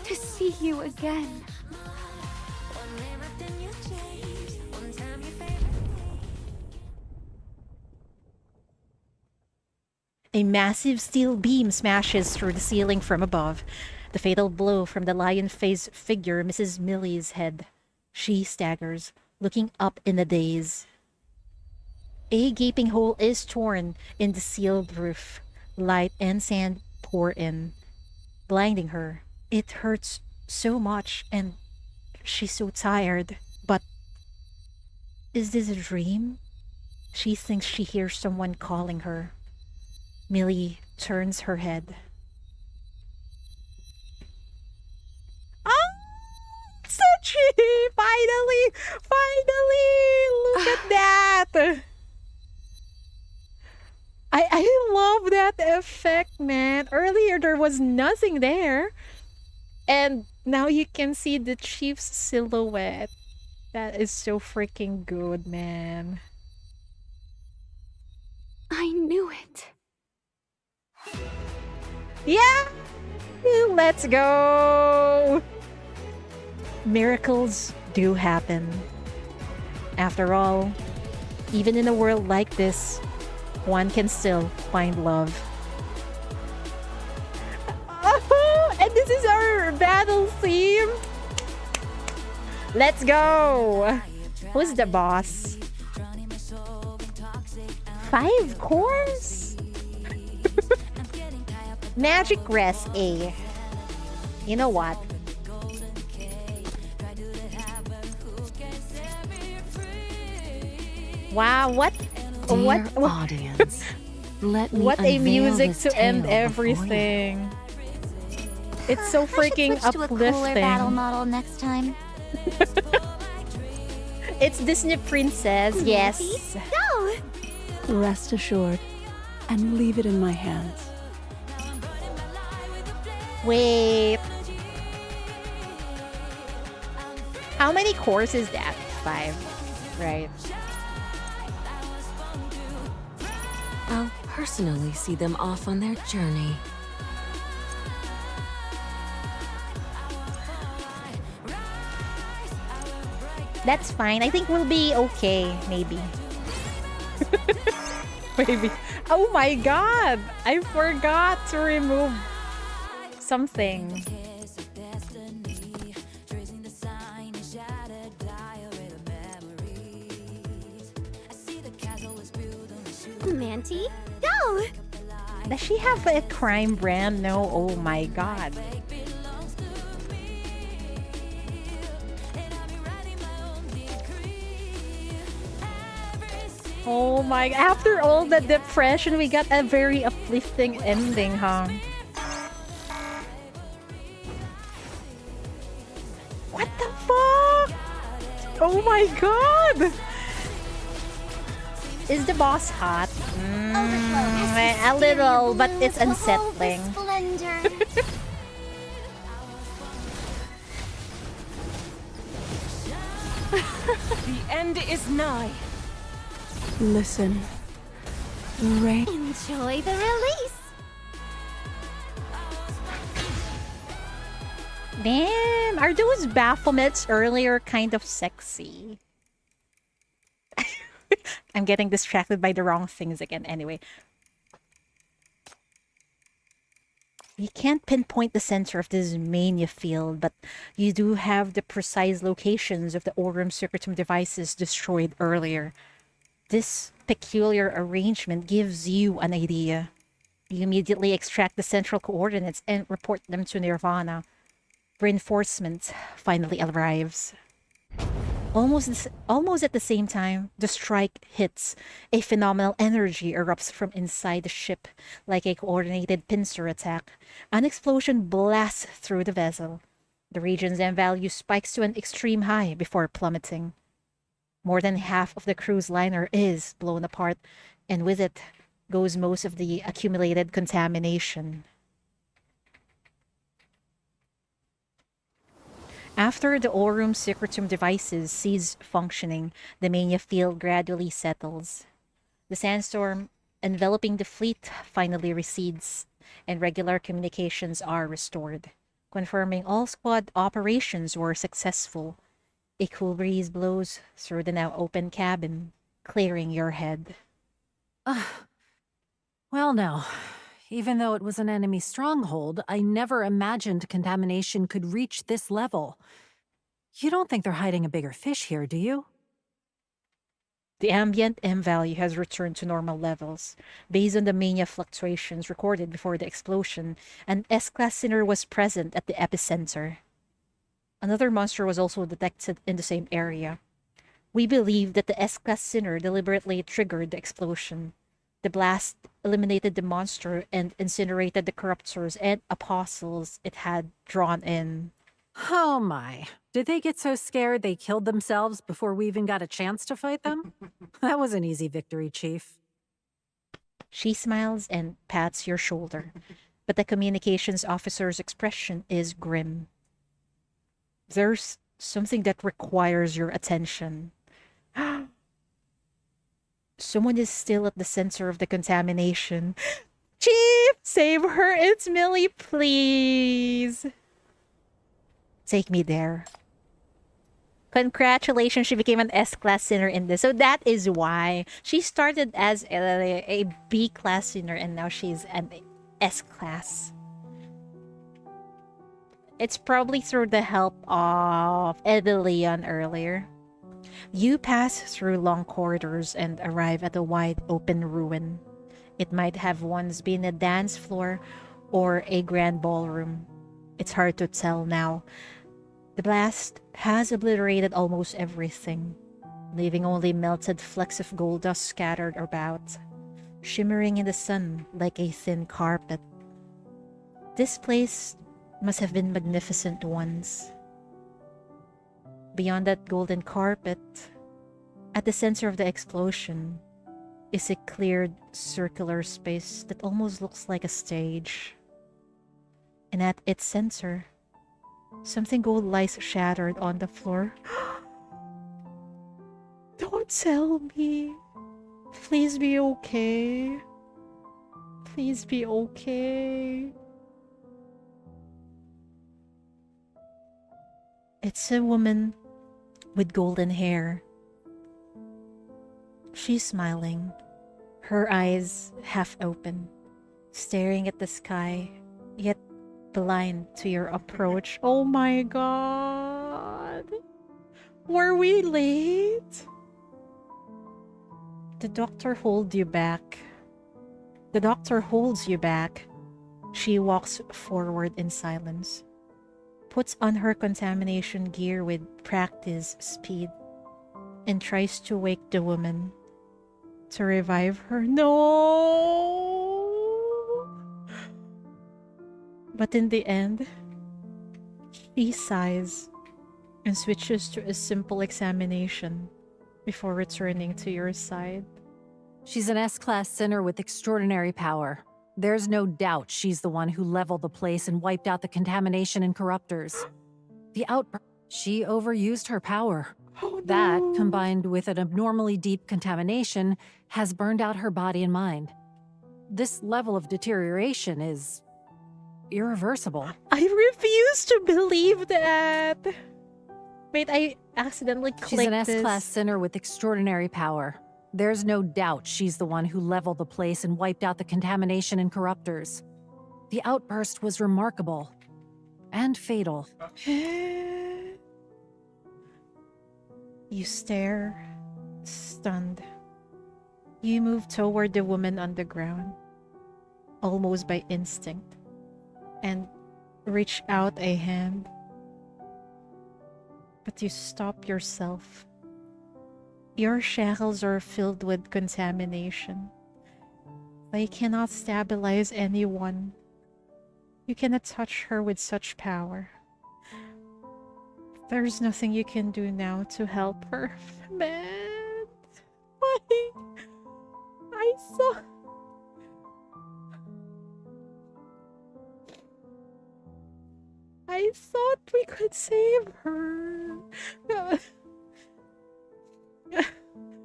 To see you again. A massive steel beam smashes through the ceiling from above. The fatal blow from the lion-faced figure misses Millie's head. She staggers, looking up in the daze. A gaping hole is torn in the sealed roof. Light and sand pour in, blinding her. It hurts so much, and she's so tired. But is this a dream? She thinks she hears someone calling her. Millie turns her head. Oh, Suchi! Finally! Look at that! I love that effect, man. Earlier there was nothing there. And now you can see the Chief's silhouette. That is so freaking good, man. I knew it. Yeah! Let's go! Miracles do happen. After all, even in a world like this, one can still find love. Oh, and this is our battle theme! Let's go! Who's the boss? 5 cores? Magic Rest A. You know what? Wow, what? Dear audience, let me what a unveil music this to end tale before you. everything. It's so freaking Switch to a cooler battle uplifting. model next time. It's Disney Princess, yes. Go! Rest assured, and leave it in my hands. Wait. How many cores is that? 5, right? I'll personally see them off on their journey. That's fine. I think we'll be okay, maybe. Maybe. Oh my god! I forgot to remove something. Manti, go! Does she have a crime brand? No. Oh my god. Oh my, after all the depression, we got a very uplifting ending, huh? What the fuck? Oh my god! Is the boss hot? A little, but it's unsettling. The end is nigh. Listen. The rain. Enjoy the release. Damn, are those Baphomets earlier kind of sexy? I'm getting distracted by the wrong things again. Anyway. You can't pinpoint the center of this mania field, but you do have the precise locations of the Aurum Secretum devices destroyed earlier. This peculiar arrangement gives you an idea. You immediately extract the central coordinates and report them to Nirvana. Reinforcement finally arrives. Almost at the same time, the strike hits. A phenomenal energy erupts from inside the ship, like a coordinated pincer attack. An explosion blasts through the vessel. The region's M value spikes to an extreme high before plummeting. More than half of the cruise liner is blown apart, and with it goes most of the accumulated contamination. After the Aurum Secretum devices cease functioning, the mania field gradually settles. The sandstorm enveloping the fleet finally recedes, and regular communications are restored, confirming all squad operations were successful. A cool breeze blows through the now open cabin, clearing your head. Well now, even though it was an enemy stronghold, I never imagined contamination could reach this level. You don't think they're hiding a bigger fish here, do you? The ambient M value has returned to normal levels. Based on the mania fluctuations recorded before the explosion, an S-class sinner was present at the epicenter. Another monster was also detected in the same area. We believe that the S-class sinner deliberately triggered the explosion. The blast eliminated the monster and incinerated the corruptors and apostles it had drawn in. Oh my. Did they get so scared they killed themselves before we even got a chance to fight them? That was an easy victory, Chief. She smiles and pats your shoulder, but the communications officer's expression is grim. There's Something that requires your attention. Someone is still at the center of the contamination. Chief, save her. It's Millie, please. Take me there. Congratulations, she became an S-class sinner in this. So that is why she started as a B-class sinner and now she's an S-class. It's probably through the help of Evelion earlier. You pass through long corridors and arrive at a wide open ruin. It might have once been a dance floor or a grand ballroom. It's hard to tell now. The blast has obliterated almost everything, leaving only melted flecks of gold dust scattered about, shimmering in the sun like a thin carpet. This place must have been magnificent once. Beyond that golden carpet, at the center of the explosion, is a cleared circular space that almost looks like a stage. And at its center, something gold lies shattered on the floor. Don't tell me. Please be okay. Please be okay. It's a woman with golden hair. She's smiling, her eyes half open, staring at the sky, yet blind to your approach. Oh my god. Were we late? The doctor holds you back. The doctor holds you back. She walks forward in silence, puts on her contamination gear with practiced speed, and tries to wake the woman, to revive her. No! But in the end, she sighs and switches to a simple examination before returning to your side. She's an S-class sinner with extraordinary power. There's no doubt she's the one who leveled the place and wiped out the contamination and corruptors. She overused her power. Oh, no. That, combined with an abnormally deep contamination, has burned out her body and mind. This level of deterioration is irreversible. I refuse to believe that. Wait, I accidentally clicked She's an this. S-class sinner with extraordinary power. There's no doubt she's the one who leveled the place and wiped out the contamination and corruptors. The outburst was remarkable and fatal. You stare, stunned. You move toward the woman on the ground, almost by instinct, and reach out a hand. But you stop yourself. Your shackles are filled with contamination. They cannot stabilize anyone. You cannot touch her with such power. There's nothing you can do now to help her. Man, why? I thought we could save her.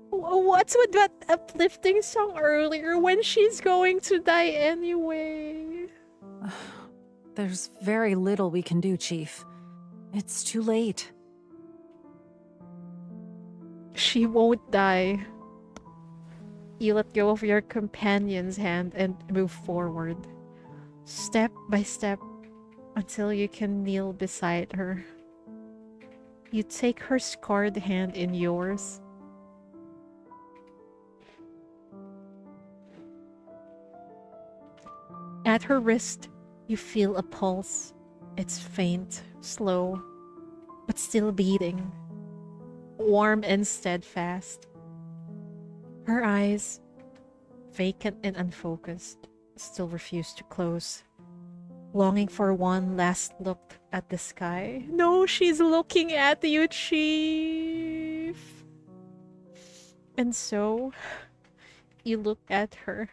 What's with that uplifting song earlier when she's going to die anyway? There's very little we can do, Chief. It's too late. She won't die. You let go of your companion's hand and move forward, step by step, until you can kneel beside her. You take her scarred hand in yours. At her wrist, you feel a pulse. It's faint, slow, but still beating. Warm and steadfast. Her eyes, vacant and unfocused, still refuse to close. Longing for one last look at the sky. No, she's looking at you, Chief. And so, you look at her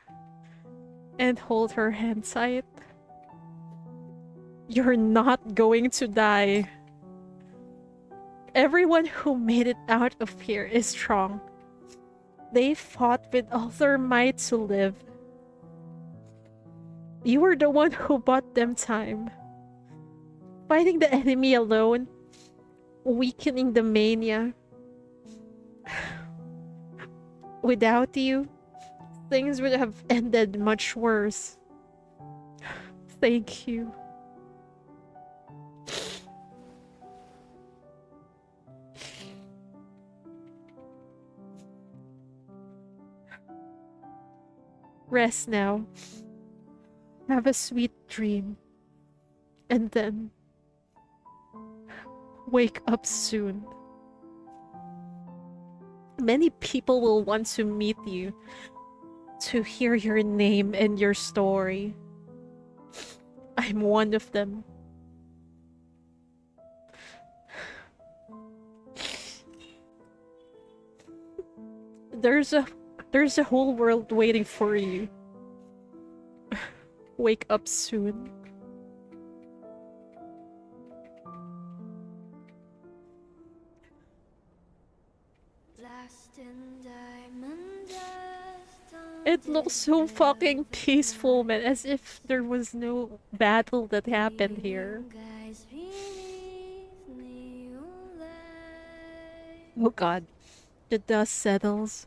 and hold her hand tight. You're not going to die. Everyone who made it out of here is strong. They fought with all their might to live. You were the one who bought them time. Fighting the enemy alone, weakening the mania. Without you, things would have ended much worse. Thank you. Rest now. Have a sweet dream. And then wake up soon. Many people will want to meet you, to hear your name and your story. I'm one of them. There's a whole world waiting for you. Wake up soon. It looks so fucking peaceful, man, as if there was no battle that happened here. Oh god. The dust settles,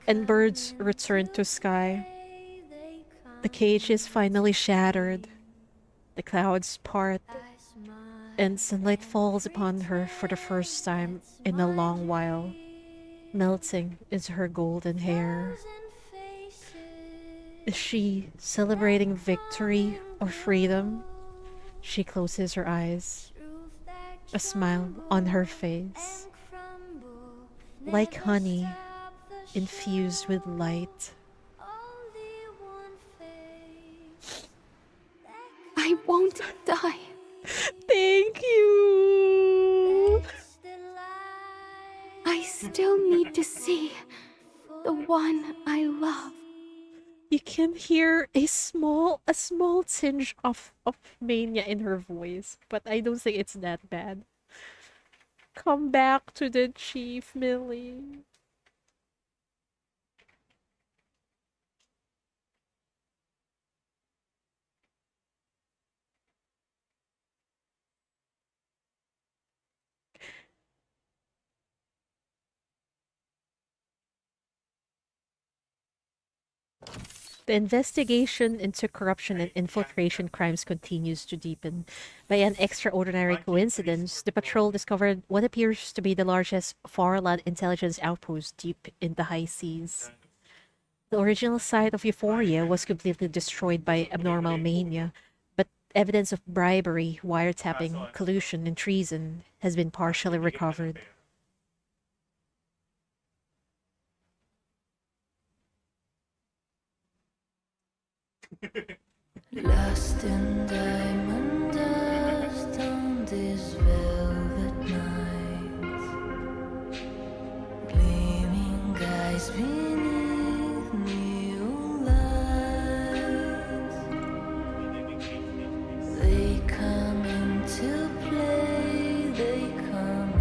and birds return to sky. The cage is finally shattered. The clouds part, and sunlight falls upon her for the first time in a long while, melting into her golden hair. Is she celebrating victory or freedom? She closes her eyes, a smile on her face. Like honey, infused with light. I won't die. Thank you. I still need to see the one I love. You can hear a small tinge of mania in her voice, but I don't think it's that bad. Come back to the chief, Millie. The investigation into corruption and infiltration crimes continues to deepen. By an extraordinary coincidence, the patrol discovered what appears to be the largest foreign intelligence outpost deep in the high seas. The original site of Euphoria was completely destroyed by abnormal mania, but evidence of bribery, wiretapping, collusion, and treason has been partially recovered. Lost in diamond dust on this velvet night, gleaming guys beneath neon lights. They come into play, they come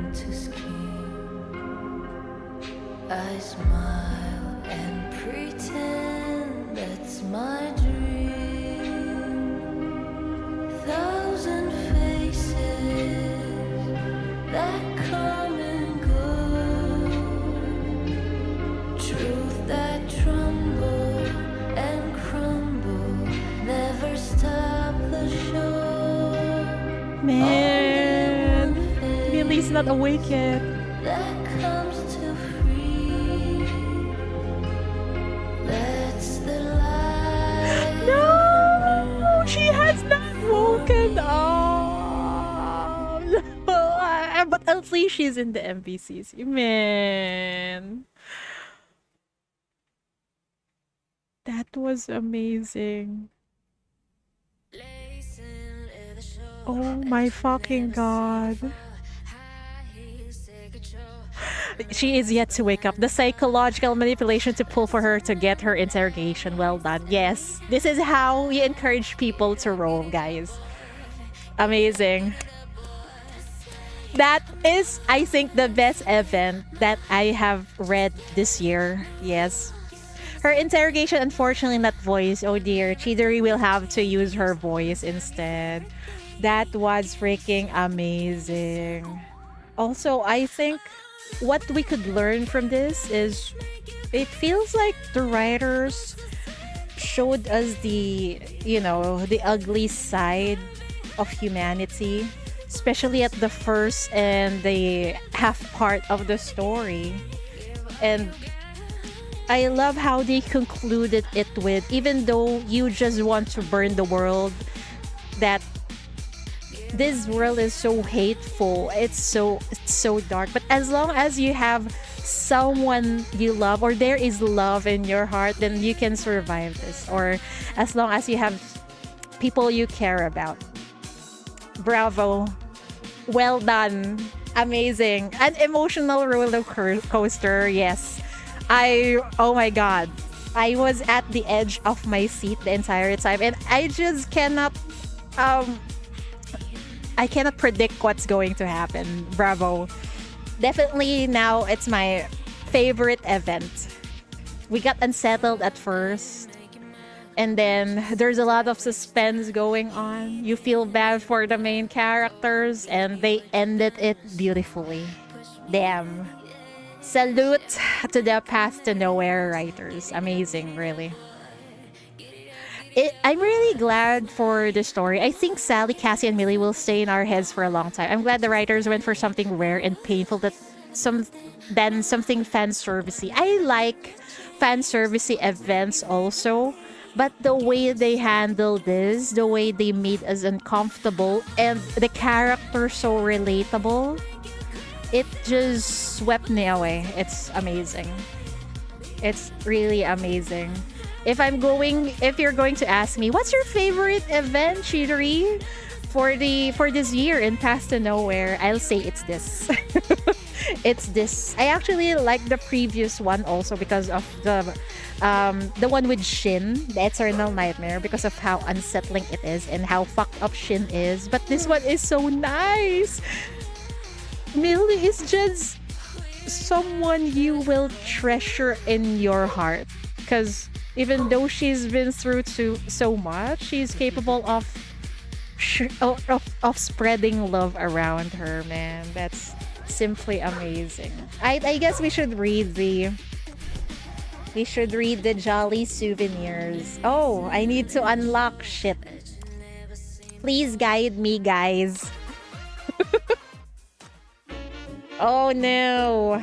into scheme. I smile and pretend that's my dream. Thousand faces that come and go, truth that tremble and crumble, never stop the show. Man, Millie's not awake yet. That comes to free. That's the light. No, she has not woken up. But at least she's in the MVCs. Man, that was amazing. Oh my fucking god. She is yet to wake up. The psychological manipulation to pull for her to get her interrogation. Well done. Yes, this is how we encourage people to roll, guys. Amazing. That is, I think, the best event that I have read this year. Yes. Her interrogation, unfortunately, not voice. Oh dear. Chidori will have to use her voice instead. That was freaking amazing. Also, I think what we could learn from this is it feels like the writers showed us the, the ugly side of humanity, especially at the first and the half part of the story. And I love how they concluded it with, even though you just want to burn the world, that this world is so hateful, it's so dark, but as long as you have someone you love, or there is love in your heart, then you can survive this. Or as long as you have people you care about. Bravo. Well done. Amazing. An emotional roller coaster. Yes. Oh my god. I was at the edge of my seat the entire time, and I just cannot predict what's going to happen. Bravo. Definitely now it's my favorite event. We got unsettled at first, and then there's a lot of suspense going on. You feel bad for the main characters, and they ended it beautifully. Damn. Salute to the Path to Nowhere writers. Amazing, really. I'm really glad for the story. I think Sally, Cassie, and Millie will stay in our heads for a long time. I'm glad the writers went for something rare and painful than something fan servicey. I like fan servicey events also, but the way they handled this, the way they made us uncomfortable, and the character so relatable, it just swept me away. It's amazing. It's really amazing. If you're going to ask me, what's your favorite event, Chidori, for this year in Path to Nowhere, I'll say it's this. It's this. I actually like the previous one also because of the one with Shin, the Eternal Nightmare, because of how unsettling it is and how fucked up Shin is. But this one is so nice. Millie is just someone you will treasure in your heart, because even though she's been through so much, she's capable of spreading love around her, man. That's simply amazing. I guess we should read the jolly souvenirs. Oh, I need to unlock shit. Please guide me, guys. Oh no.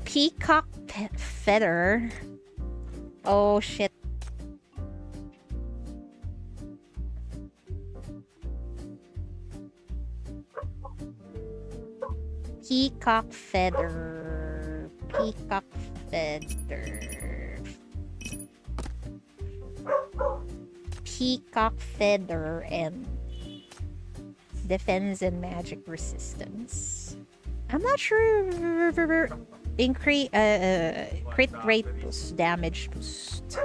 Peacock feather. Oh shit. Peacock feather. Peacock feather. Peacock feather and defense and magic resistance. I'm not sure. Increase crit rate boost, damage boost.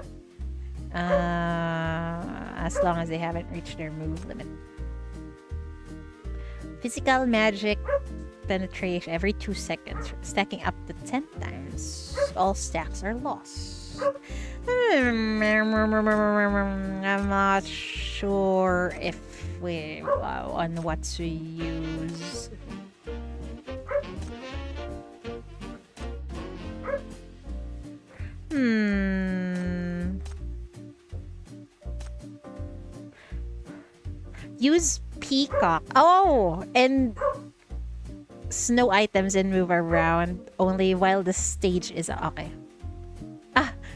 As long as they haven't reached their move limit. Physical magic penetration every 2 seconds, stacking up to 10 times. All stacks are lost. I'm not sure if on what to use. Use Peacock. Oh, and snow items and move around only while the stage is okay.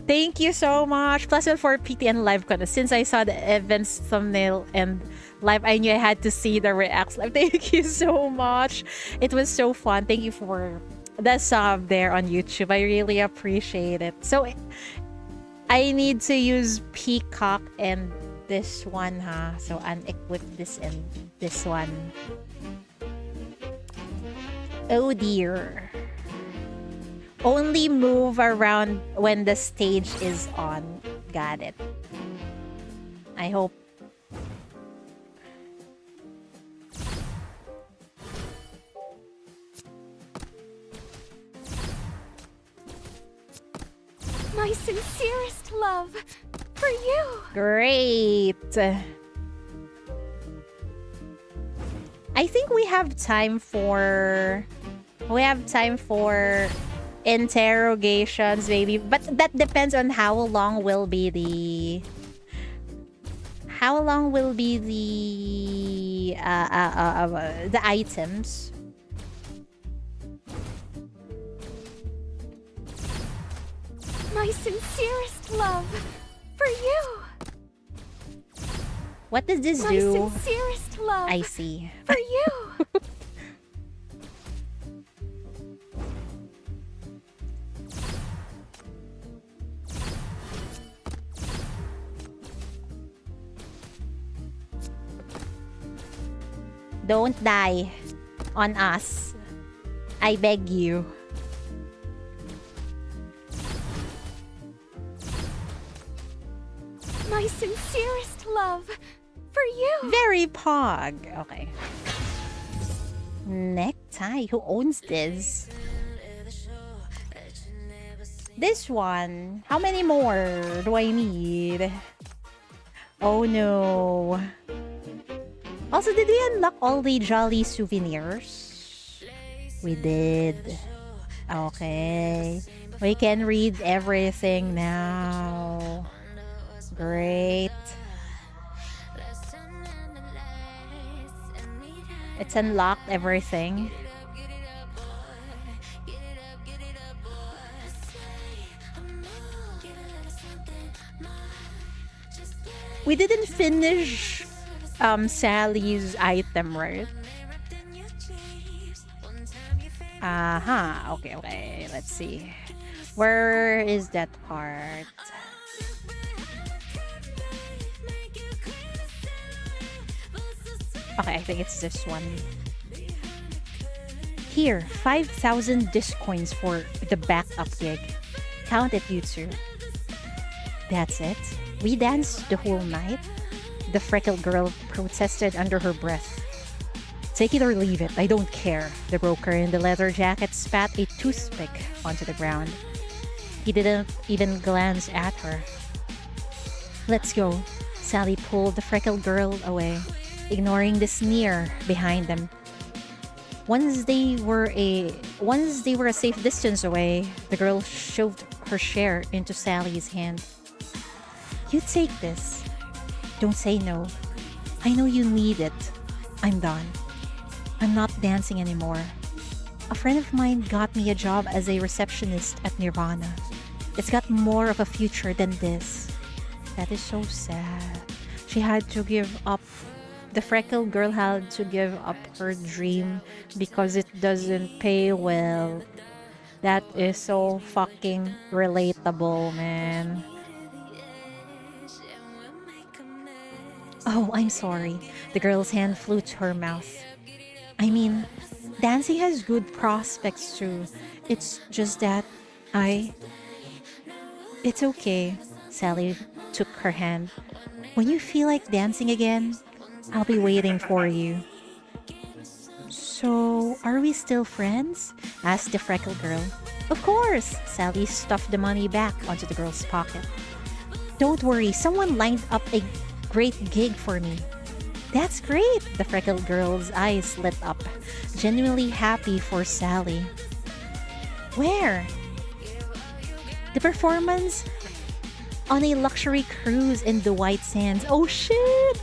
Thank you so much. +1 for PT and live con. Since I saw the events thumbnail and live, I knew I had to see the reacts live. Thank you so much. It was so fun. Thank you for the sub there on YouTube. I really appreciate it. So I need to use Peacock and this one, huh? So unequip this and this one. Oh dear. Only move around when the stage is on. Got it. I hope My sincerest love for you. Great. I think we have time for interrogations, maybe, but that depends on how long will be the items. My sincerest love for you. What does this My do? sincerest love I see. for you. Don't die on us. I beg you. My sincerest love for you. Very pog. Okay. Necktie. Who owns this? This one. How many more do I need? Oh no. Also, did we unlock all the jolly souvenirs? We did. Okay. We can read everything now. Great. It's unlocked everything. We didn't finish Sally's item, right? Okay. Let's see. Where is that part? Okay, I think it's this one. Here, 5,000 disc coins for the backup gig. Count it, you two. That's it. We danced the whole night. The freckled girl protested under her breath. Take it or leave it, I don't care. The broker in the leather jacket spat a toothpick onto the ground. He didn't even glance at her. Let's go. Sally pulled the freckled girl away, ignoring the sneer behind them. Once they were a safe distance away, the girl shoved her share into Sally's hand. You take this. Don't say no. I know you need it. I'm done. I'm not dancing anymore. A friend of mine got me a job as a receptionist at Nirvana. It's got more of a future than this. That is so sad. She had to give up. The freckled girl had to give up her dream because it doesn't pay well. That is so fucking relatable, man. Oh, I'm sorry. The girl's hand flew to her mouth. I mean, dancing has good prospects too. It's just that It's okay. Sally took her hand. When you feel like dancing again, I'll be waiting for you. So, are we still friends? Asked the freckled girl. Of course! Sally stuffed the money back onto the girl's pocket. Don't worry, someone lined up a great gig for me. That's great! The freckled girl's eyes lit up, genuinely happy for Sally. Where? The performance on a luxury cruise in the White Sands. Oh shit!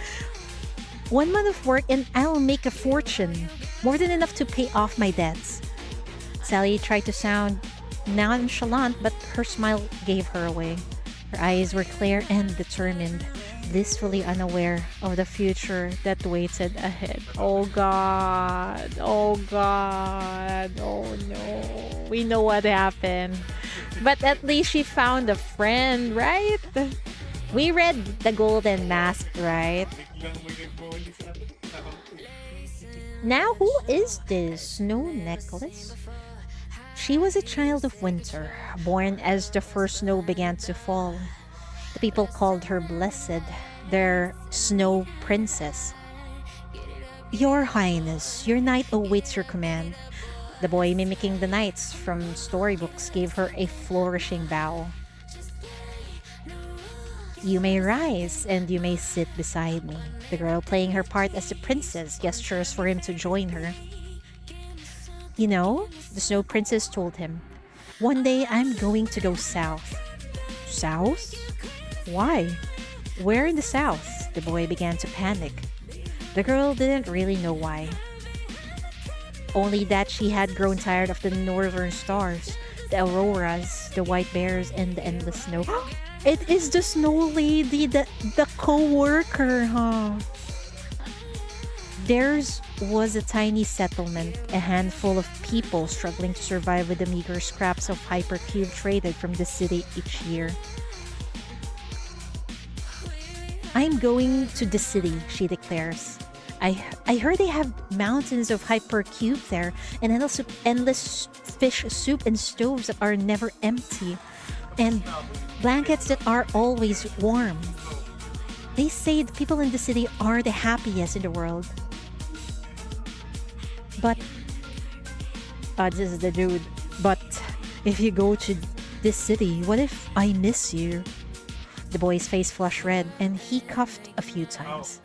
1 month of work and I'll make a fortune. More than enough to pay off my debts. Sally tried to sound nonchalant, but her smile gave her away. Her eyes were clear and determined, blissfully unaware of the future that waited ahead. Oh god. Oh god. Oh no. We know what happened. But at least she found a friend, right? We read The Golden Mask, right? Now, who is this Snow Necklace? She was a child of winter, born as the first snow began to fall. The people called her blessed, their snow princess. Your Highness, your knight awaits your command. The boy, mimicking the knights from storybooks, gave her a flourishing bow. You may rise and you may sit beside me. The girl playing her part as the princess gestures for him to join her. You know, the Snow Princess told him, one day I'm going to go south. South? Why? Where in the south? The boy began to panic. The girl didn't really know why. Only that she had grown tired of the northern stars, the auroras, the white bears, and the endless snow. It is the snow lady, the co-worker, huh? Theirs was a tiny settlement, a handful of people struggling to survive with the meager scraps of hypercube traded from the city each year. I'm going to the city, she declares. I heard they have mountains of hypercube there, and endless fish soup and stoves that are never empty, and blankets that are always warm. They say the people in the city are the happiest in the world. But, this is the dude. But if you go to this city, what if I miss you? The boy's face flushed red, and he coughed a few times.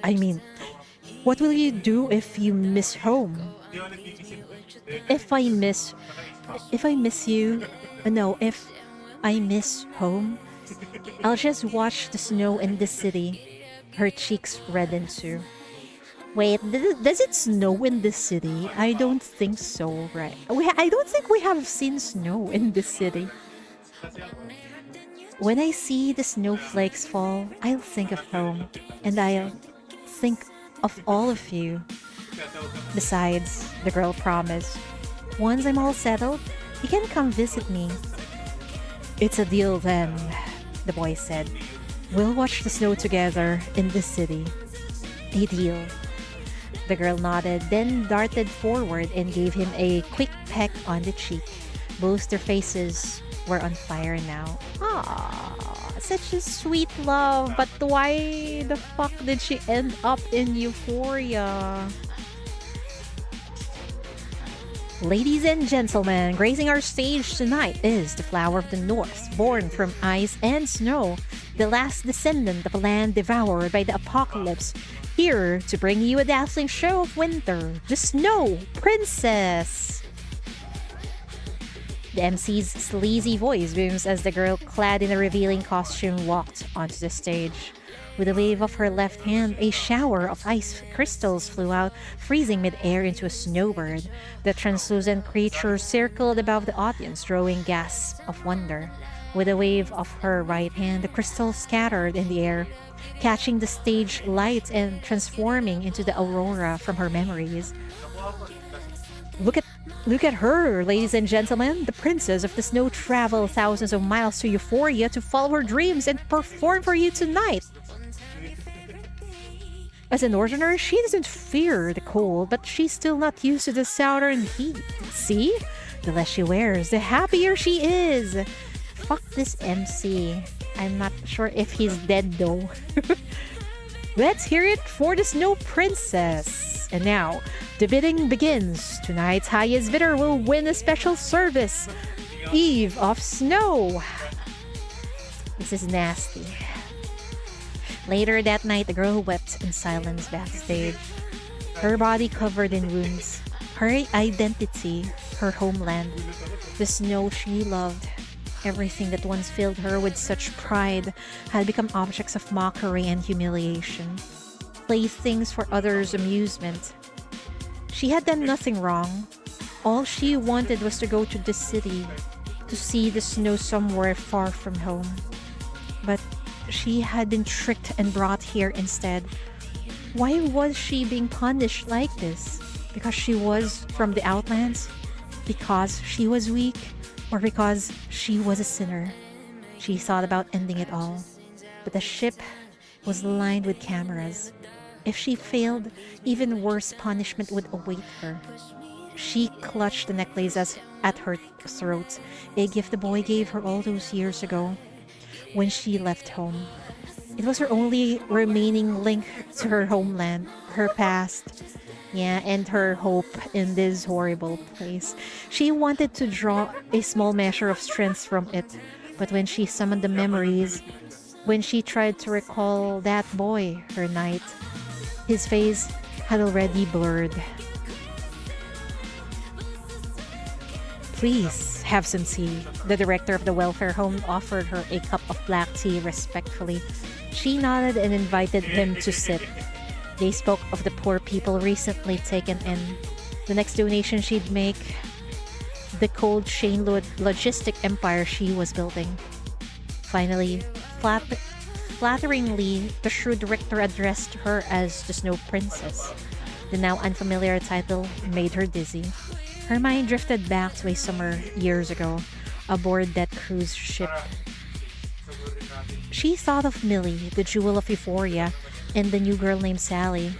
I mean, what will you do if you miss home? If I miss home, I'll just watch the snow in the city. Her cheeks reddened too. Wait, does it snow in the city? I don't think so, right? I don't think we have seen snow in the city. When I see the snowflakes fall, I'll think of home, and I'll think of all of you. Besides, the girl promised, once I'm all settled, you can come visit me. It's a deal then, the boy said. We'll watch the snow together in the city. A deal. The girl nodded, then darted forward and gave him a quick peck on the cheek. Both their faces were on fire now. Ah, such a sweet love, but why the fuck did she end up in Euphoria? Ladies and gentlemen, gracing our stage tonight is the Flower of the North, born from ice and snow, the last descendant of a land devoured by the apocalypse, here to bring you a dazzling show of winter, the Snow Princess! The MC's sleazy voice booms as the girl clad in a revealing costume walked onto the stage. With a wave of her left hand, a shower of ice crystals flew out, freezing mid-air into a snowbird. The translucent creature circled above the audience, drawing gasps of wonder. With a wave of her right hand, the crystals scattered in the air, catching the stage light and transforming into the aurora from her memories. Look at her, ladies and gentlemen. The princess of the snow traveled thousands of miles to Euphoria to follow her dreams and perform for you tonight. As a northerner, she doesn't fear the cold, but she's still not used to the southern heat. See? The less she wears, the happier she is. Fuck this MC. I'm not sure if he's dead though. Let's hear it for the Snow Princess. And now, the bidding begins. Tonight's highest bidder will win a special service. Eve of Snow. This is nasty. Later that night, the girl wept in silence backstage. Her body covered in wounds. Her identity, her homeland, the snow she loved. Everything that once filled her with such pride had become objects of mockery and humiliation. Playthings for others' amusement. She had done nothing wrong. All she wanted was to go to the city, to see the snow somewhere far from home. But she had been tricked and brought here instead. Why was she being punished like this? Because she was from the Outlands? Because she was weak? Or because she was a sinner? She thought about ending it all. But the ship was lined with cameras. If she failed, even worse punishment would await her. She clutched the necklace at her throat, a gift the boy gave her all those years ago when she left home. It was her only remaining link to her homeland, her past, and her hope in this horrible place. She wanted to draw a small measure of strength from it, But when she summoned the memories, when she tried to recall that boy, her knight, his face had already blurred. Please have some tea. The director of the welfare home offered her a cup of black tea respectfully. She nodded and invited him to sit. They spoke of the poor people recently taken in. The next donation she'd make, the cold chain logistic empire she was building. Finally, flatteringly, the shrewd director addressed her as the Snow Princess. The now unfamiliar title made her dizzy. Her mind drifted back to a summer years ago, aboard that cruise ship. She thought of Millie, the jewel of euphoria, and the new girl named Sally.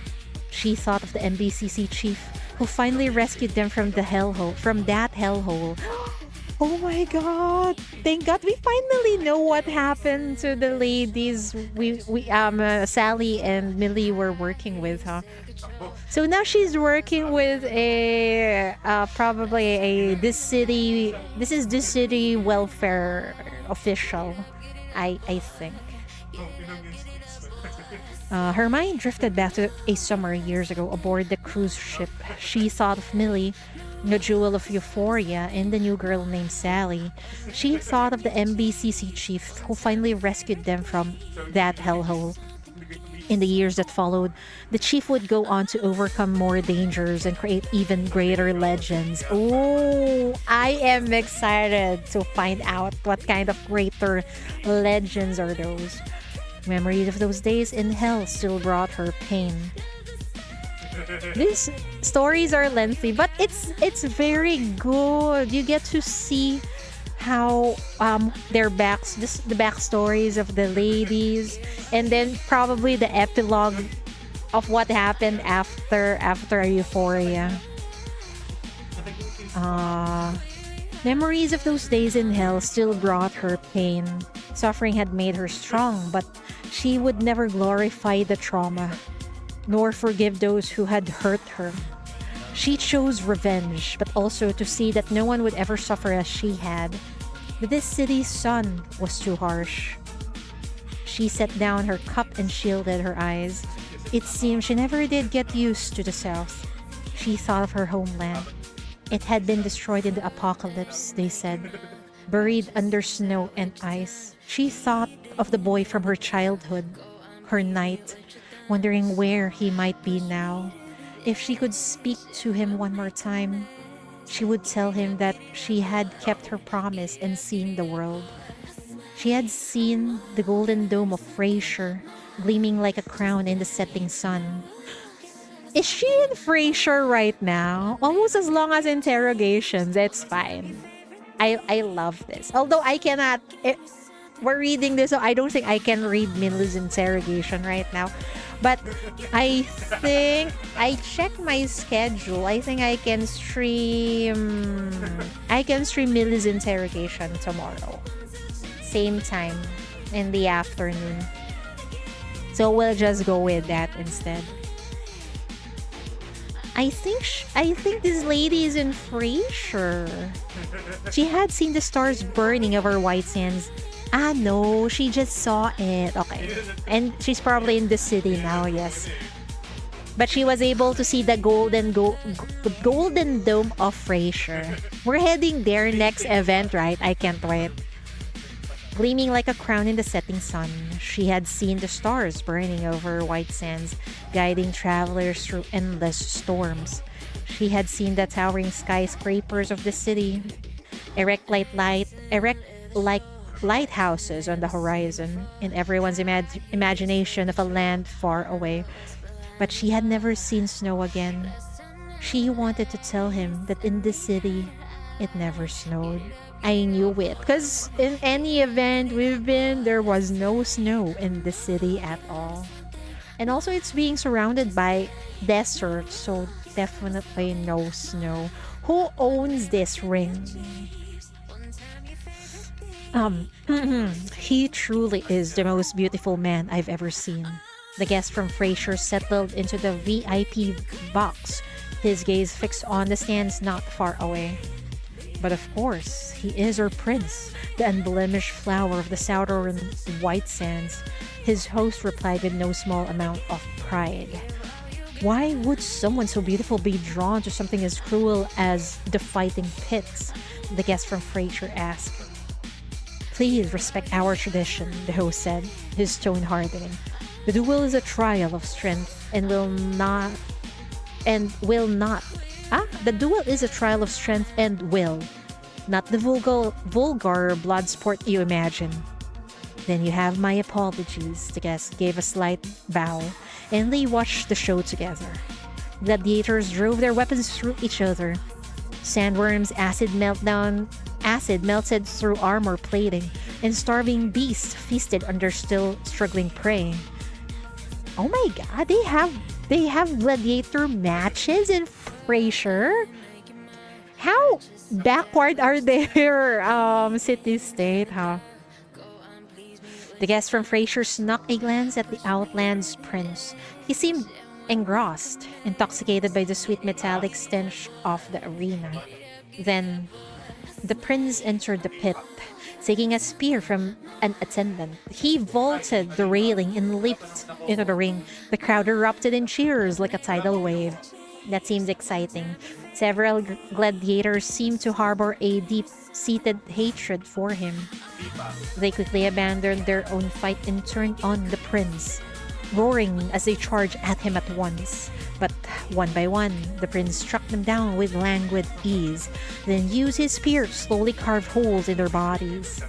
She thought of the MBCC chief who finally rescued them from that hellhole. Oh my god! Thank God we finally know what happened to the ladies Sally and Millie were working with, huh? So now she's working with a this is the city welfare official, I think. Her mind drifted back to a summer years ago aboard the cruise ship. She thought of Millie, the jewel of euphoria, and the new girl named Sally. She thought of the MBCC chief who finally rescued them from that hellhole. In the years that followed, the chief would go on to overcome more dangers and create even greater legends. Oh, I am excited to find out what kind of greater legends are those. Memories of those days in hell still brought her pain. These stories are lengthy, but it's very good. You get to see how the backstories of the ladies, and then probably the epilogue of what happened after Euphoria. Memories of those days in hell still brought her pain. Suffering had made her strong, but she would never glorify the trauma, nor forgive those who had hurt her. She chose revenge, but also to see that no one would ever suffer as she had. But this city's sun was too harsh. She set down her cup and shielded her eyes. It seemed she never did get used to the south. She thought of her homeland. It had been destroyed in the apocalypse, they said, buried under snow and ice. She thought of the boy from her childhood, her knight, wondering where he might be now. If she could speak to him one more time, she would tell him that she had kept her promise and seen the world. She had seen the golden dome of Frasier gleaming like a crown in the setting sun. Is she in Frasier right now? Almost as long as Interrogations. It's fine. I love this. Although I cannot... we're reading this, so I don't think I can read Millie's Interrogation right now. But I think... I checked my schedule. I think I can stream... Millie's Interrogation tomorrow. Same time. In the afternoon. So we'll just go with that instead. I think this lady is in Frasier. She had seen the stars burning over White Sands. Ah, no, she just saw it. Okay. And she's probably in the city now, yes. But she was able to see the golden dome of Frasier. We're heading there next event, right? I can't wait. Gleaming like a crown in the setting sun, she had seen the stars burning over White Sands, guiding travelers through endless storms. She had seen the towering skyscrapers of the city, erect like lighthouses on the horizon, in everyone's imagination of a land far away. But she had never seen snow again. She wanted to tell him that in the city, it never snowed. I knew it, because in any event we've been, there was no snow in the city at all. And also it's being surrounded by desert, so definitely no snow. Who owns this ring? He truly is the most beautiful man I've ever seen. The guest from Frasier settled into the VIP box, his gaze fixed on the stands not far away. But of course, he is our prince, the unblemished flower of the southern white sands. His host replied with no small amount of pride. Why would someone so beautiful be drawn to something as cruel as the fighting pits? The guest from Frasier asked. Please respect our tradition, the host said, his tone hardening. The duel is a trial of strength and will not. The duel is a trial of strength and will, not the vulgar blood sport you imagine. Then you have my apologies, the guest gave a slight bow, and they watched the show together. Gladiators drove their weapons through each other. Sandworms' acid melted through armor plating, and starving beasts feasted under still struggling prey. Oh my god, they have gladiator matches in Frasier? How backward are their city-state, huh? The guest from Frasier snuck a glance at the Outland's prince. He seemed engrossed, intoxicated by the sweet metallic stench of the arena. Then, the prince entered the pit, taking a spear from an attendant. He vaulted the railing and leaped into the ring. The crowd erupted in cheers like a tidal wave. That seems exciting. Several gladiators seemed to harbor a deep-seated hatred for him. They quickly abandoned their own fight and turned on the prince, roaring as they charged at him at once. But one by one, the prince struck them down with languid ease, then used his spear to slowly carve holes in their bodies.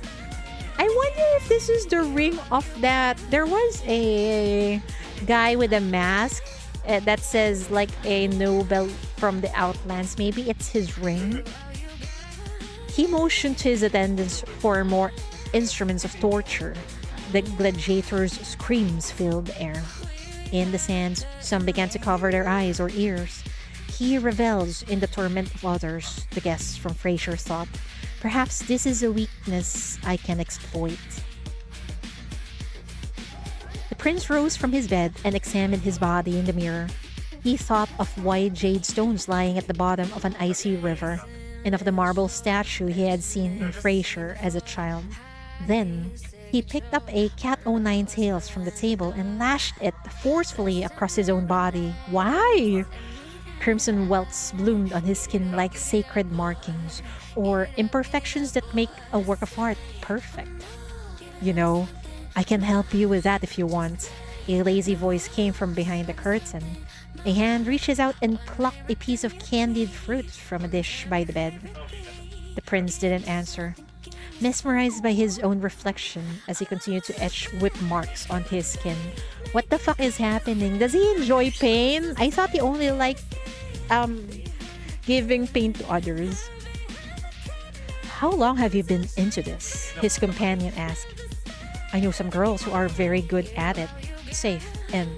I wonder if this is the ring of that. There was a guy with a mask that says like a noble from the Outlands. Maybe it's his ring. He motioned to his attendants for more instruments of torture. The gladiators' screams filled the air. In the sands, some began to cover their eyes or ears. He revels in the torment of others, the guests from Frasier thought. Perhaps this is a weakness I can exploit. The prince rose from his bed and examined his body in the mirror. He thought of white jade stones lying at the bottom of an icy river, and of the marble statue he had seen in Frasier as a child. Then, he picked up a cat o' nine tails from the table and lashed it forcefully across his own body. Why? Crimson welts bloomed on his skin like sacred markings, or imperfections that make a work of art perfect. You know, I can help you with that if you want. A lazy voice came from behind the curtain. A hand reaches out and plucked a piece of candied fruit from a dish by the bed. The prince didn't answer, mesmerized by his own reflection as he continued to etch whip marks on his skin. What the fuck is happening? Does he enjoy pain? I thought he only liked giving pain to others. How long have you been into this? His companion asked. I know some girls who are very good at it, safe, and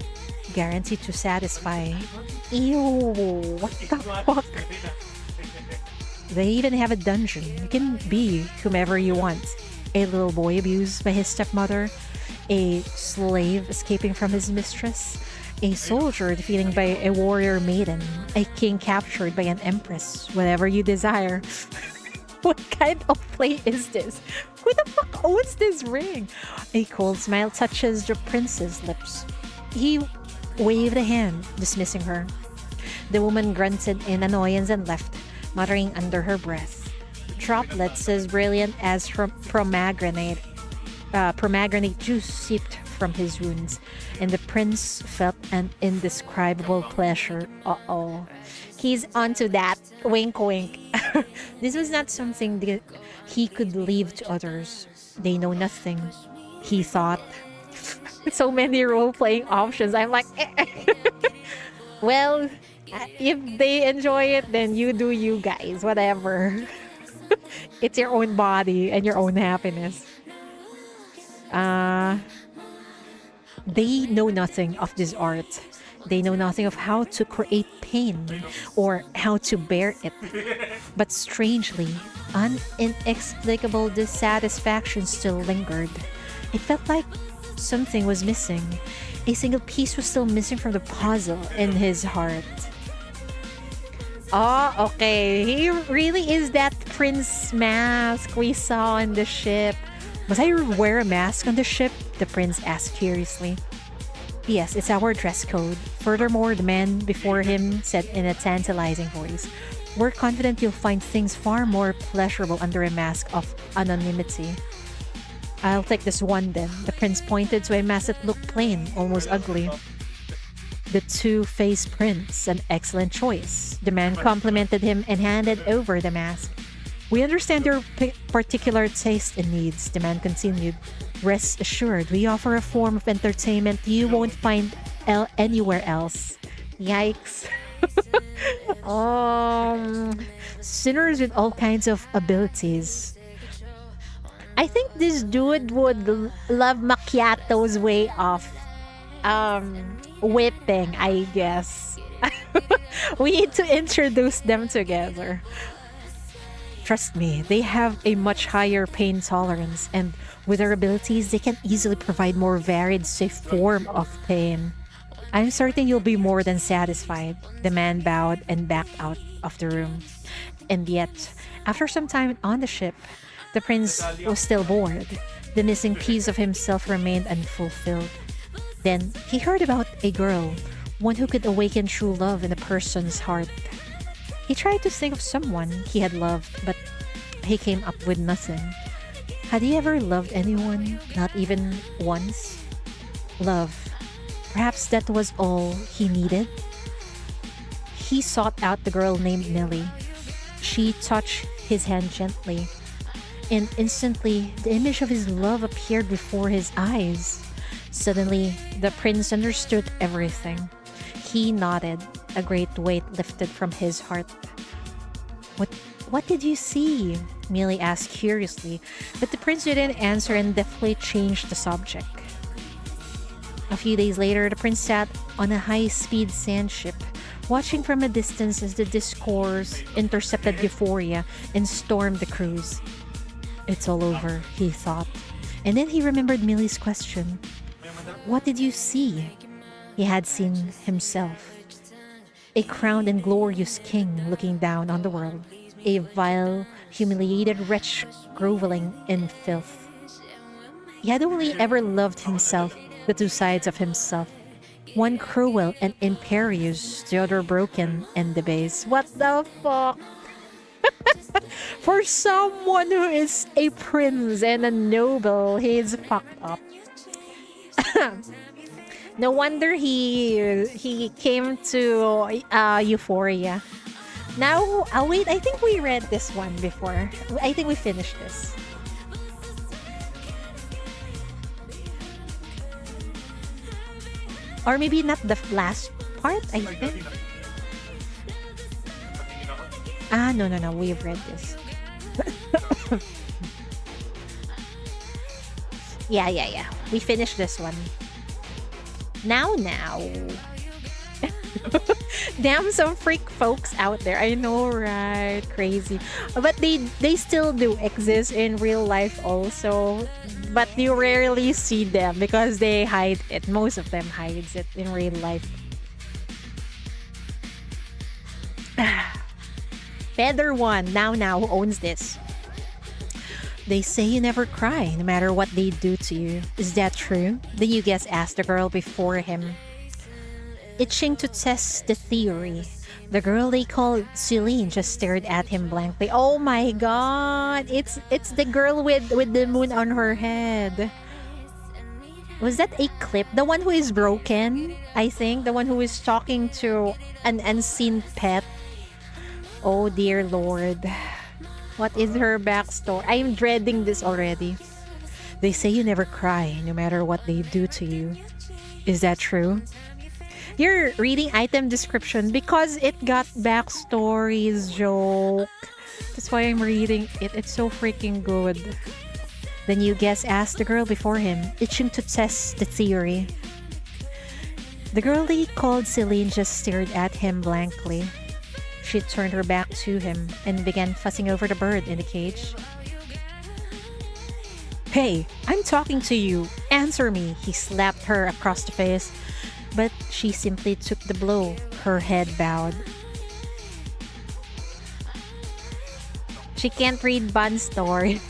guaranteed to satisfy. Ew, what the fuck? They even have a dungeon. You can be whomever you want. A little boy abused by his stepmother, a slave escaping from his mistress, a soldier defeated by a warrior maiden, a king captured by an empress, whatever you desire. What kind of play is this? Who the fuck owns this ring? A cold smile touches the prince's lips. He waved a hand, dismissing her. The woman grunted in annoyance and left, muttering under her breath. Droplets as brilliant as pomegranate juice seeped from his wounds, and the prince felt an indescribable pleasure. Uh-oh. He's onto that. Wink, wink. This was not something that he could leave to others. They know nothing, he thought. So many role-playing options. I'm like, well, if they enjoy it, then you do you guys, whatever. It's your own body and your own happiness. They know nothing of this art. They know nothing of how to create pain or how to bear it. But strangely, an inexplicable dissatisfaction still lingered. It felt like something was missing. A single piece was still missing from the puzzle in his heart. Oh, okay. He really is that prince mask we saw on the ship. Must I wear a mask on the ship? The prince asked curiously. Yes, it's our dress code. Furthermore, the man before him said in a tantalizing voice, we're confident you'll find things far more pleasurable under a mask of anonymity. I'll take this one then. The prince pointed to a mask that looked plain, almost ugly. The two-faced prince, an excellent choice. The man complimented him and handed over the mask. We understand your particular taste and needs, the man continued. Rest assured, we offer a form of entertainment you won't find anywhere else. Yikes. Sinners with all kinds of abilities. I think this dude would love Macchiato's way of whipping, I guess. We need to introduce them together. Trust me, they have a much higher pain tolerance, and with their abilities, they can easily provide more varied, safe form of pain. I'm certain you'll be more than satisfied. The man bowed and backed out of the room. And yet, after some time on the ship, the prince was still bored. The missing piece of himself remained unfulfilled. Then, he heard about a girl, one who could awaken true love in a person's heart. He tried to think of someone he had loved, but he came up with nothing. Had he ever loved anyone? Not even once? Love. Perhaps that was all he needed? He sought out the girl named Millie. She touched his hand gently, and instantly the image of his love appeared before his eyes. Suddenly, the prince understood everything. He nodded. A great weight lifted from his heart. What did you see? Millie asked curiously, but the prince didn't answer and deftly changed the subject. A few days later, the prince sat on a high-speed sand ship, watching from a distance as the discourse intercepted Euphoria and stormed the cruise. It's all over, he thought. And then he remembered Millie's question. What did you see? He had seen himself. A crowned and glorious king looking down on the world. A vile, humiliated wretch groveling in filth. He had only ever loved himself, the two sides of himself. One cruel and imperious, the other broken and debased. What the fuck? For someone who is a prince and a noble, he is fucked up. No wonder he came to Euphoria. Now, wait, I think we read this one before. I think we finished this. Or maybe not the last part, I think. No, we've read this. Yeah. We finished this one. Now. Damn, some freak folks out there. I know, right? Crazy. But they still do exist in real life also. But you rarely see them because they hide it. Most of them hides it in real life. Feather one. Now, who owns this? They say you never cry, no matter what they do to you. Is that true? The new guest asked the girl before him. Itching to test the theory, the girl they called Celine just stared at him blankly. Oh my god! It's the girl with the moon on her head. Was that a clip? The one who is broken, I think. The one who is talking to an unseen pet. Oh dear lord. What is her backstory? I'm dreading this already. They say you never cry, no matter what they do to you. Is that true? You're reading item description because it got backstories joke. That's why I'm reading it. It's so freaking good. The new guest asked the girl before him, itching to test the theory. The girl they called Celine just stared at him blankly. She turned her back to him and began fussing over the bird in the cage. Hey, I'm talking to you. Answer me. He slapped her across the face, but she simply took the blow. Her head bowed. She can't read Bun story.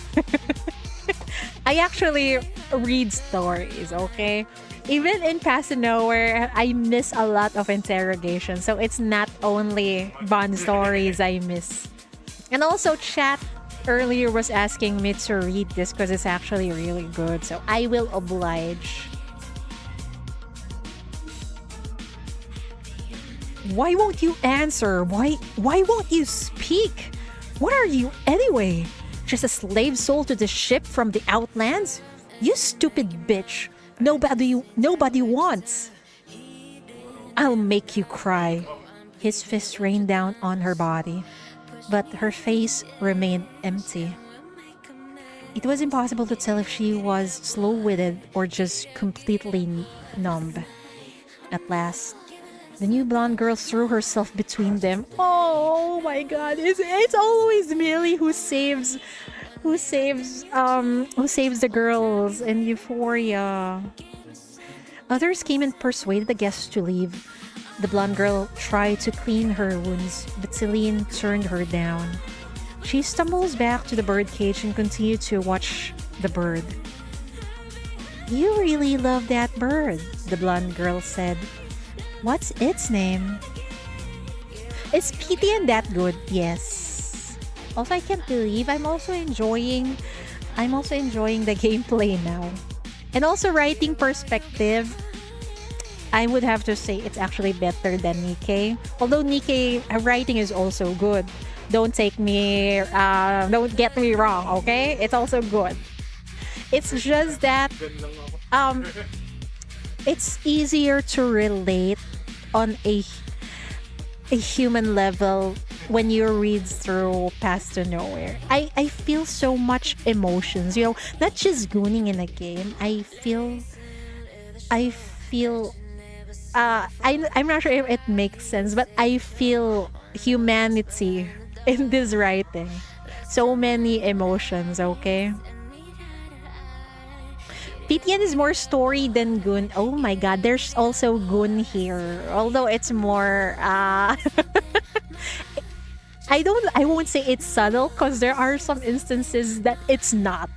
I actually read stories, okay? Even in Past and Nowhere, I miss a lot of interrogation. So it's not only Bun stories I miss. And also chat earlier was asking me to read this because it's actually really good. So I will oblige. Why won't you answer? Why won't you speak? What are you anyway? Just a slave soul to the ship from the Outlands? You stupid bitch. Nobody wants. I'll make you cry. His fist rained down on her body, but her face remained empty. It was impossible to tell if she was slow-witted or just completely numb. At last, the new blonde girl threw herself between them. Oh my god, it's always Millie who saves the girls in Euphoria. Others came and persuaded the guests to leave. The blonde girl tried to clean her wounds, but Celine turned her down. She stumbles back to the birdcage and continued to watch the bird. You really love that bird, the blonde girl said. What's its name? Is PTN that good? Yes. Also, I can't believe I'm also enjoying the gameplay now. And also writing perspective, I would have to say it's actually better than Nikkei. Although Nikkei writing is also good. Don't get me wrong, okay? It's also good. It's just that it's easier to relate on a human level when you read through Past to Nowhere. I feel so much emotions, you know, not just gooning in a game. I'm not sure if it makes sense, but I feel humanity in this writing. So many emotions, okay? PTN is more story than Goon. Oh my god, there's also Goon here. Although it's more I won't say it's subtle because there are some instances that it's not.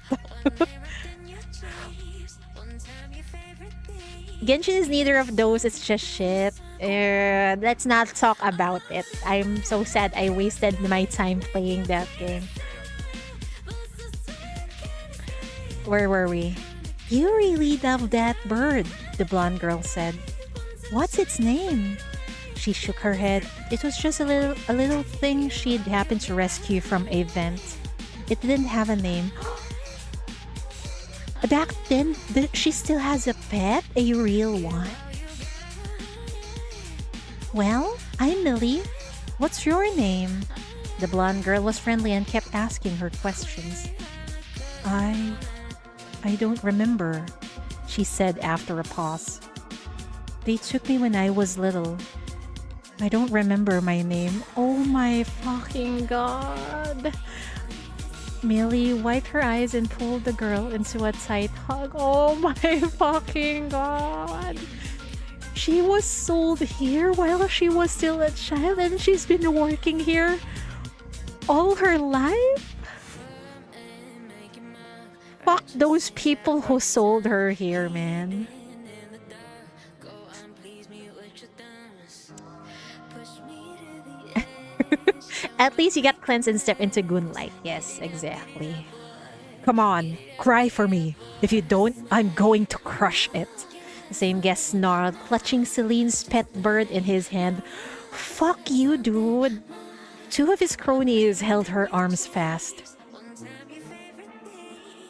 Genshin is neither of those, it's just shit. Let's not talk about it. I'm so sad I wasted my time playing that game. Where were we? You really love that bird, the blonde girl said. What's its name? She shook her head. It was just a little thing she'd happened to rescue from a vent. It didn't have a name. Back then, she still has a pet? A real one? Well, I'm Millie. What's your name? The blonde girl was friendly and kept asking her questions. I don't remember, she said after a pause. They took me when I was little. I don't remember my name. Oh my fucking god. Millie wiped her eyes and pulled the girl into a tight hug. Oh my fucking god. She was sold here while she was still a child and she's been working here all her life? Fuck those people who sold her here, man. At least you got cleansed and step into Goonlight. Yes, exactly. Come on, cry for me. If you don't, I'm going to crush it. The same guest snarled, clutching Celine's pet bird in his hand. Fuck you, dude. Two of his cronies held her arms fast.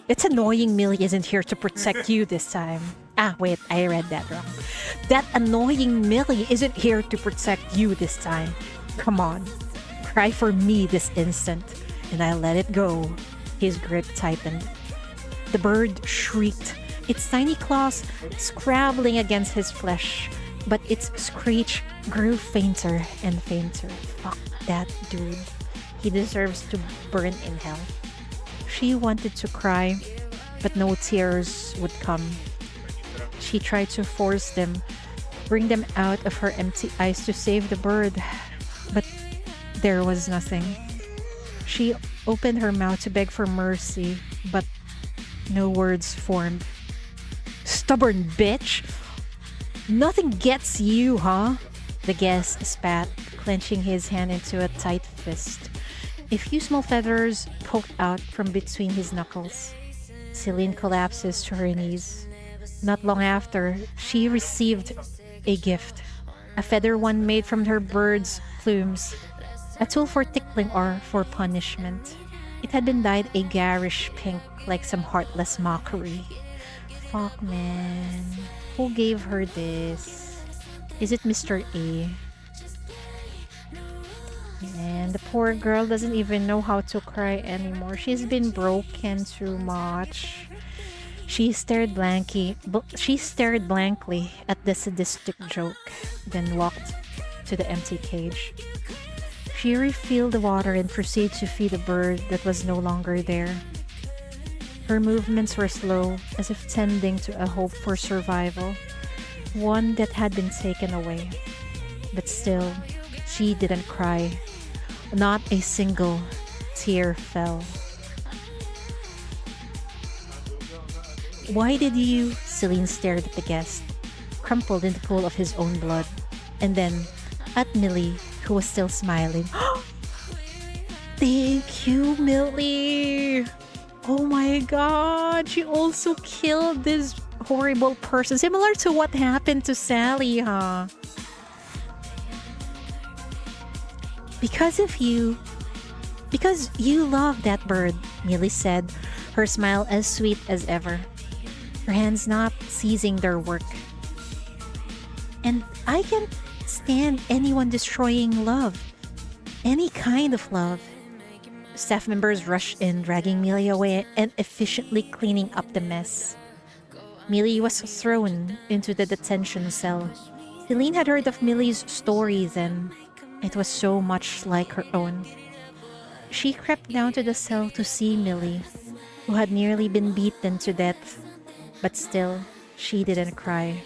It's annoying Millie isn't here to protect you this time. Ah, wait, I read that wrong. That annoying Millie isn't here to protect you this time. Come on, cry for me this instant, and I let it go. His grip tightened. The bird shrieked, its tiny claws scrabbling against his flesh, but its screech grew fainter and fainter. Fuck that dude. He deserves to burn in hell. She wanted to cry, but no tears would come. She tried to force them, bring them out of her empty eyes to save the bird, but there was nothing. She opened her mouth to beg for mercy, but no words formed. Stubborn bitch! Nothing gets you, huh? The guest spat, clenching his hand into a tight fist. A few small feathers poked out from between his knuckles. Celine collapses to her knees. Not long after, she received a gift. A feather one made from her bird's plumes. A tool for tickling or for punishment. It had been dyed a garish pink like some heartless mockery. Fuck, man. Who gave her this? Is it Mr. A? And the poor girl doesn't even know how to cry anymore. She's been broken too much. She stared blankly at the sadistic joke, then walked to the empty cage. She refilled the water and proceeded to feed a bird that was no longer there. Her movements were slow, as if tending to a hope for survival, one that had been taken away. But still, she didn't cry. Not a single tear fell. Why did you? Celine stared at the guest, crumpled in the pool of his own blood, and then at Millie, who was still smiling. Thank you, Millie! Oh my god, she also killed this horrible person. Similar to what happened to Sally, huh? Because you love that bird, Millie said, her smile as sweet as ever, her hands not ceasing their work. And I can't stand anyone destroying love. Any kind of love. Staff members rushed in, dragging Millie away and efficiently cleaning up the mess. Millie was thrown into the detention cell. Celine had heard of Millie's story then. It was so much like her own. She crept down to the cell to see Millie, who had nearly been beaten to death. But still, she didn't cry.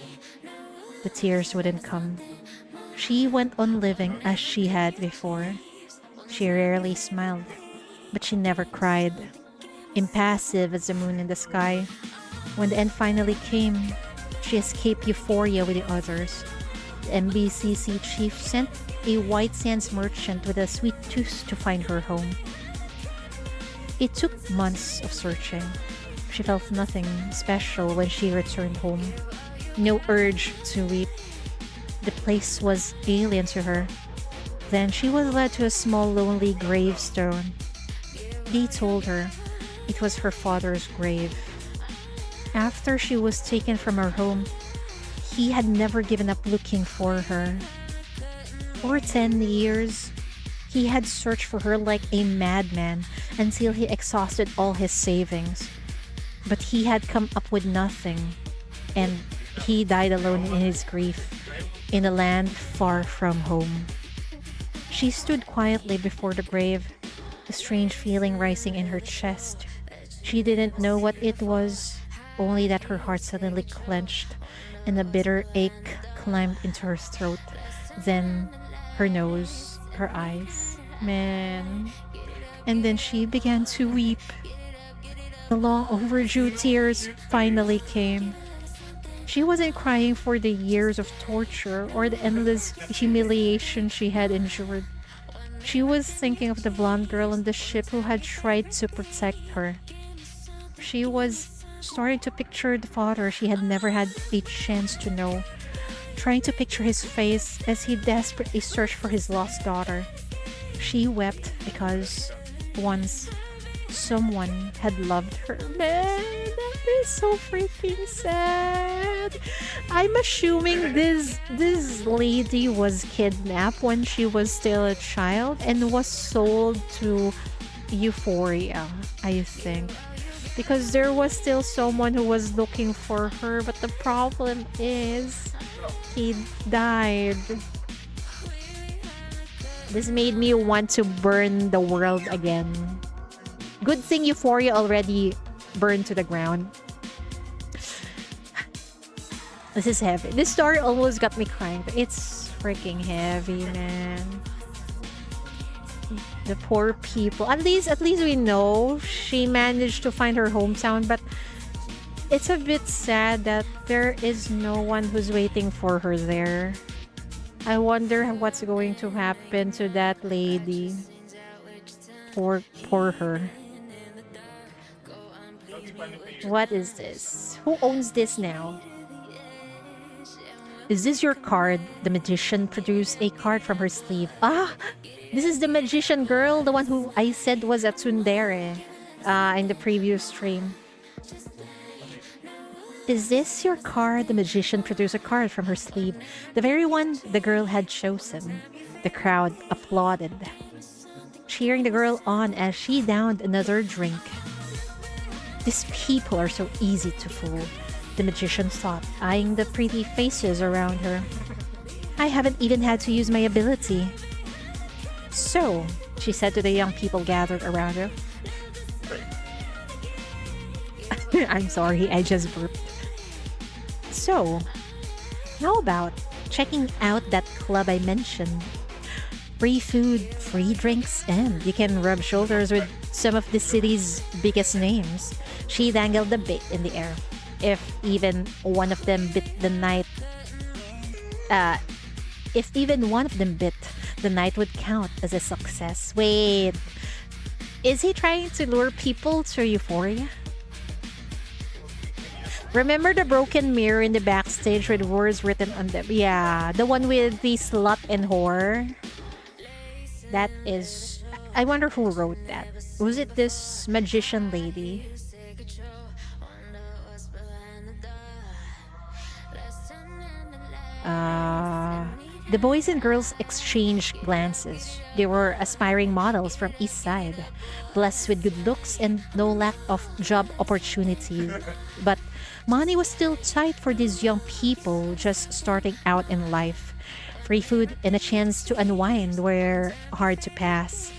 The tears wouldn't come. She went on living as she had before. She rarely smiled, but she never cried. Impassive as the moon in the sky. When the end finally came, she escaped euphoria with the others. The MBCC chief sent a white sands merchant with a sweet tooth to find her home. It took months of searching. She felt nothing special when she returned home. No urge to weep. The place was alien to her. Then she was led to a small lonely gravestone. They told her it was her father's grave. After she was taken from her home, he had never given up looking for her. For 10 years, he had searched for her like a madman until he exhausted all his savings. But he had come up with nothing, and he died alone in his grief, in a land far from home. She stood quietly before the grave, a strange feeling rising in her chest. She didn't know what it was, only that her heart suddenly clenched, and a bitter ache climbed into her throat. Then her nose, her eyes. Man. And then she began to weep. The long overdue tears finally came. She wasn't crying for the years of torture or the endless humiliation she had endured. She was thinking of the blonde girl on the ship who had tried to protect her. She was starting to picture the father she had never had a chance to know, trying to picture his face as he desperately searched for his lost daughter. She wept because once someone had loved her. Man, that is so freaking sad. I'm assuming this lady was kidnapped when she was still a child and was sold to Euphoria, I think. Because there was still someone who was looking for her, but the problem is he died. This made me want to burn the world again. Good thing Euphoria already burned to the ground. This is heavy. This story almost got me crying, but it's freaking heavy, man. The poor people. At least we know she managed to find her hometown, but it's a bit sad that there is no one who's waiting for her there. I wonder what's going to happen to that lady. Poor her. What is this? Who owns this now? Is this your card? The magician produced a card from her sleeve. Ah! This is the magician girl, the one who I said was a tsundere in the previous stream. Is this your card? The magician produced a card from her sleeve. The very one the girl had chosen. The crowd applauded, cheering the girl on as she downed another drink. These people are so easy to fool, the magician thought, eyeing the pretty faces around her. I haven't even had to use my ability. So, she said to the young people gathered around her. I'm sorry, I just burped. So, how about checking out that club I mentioned? Free food, free drinks, and you can rub shoulders with some of the city's biggest names. She dangled the bait in the air. If even one of them bit, the night would count as a success. Wait, is he trying to lure people to euphoria? Remember the broken mirror in the backstage with words written on them? Yeah, the one with the slut and whore. That is... I wonder who wrote that. Was it this magician lady? The boys and girls exchanged glances. They were aspiring models from East Side, blessed with good looks and no lack of job opportunities. But money was still tight for these young people just starting out in life. Free food and a chance to unwind were hard to pass.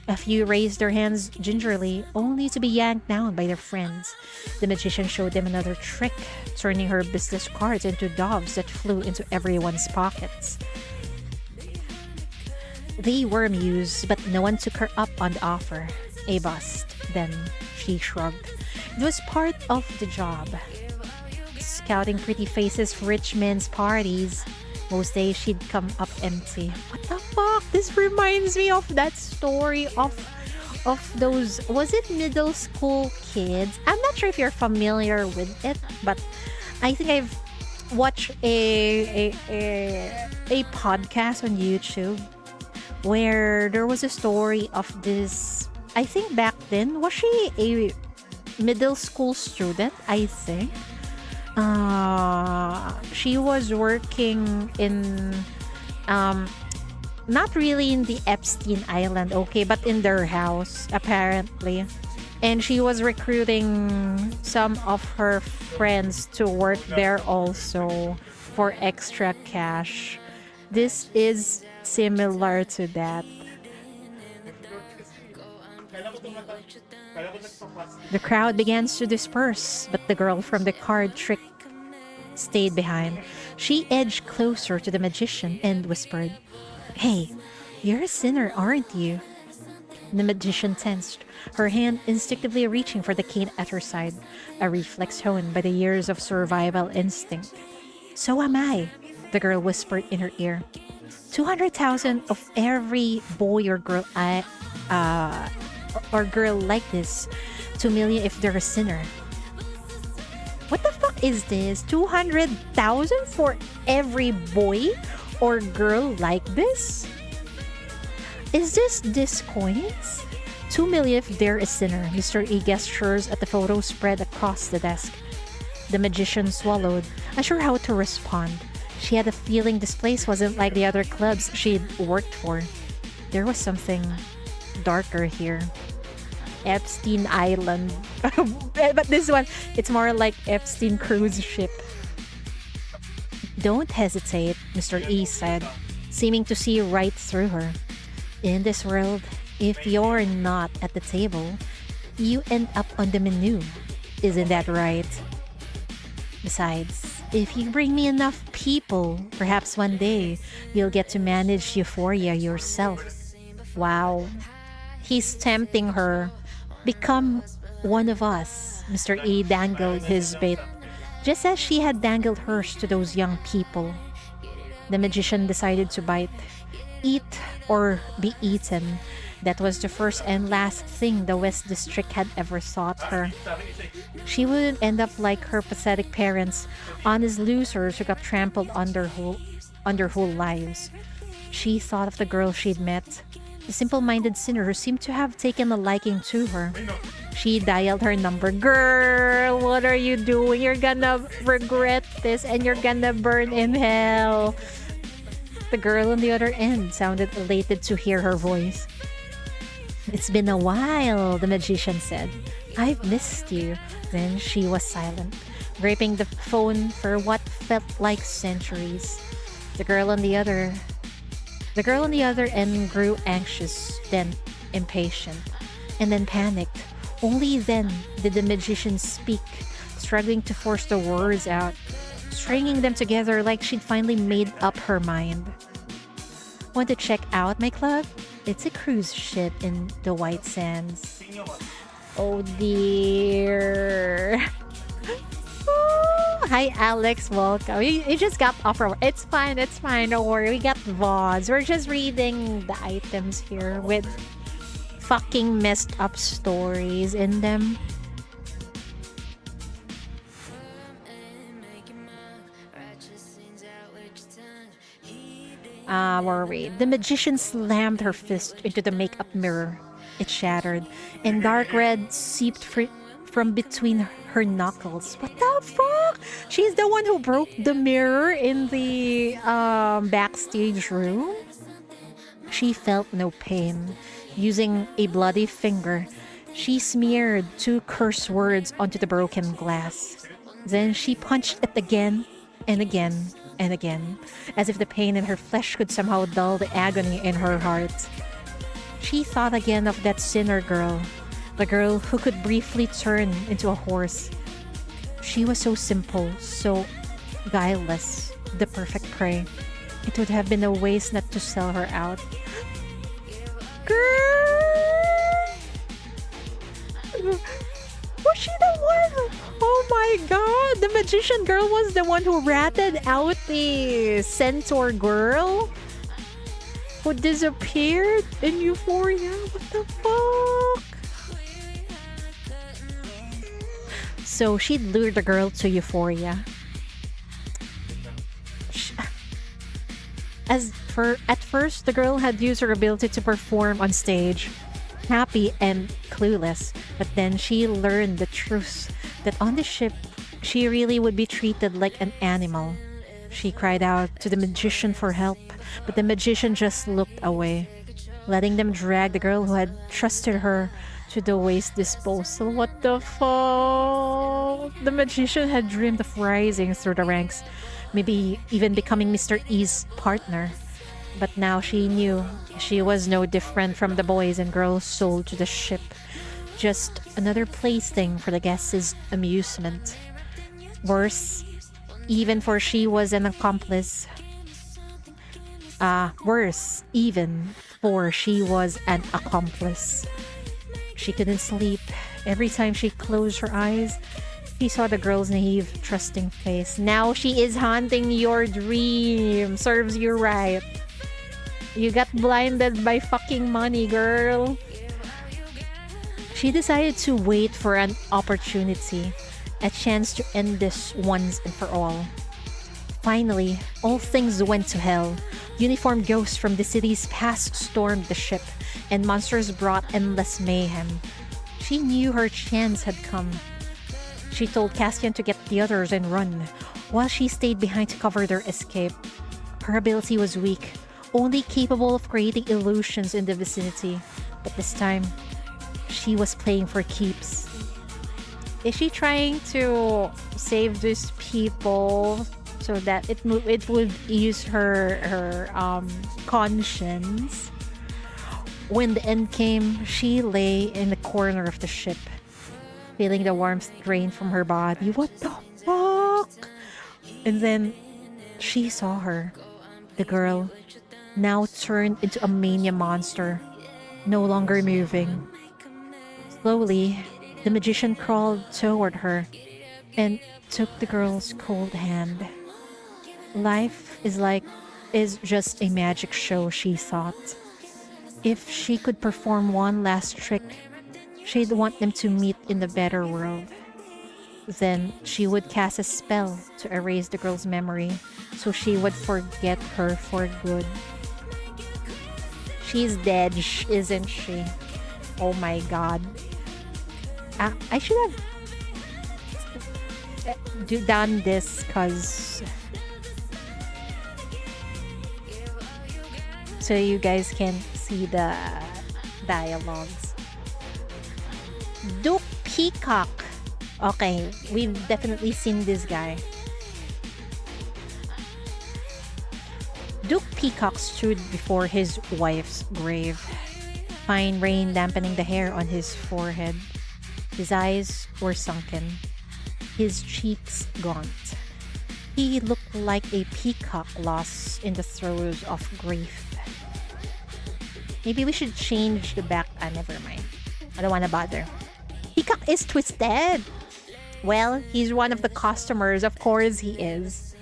A few raised their hands gingerly, only to be yanked down by their friends. The magician showed them another trick, turning her business cards into doves that flew into everyone's pockets. They were amused, but no one took her up on the offer. A bust. Then she shrugged. It was part of the job. Scouting pretty faces for rich men's parties. Most days she'd come up empty. What the fuck? This reminds me of that story of those, was it middle school kids? I'm not sure if you're familiar with it, but I think I've watched a podcast on YouTube where there was a story of this. I think back then, was she a middle school student? I think. She was working in not really in the Epstein Island, okay, but in their house apparently, and she was recruiting some of her friends to work there also for extra cash. This is similar to that. The crowd began to disperse, but the girl from the card trick stayed behind. She edged closer to the magician and whispered, "Hey, you're a sinner, aren't you?" The magician tensed, her hand instinctively reaching for the cane at her side, a reflex honed by the years of survival instinct. "So am I," the girl whispered in her ear. 200,000 of every boy or girl like this. 2 million if they're a sinner. What the fuck is this? 200,000 for every boy or girl like this? Is this coins? 2 million if they're a sinner. Mr. E gestures at the photo spread across the desk. The magician swallowed, unsure how to respond. She had a feeling this place wasn't like the other clubs she'd worked for. There was something darker here. Epstein Island. But this one, it's more like Epstein cruise ship. "Don't hesitate," Mr. E said, seeming to see right through her. "In this world, if you're not at the table, you end up on the menu. Isn't that right? Besides, if you bring me enough people, perhaps one day you'll get to manage euphoria yourself." Wow. He's tempting her. Become one of us. Mr. E dangled his bait, just as she had dangled hers to those young people. The magician decided to bite. Eat or be eaten. That was the first and last thing the West District had ever taught her. She wouldn't end up like her pathetic parents, honest losers who got trampled under whole lives. She thought of the girl she'd met, the simple-minded sinner who seemed to have taken a liking to her. She dialed her number. Girl, what are you doing? You're gonna regret this and you're gonna burn in hell. The girl on the other end sounded elated to hear her voice. It's been a while, the magician said. I've missed you. Then she was silent, gripping the phone for what felt like centuries. The girl on the other end grew anxious, then impatient, and then panicked. Only then did the magician speak, struggling to force the words out, stringing them together like she'd finally made up her mind. Want to check out my club? It's a cruise ship in the White Sands. Oh dear. Hi Alex, welcome. You just got offer. It's fine, don't worry. We got VODs. We're just reading the items here with fucking messed up stories in them. Worried. The magician slammed her fist into the makeup mirror. It shattered, and dark red seeped from between her knuckles. What the fuck? She's the one who broke the mirror in the backstage room? She felt no pain. Using a bloody finger, she smeared 2 curse words onto the broken glass. Then she punched it again and again and again, as if the pain in her flesh could somehow dull the agony in her heart. She thought again of that sinner girl, the girl who could briefly turn into a horse. She was so simple, so guileless, the perfect prey. It would have been a waste not to sell her out. Girl! Was she the one? Oh my god, the magician girl was the one who ratted out the centaur girl who disappeared in Euphoria. What the fuck? So she'd lured the girl to Euphoria. At first, the girl had used her ability to perform on stage, happy and clueless. But then she learned the truth that on the ship, she really would be treated like an animal. She cried out to the magician for help, but the magician just looked away, letting them drag the girl who had trusted her to the waste disposal. What the fuck? The magician had dreamed of rising through the ranks, maybe even becoming Mr. E's partner. But now she knew she was no different from the boys and girls sold to the ship. Just another plaything for the guests' amusement. Worse, even for she was an accomplice. Worse, even for she was an accomplice. She couldn't sleep. Every time she closed her eyes, she saw the girl's naive, trusting face. Now she is haunting your dream. Serves you right. You got blinded by fucking money, girl. She decided to wait for an opportunity, a chance to end this once and for all. Finally, all things went to hell. Uniformed ghosts from the city's past stormed the ship, and monsters brought endless mayhem. She knew her chance had come. She told Cassian to get the others and run, while she stayed behind to cover their escape. Her ability was weak, only capable of creating illusions in the vicinity, but this time, she was playing for keeps. Is she trying to save these people so that it would ease her conscience? When the end came, she lay in the corner of the ship, feeling the warmth drain from her body. What the fuck? And then she saw her, the girl, now turned into a mania monster. no longer moving. Slowly, the magician crawled toward her and took the girl's cold hand. Life is just a magic show, she thought. If she could perform one last trick, she'd want them to meet in the better world. Then she would cast a spell to erase the girl's memory so she would forget her for good. She's dead, isn't she? Oh my god. I should have done this because so you guys can see the dialogues. Duke Peacock. Okay, we've definitely seen this guy. Duke Peacock stood before his wife's grave, fine rain dampening the hair on his forehead. His eyes were sunken, his cheeks gaunt. He looked like a peacock lost in the throes of grief. Maybe we should change the back. Never mind. I don't want to bother. Peacock is twisted. Well, he's one of the customers. Of course he is.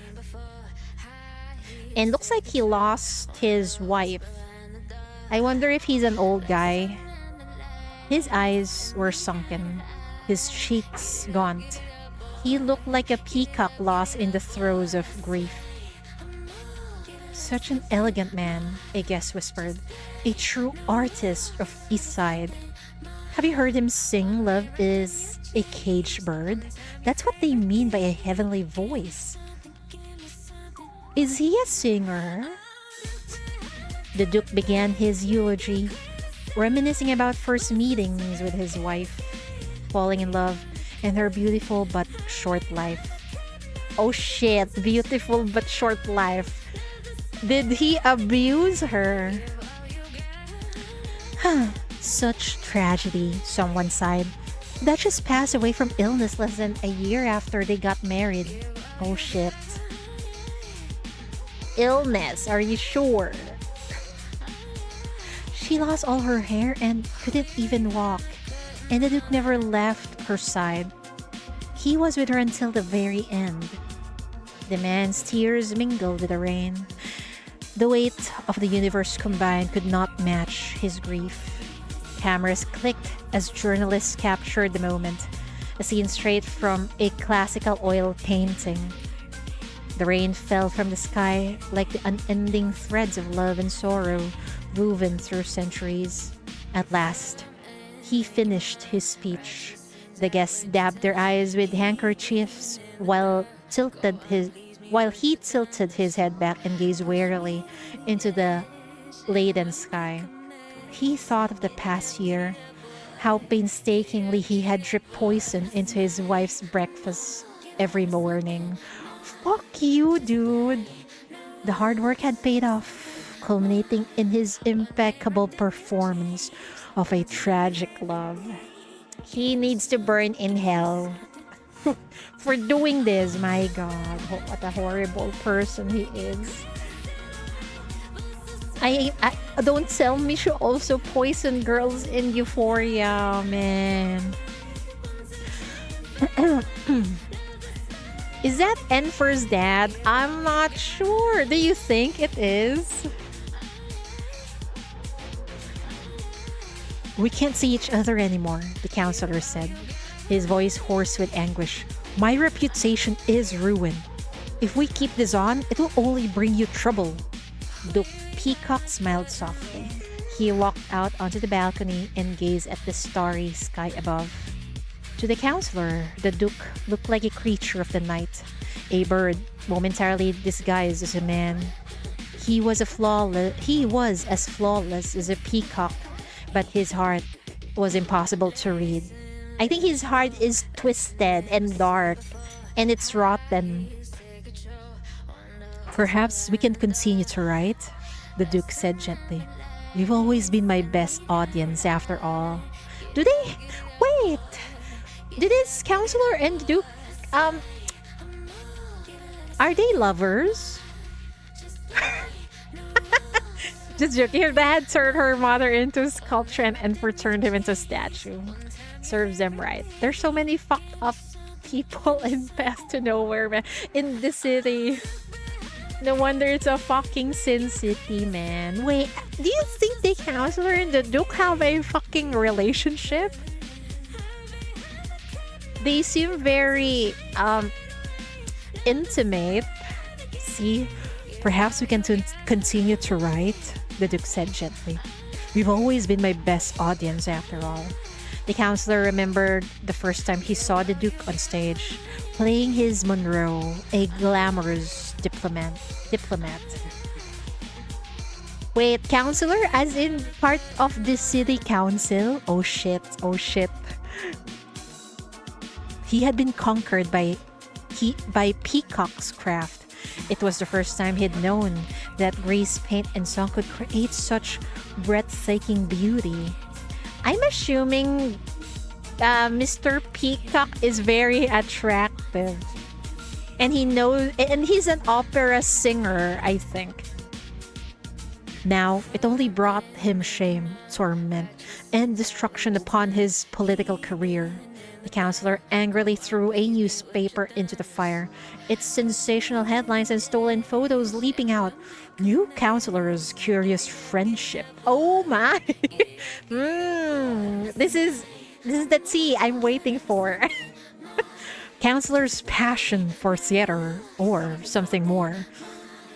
And looks like he lost his wife. I wonder if he's an old guy. His eyes were sunken, his cheeks gaunt. He looked like a peacock lost in the throes of grief. Such an elegant man, a guest whispered. A true artist of East Side. Have you heard him sing Love is a Caged Bird? That's what they mean by a heavenly voice. Is he a singer? The Duke began his eulogy, reminiscing about first meetings with his wife, falling in love, and her beautiful but short life. Oh shit, beautiful but short life. Did he abuse her? Such tragedy, someone sighed. Duchess passed away from illness less than a year after they got married. Oh shit. Illness, are you sure? She lost all her hair and couldn't even walk, and the Duke never left her side. He was with her until the very end. The man's tears mingled with the rain. The weight of the universe combined could not match his grief. Cameras clicked as journalists captured the moment, a scene straight from a classical oil painting. The rain fell from the sky like the unending threads of love and sorrow woven through centuries. At last, he finished his speech. The guests dabbed their eyes with handkerchiefs while he tilted his head back and gazed wearily into the leaden sky. He thought of the past year, how painstakingly he had dripped poison into his wife's breakfast every morning. Fuck you, dude. The hard work had paid off, culminating in his impeccable performance of a tragic love. He needs to burn in hell for doing this. My God, what a horrible person he is. I don't tell me she also poisoned girls in Euphoria, man. Is that Enfer's dad? I'm not sure. Do you think it is? We can't see each other anymore, the counselor said, his voice hoarse with anguish. My reputation is ruined. If we keep this on, it will only bring you trouble. Duke Peacock smiled softly. He walked out onto the balcony and gazed at the starry sky above. To the counselor, the Duke looked like a creature of the night, a bird momentarily disguised as a man. He was as flawless as a peacock, but his heart was impossible to read. I think his heart is twisted and dark, and it's rotten. Perhaps we can continue to write, the Duke said gently. You've always been my best audience after all. Wait! Do this counselor and Duke, are they lovers? Just joking. Her dad turned her mother into sculpture and turned him into statue. Serves them right. There's so many fucked up people in Path to Nowhere, man. In the city. No wonder it's a fucking Sin City, man. Wait, do you think the counselor and the Duke have a fucking relationship? They seem very intimate. See, perhaps we can continue to write, the Duke said gently. We've always been my best audience after all. The counselor remembered the first time he saw the Duke on stage, playing his Monroe, a glamorous diplomat. Wait, counselor? As in part of the city council? Oh shit. He had been conquered by Peacock's craft. It was the first time he'd known that grease paint and song could create such breathtaking beauty. I'm assuming Mr. Peacock is very attractive. And he's an opera singer, I think. Now, it only brought him shame, torment, and destruction upon his political career. The counselor angrily threw a newspaper into the fire, its sensational headlines and stolen photos leaping out. New counselor's curious friendship. Oh my! This is the tea I'm waiting for. Counselor's passion for theater or something more.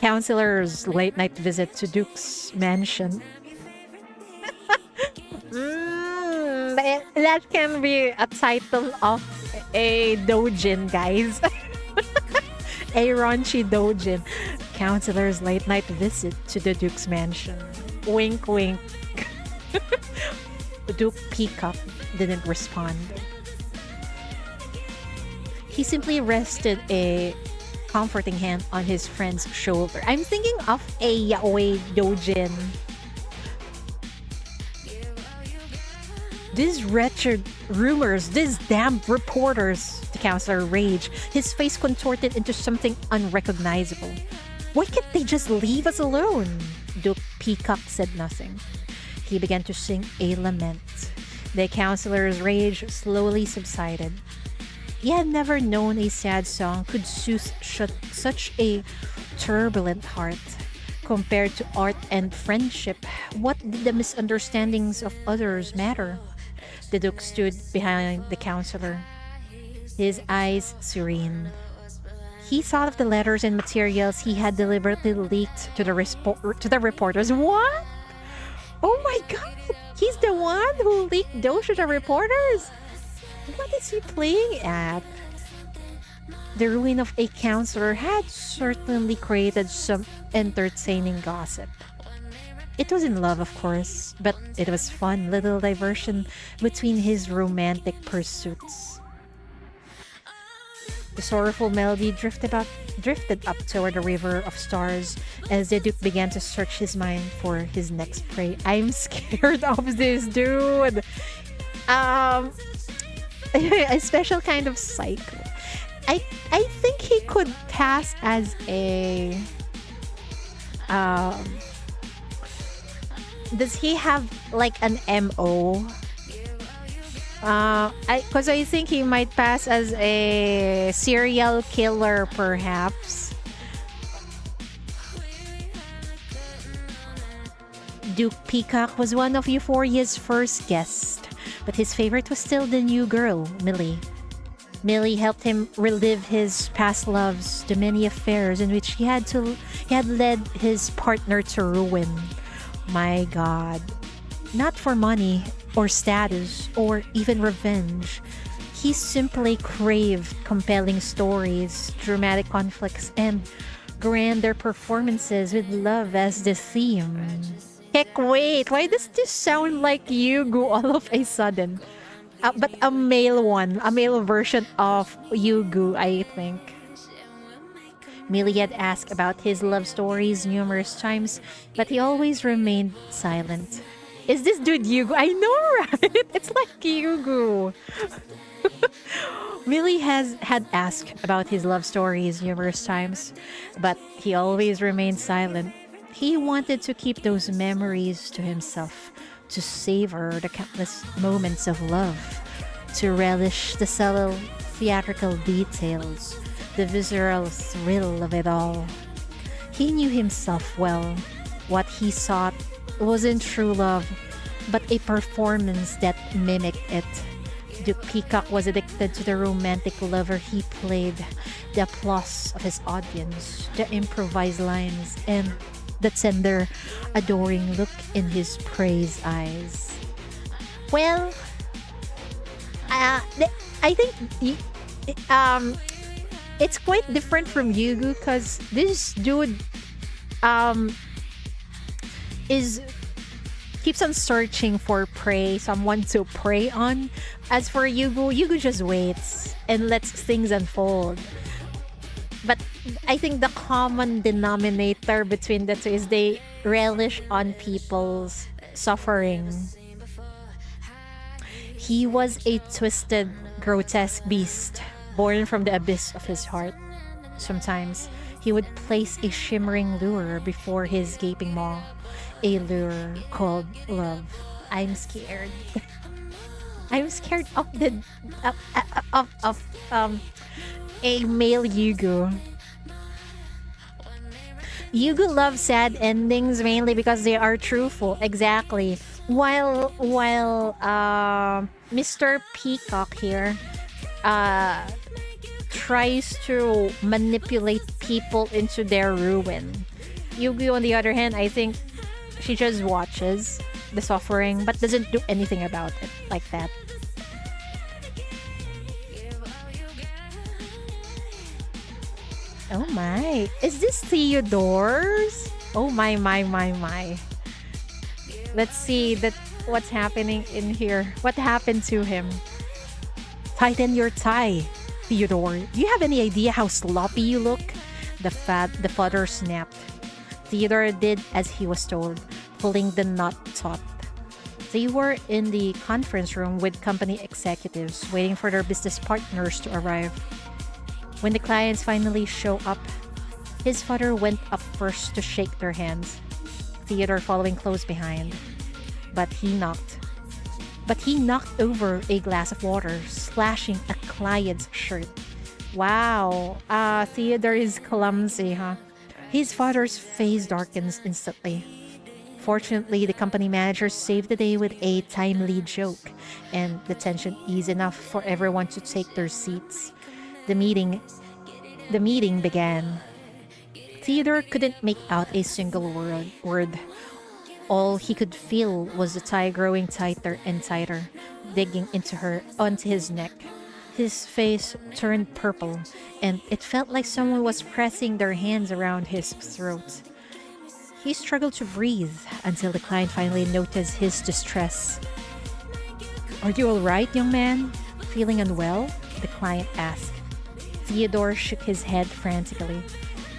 Counselor's late night visit to Duke's mansion. That can be a title of a doujin, guys. A raunchy doujin. Counselor's late night visit to the Duke's mansion. Wink, wink. Duke Peacock didn't respond. He simply rested a comforting hand on his friend's shoulder. I'm thinking of a yaoi doujin. These wretched rumors, these damn reporters, the counselor raged, his face contorted into something unrecognizable. Why can't they just leave us alone? Duke Peacock said nothing. He began to sing a lament. The counselor's rage slowly subsided. He had never known a sad song could soothe such a turbulent heart. Compared to art and friendship, what did the misunderstandings of others matter? The Duke stood behind the counselor, his eyes serene. He thought of the letters and materials he had deliberately leaked to the reporters. What? Oh my god! He's the one who leaked those to the reporters? What is he playing at? The ruin of a counselor had certainly created some entertaining gossip. It was in love, of course, but it was fun little diversion between his romantic pursuits. The sorrowful melody drifted up toward the river of stars as the Duke began to search his mind for his next prey. I'm scared of this dude. A special kind of cycle. I think he could pass as a does he have like an MO? Because I think he might pass as a serial killer, perhaps. Duke Peacock was one of Euphoria's first guests, but his favorite was still the new girl, Millie. Millie helped him relive his past loves, the many affairs in which he had led his partner to ruin. My God. Not for money or status or even revenge. He simply craved compelling stories, dramatic conflicts, and grander performances with love as the theme. Heck, wait, why does this sound like Yugu all of a sudden? But a male one, a male version of Yugu, I think. Millie had asked about his love stories numerous times, but he always remained silent. Is this dude Yugu? I know, right? It's like Yugu. Millie had asked about his love stories numerous times, but he always remained silent. He wanted to keep those memories to himself, to savor the countless moments of love, to relish the subtle theatrical details, the visceral thrill of it all. He knew himself well. What he sought wasn't true love, but a performance that mimicked it. The peacock was addicted to the romantic lover he played, the applause of his audience, the improvised lines, and the tender, adoring look in his prey's eyes. Well, I think it's quite different from Yugu because this dude keeps on searching for prey, someone to prey on. As for Yugu just waits and lets things unfold. But I think the common denominator between the two is they relish on people's suffering. He was a twisted, grotesque beast, born from the abyss of his heart. Sometimes he would place a shimmering lure before his gaping maw, a lure called love. I'm scared. I'm scared of a male Yugu. Yugu loves sad endings mainly because they are truthful. Exactly. While Mr. Peacock here tries to manipulate people into their ruin. Yugu, on the other hand, I think she just watches the suffering but doesn't do anything about it like that. Oh my, is this Theodore's? Oh my. Let's see what's happening in here. What happened to him? Tighten your tie, Theodore. Do you have any idea how sloppy you look? The father snapped. Theodore did as he was told, pulling the knot taut. They were in the conference room with company executives, waiting for their business partners to arrive. When the clients finally show up, his father went up first to shake their hands, Theodore following close behind. But he knocked over a glass of water, splashing a client's shirt. Wow, Theodore is clumsy, huh? His father's face darkens instantly. Fortunately, the company manager saved the day with a timely joke, and the tension eased enough for everyone to take their seats. The meeting began. Theodore couldn't make out a single word. All he could feel was the tie growing tighter and tighter, digging onto his neck. His face turned purple, and it felt like someone was pressing their hands around his throat. He struggled to breathe until the client finally noticed his distress. "Are you all right, young man? Feeling unwell?" the client asked. Theodore shook his head frantically,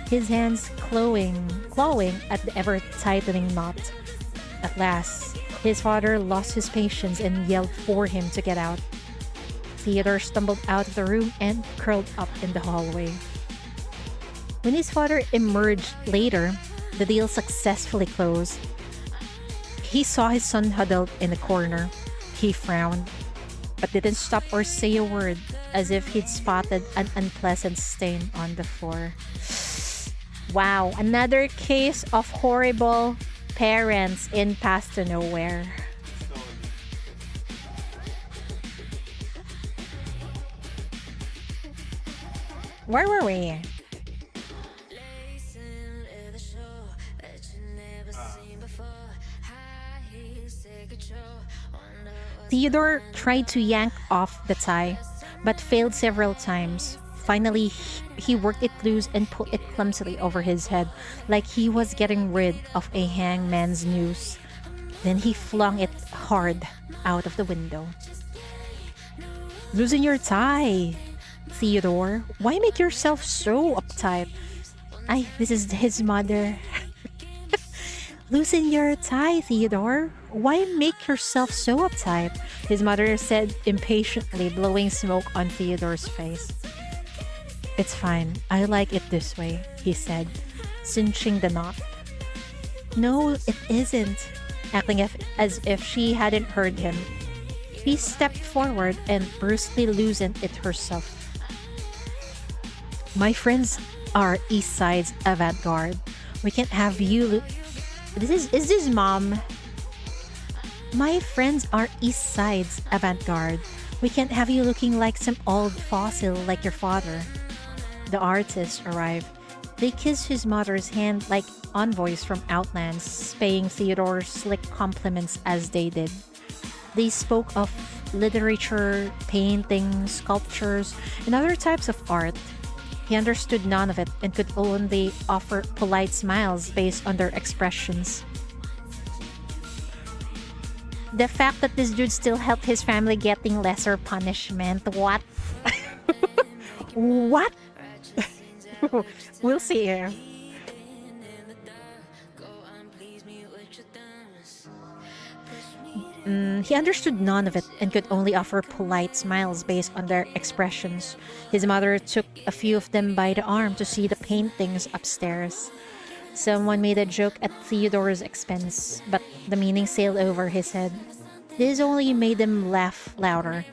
his hands clawing at the ever-tightening knot. At last, his father lost his patience and yelled for him to get out. Theodore stumbled out of the room and curled up in the hallway. When his father emerged later, the deal successfully closed. He saw his son huddled in a corner. He frowned, but didn't stop or say a word, as if he'd spotted an unpleasant stain on the floor. Wow, another case of horrible parents in Path to Nowhere. Where were we? Theodore tried to yank off the tie, but failed several times. Finally, he worked it loose and pulled it clumsily over his head, like he was getting rid of a hangman's noose. Then he flung it hard out of the window. "Loosen your tie, Theodore. Why make yourself so uptight?" This is his mother. "Loosen your tie, Theodore. Why make yourself so uptight?" his mother said impatiently, blowing smoke on Theodore's face. "It's fine. I like it this way," he said, cinching the knot. No, it isn't. Acting as if she hadn't heard him. She stepped forward and brusquely loosened it herself. My friends are East Side's avant-garde. We can't have you is this mom? My friends are East Side's avant-garde. We can't have you looking like some old fossil like your father. The artists arrive. They kiss his mother's hand like envoys from Outlands, paying Theodore slick compliments as they did. They spoke of literature, painting, sculptures, and other types of art. He understood none of it and could only offer polite smiles based on their expressions. The fact that this dude still helped his family getting lesser punishment. What? What? We'll see here. He understood none of it and could only offer polite smiles based on their expressions. His mother took a few of them by the arm to see the paintings upstairs. Someone made a joke at Theodore's expense, but the meaning sailed over his head. This only made them laugh louder,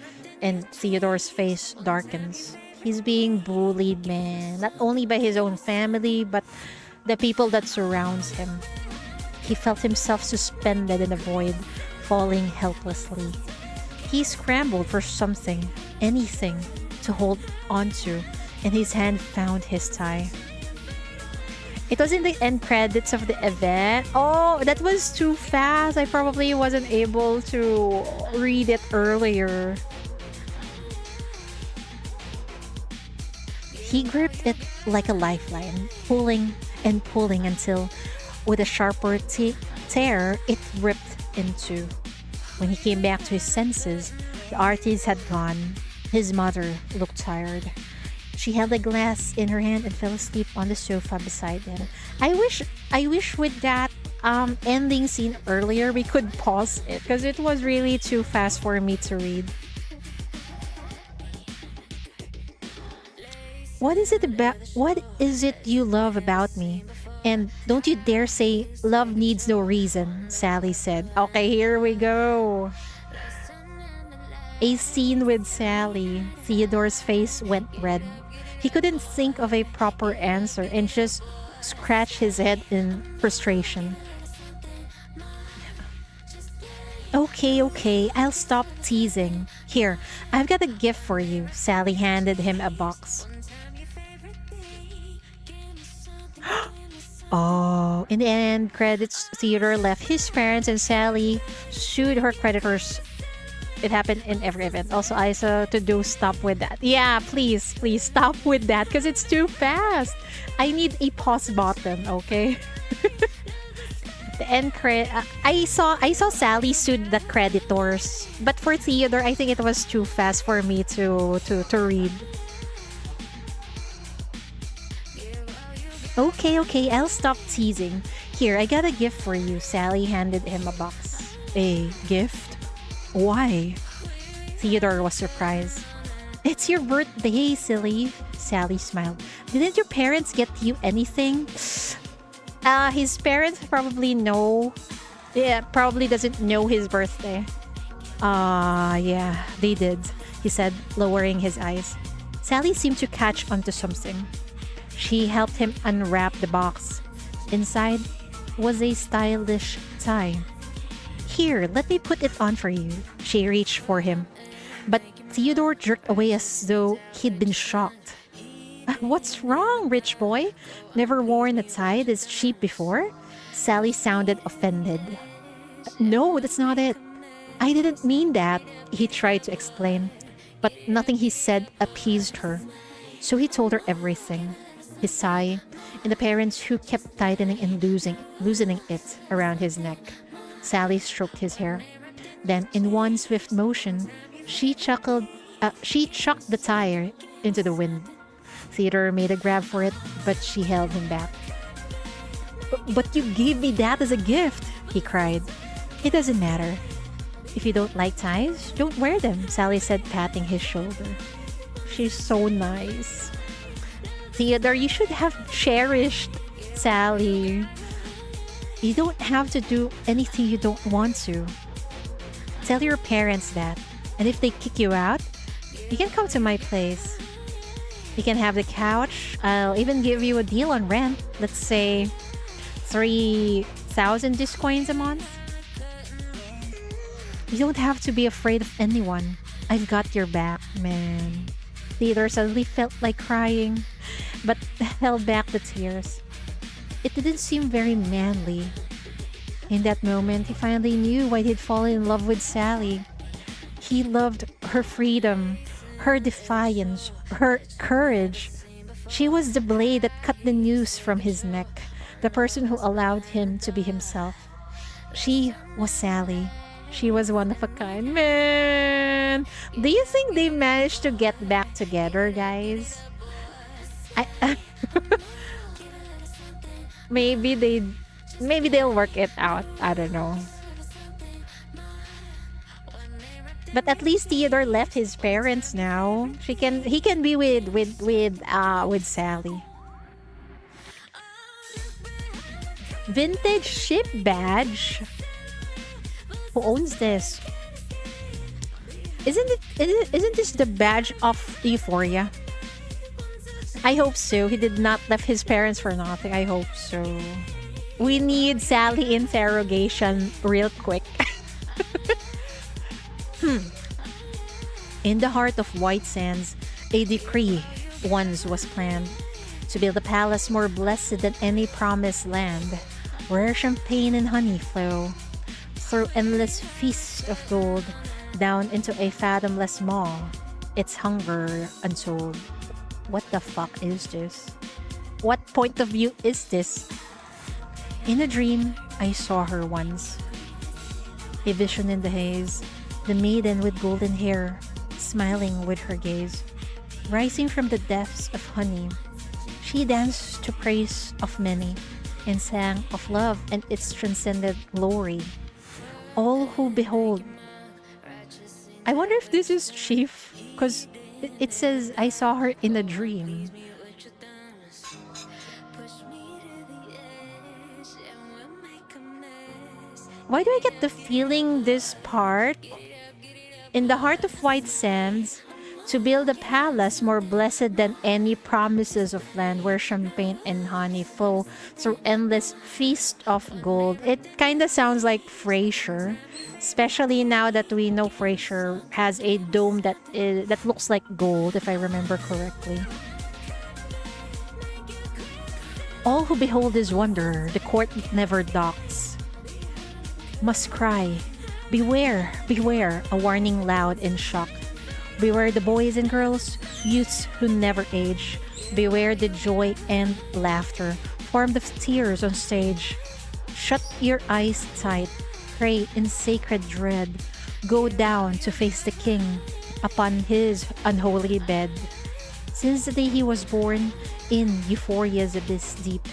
and Theodore's face darkens. He's being bullied, man. Not only by his own family, but the people that surrounds him. He felt himself suspended in the void, falling helplessly. He scrambled for something, anything, to hold onto, and his hand found his tie. It was in the end credits of the event. Oh, that was too fast. I probably wasn't able to read it earlier. He gripped it like a lifeline, pulling and pulling until, with a sharper tear, it ripped in two. When he came back to his senses, the artist had gone. His mother looked tired. She held a glass in her hand and fell asleep on the sofa beside him. I wish with that ending scene earlier we could pause it because it was really too fast for me to read. What is it you love about me? And don't you dare say love needs no reason, Sally said. Okay, here we go. A scene with Sally. Theodore's face went red. He couldn't think of a proper answer and just scratched his head in frustration. Okay, I'll stop teasing. Here, I've got a gift for you. Sally handed him a box. Oh, in the end, credits, Theodore left his parents and Sally sued her creditors. It happened in every event. Also, Isa, to do stop with that. Yeah, please stop with that because it's too fast. I need a pause button, okay? The end I saw Sally sued the creditors, but for Theodore, I think it was too fast for me to read. Okay, I'll stop teasing. Here, I got a gift for you. Sally handed him a box. A gift? Why? Theodore was surprised. It's your birthday, silly. Sally smiled. Didn't your parents get you anything? His parents probably know. Yeah, probably doesn't know his birthday. Yeah, they did, he said, lowering his eyes. Sally seemed to catch onto something. She helped him unwrap the box. Inside was a stylish tie. Here, let me put it on for you. She reached for him. But Theodore jerked away as though he'd been shocked. What's wrong, rich boy? Never worn a tie this cheap before? Sally sounded offended. No, that's not it. I didn't mean that, he tried to explain. But nothing he said appeased her. So he told her everything. His tie, and the parents who kept tightening and loosening it around his neck. Sally stroked his hair. Then, in one swift motion, she chucked the tie into the wind. Theodore made a grab for it, but she held him back. But you gave me that as a gift, he cried. It doesn't matter. If you don't like ties, don't wear them, Sally said, patting his shoulder. She's so nice. Theodore, you should have cherished Sally. You don't have to do anything you don't want to. Tell your parents that. And if they kick you out, you can come to my place. You can have the couch. I'll even give you a deal on rent. Let's say 3,000 discoins a month. You don't have to be afraid of anyone. I've got your back, man. Theodore suddenly felt like crying, but held back the tears. It didn't seem very manly. In that moment, he finally knew why he'd fallen in love with Sally. He loved her freedom, her defiance, her courage. She was the blade that cut the noose from his neck, the person who allowed him to be himself. She was Sally. She was one of a kind. Man, do you think they managed to get back together, guys? Maybe they'll work it out. I don't know. But at least Theodore left his parents now. He can be with Sally. Vintage ship badge. Who owns this? Isn't this the badge of Euphoria? I hope so. He did not left his parents for nothing. I hope so. We need Sally interrogation real quick. In the heart of White Sands, a decree once was planned to build a palace more blessed than any promised land, where champagne and honey flow through endless feast of gold down into a fathomless maw, its hunger untold. What the fuck is this? What point of view is this? In a dream, I saw her once. A vision in the haze, the maiden with golden hair, smiling with her gaze. Rising from the depths of honey, she danced to praise of many, and sang of love and its transcendent glory. All who behold. I wonder if this is Chief, because it says I saw her in a dream. Why do I get the feeling this part? In the heart of White Sands, to build a palace more blessed than any promises of land, where champagne and honey flow through endless feast of gold. It kind of sounds like Frasier, especially now that we know Frasier has a dome that looks like gold, if I remember correctly. All who behold his wonder, the court never docks, must cry, beware, beware, a warning loud in shock. Beware the boys and girls, youths who never age. Beware the joy and laughter, formed of tears on stage. Shut your eyes tight, pray in sacred dread. Go down to face the king upon his unholy bed. Since the day he was born, in euphoria's abyss deep,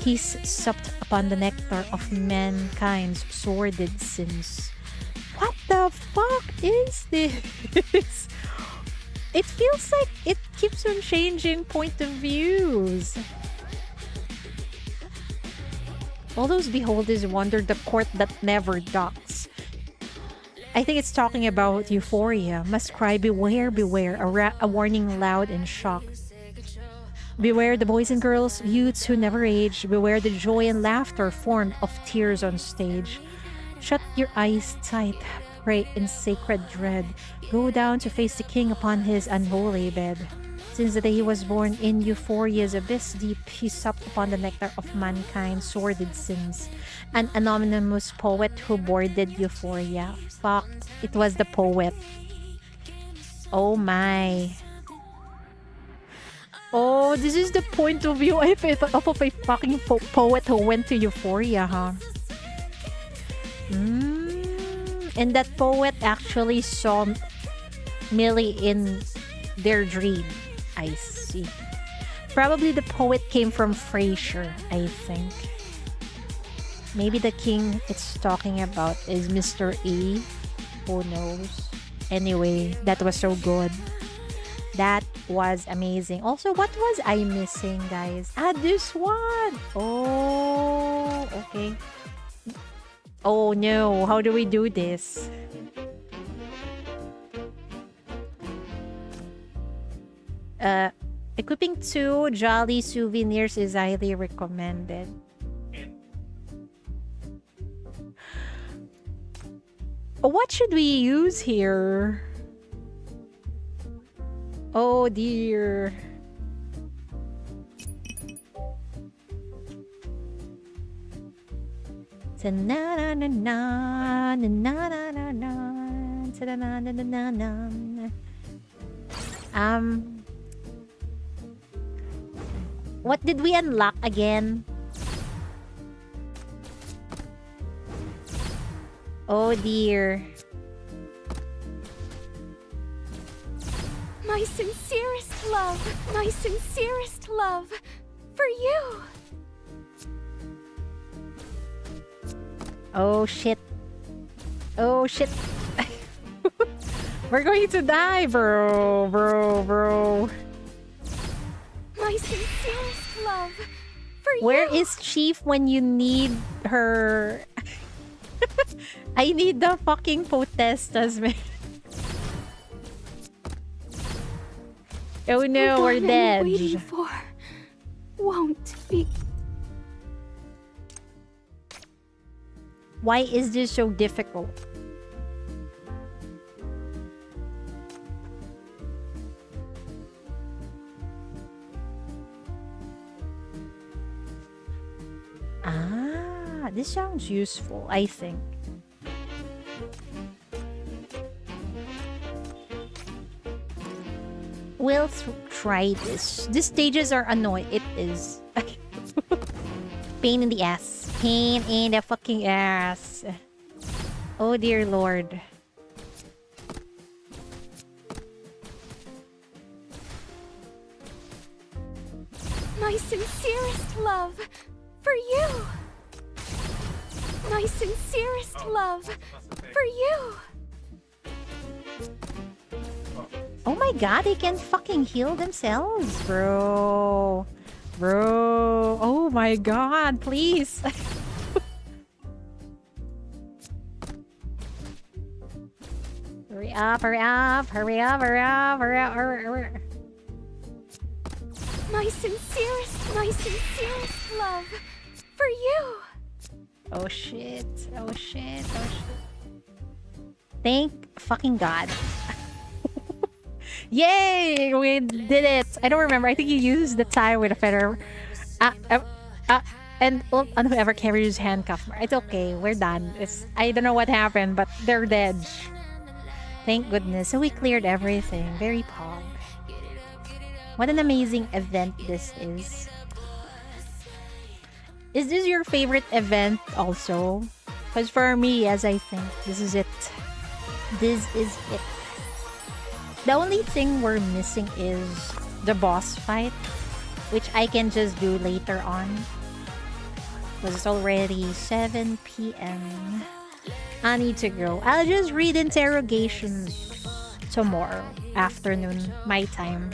he's supped upon the nectar of mankind's sordid sins. What the fuck is this? It feels like it keeps on changing point of views. All those beholders wonder the court that never docks. I think it's talking about euphoria. Must cry, beware, beware, a warning loud in shock. Beware the boys and girls, youths who never age. Beware the joy and laughter formed of tears on stage. Shut your eyes tight, pray in sacred dread. Go down to face the king upon his unholy bed. Since the day he was born, in euphoria's abyss deep, he supped upon the nectar of mankind's sordid sins. An anonymous poet who boarded euphoria. Fuck, it was the poet. Oh my. Oh, this is the point of view of a fucking poet who went to euphoria, huh? And that poet actually saw Millie in their dream. I see. Probably the poet came from Frasier, I think. Maybe the king it's talking about is Mr. E. Who knows? Anyway, that was so good. That was amazing. Also, what was I missing, guys? This one. Oh, okay. Oh no, how do we do this? Equipping 2 jolly souvenirs is highly recommended. What should we use here? Oh dear. What did we unlock again? Oh dear. My sincerest love for you. Oh shit. Oh shit. We're going to die, bro. My sincerest love for you. Where is Chief when you need her? I need the fucking potestas, man. Oh no, we're dead. Waiting for won't be. Why is this so difficult? Ah, this sounds useful, I think. We'll try this. These stages are annoying. It is. Pain in the ass. Pain in the fucking ass. Oh dear lord. My sincerest love for you. My sincerest love for you. Oh my god, they can fucking heal themselves, bro. Bro. Oh my god, please. Hurry up, hurry up, hurry up, hurry up, hurry up, hurry up. My sincerest love for you. Oh shit, oh shit, oh shit. Thank fucking god. Yay! We did it! I don't remember. I think you used the tie with a feather. And whoever carries handcuff. It's okay. We're done. I don't know what happened, but they're dead. Thank goodness. So we cleared everything. Very pog. What an amazing event this is. Is this your favorite event also? Because for me, yes, I think this is it. This is it. The only thing we're missing is the boss fight, which I can just do later on. Because it's already 7 p.m. I need to go. I'll just read Interrogation tomorrow afternoon, my time.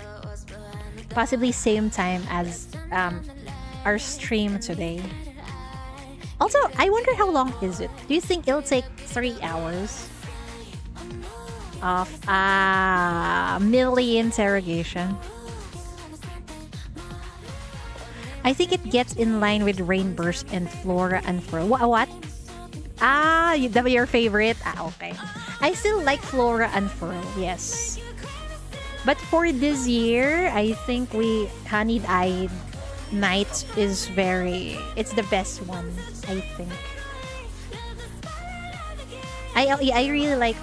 Possibly same time as our stream today. Also, I wonder how long is it? Do you think it'll take 3 hours? Of Millie Interrogation. I think it gets in line with Rainburst and Flora and Furl. What? Your favorite? Okay. I still like Flora and Furl, yes. But for this year, I think Honeyed-Eyed Night is it's the best one, I think. I really like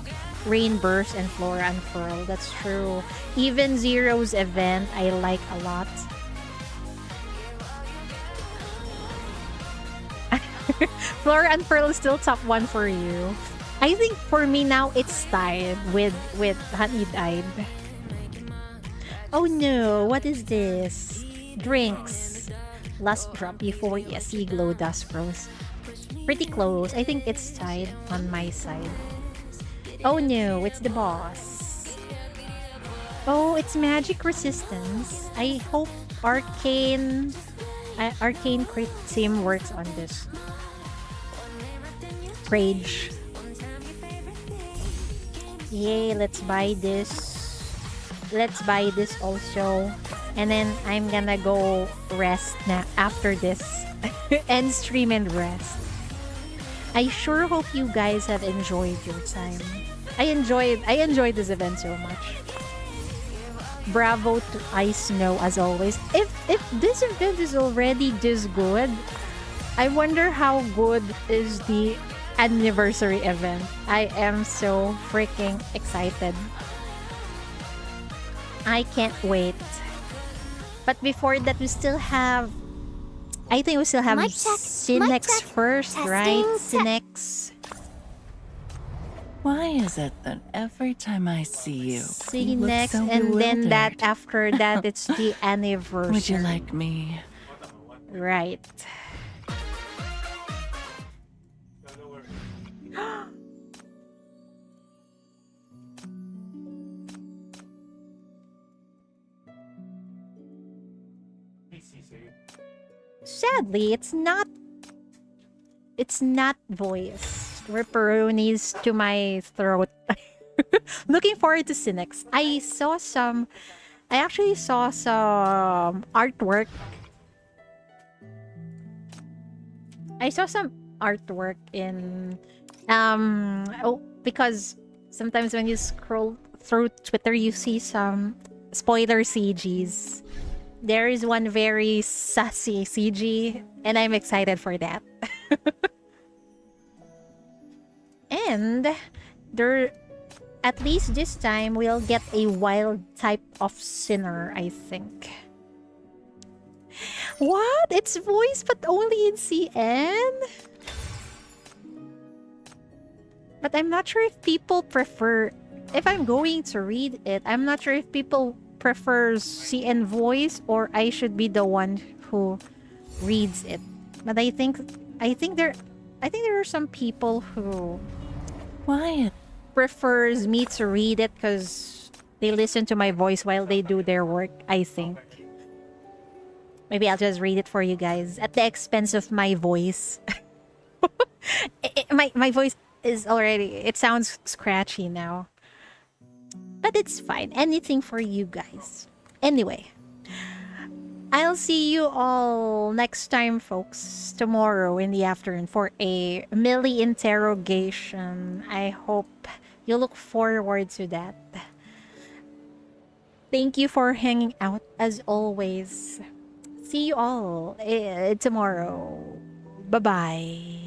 Rainburst and Flora and Furl, that's true. Even Zero's event, I like a lot. Flora and Furl is still top 1 for you. I think for me now, it's tied with Honeyed-Eyed. Oh no, what is this? Drinks. Last drop, Euphoria, Sea Glow, Dust Rose. Pretty close. I think it's tied on my side. Oh no, it's the boss. Oh, it's magic resistance. I hope Arcane Crit Team works on this. Rage. Yay, let's buy this. Let's buy this also. And then I'm gonna go rest now after this. End stream and rest. I sure hope you guys have enjoyed your time. I enjoyed this event so much. Bravo to Ice Snow as always. If this event is already this good, I wonder how good is the anniversary event. I am so freaking excited. I can't wait. But before that, we still have... I think we still have Cinex first, right? Cinex. Why is it that every time I see you, Cinex, so and then that bewildered? after that, it's the anniversary. Would you like me? Right. Sadly, it's not voiced. Ripperoonies to my throat. Looking forward to Cinex. I actually saw some artwork. I saw some artwork in because sometimes when you scroll through Twitter you see some spoiler CGs. There is one very sassy CG and I'm excited for that. And there, at least this time, we'll get a wild type of sinner, I think. What? It's voiced but only in CN? But I'm not sure if people prefer... If I'm going to read it, I'm not sure if people prefer CN voice or I should be the one who reads it. But I think there are some people who prefers me to read it because they listen to my voice while they do their work, I think. Maybe I'll just read it for you guys at the expense of my voice. My voice is already... It sounds scratchy now. But it's fine. Anything for you guys. Anyway. I'll see you all next time, folks. Tomorrow in the afternoon for a Millie interrogation. I hope you look forward to that. Thank you for hanging out as always. See you all tomorrow. Bye-bye.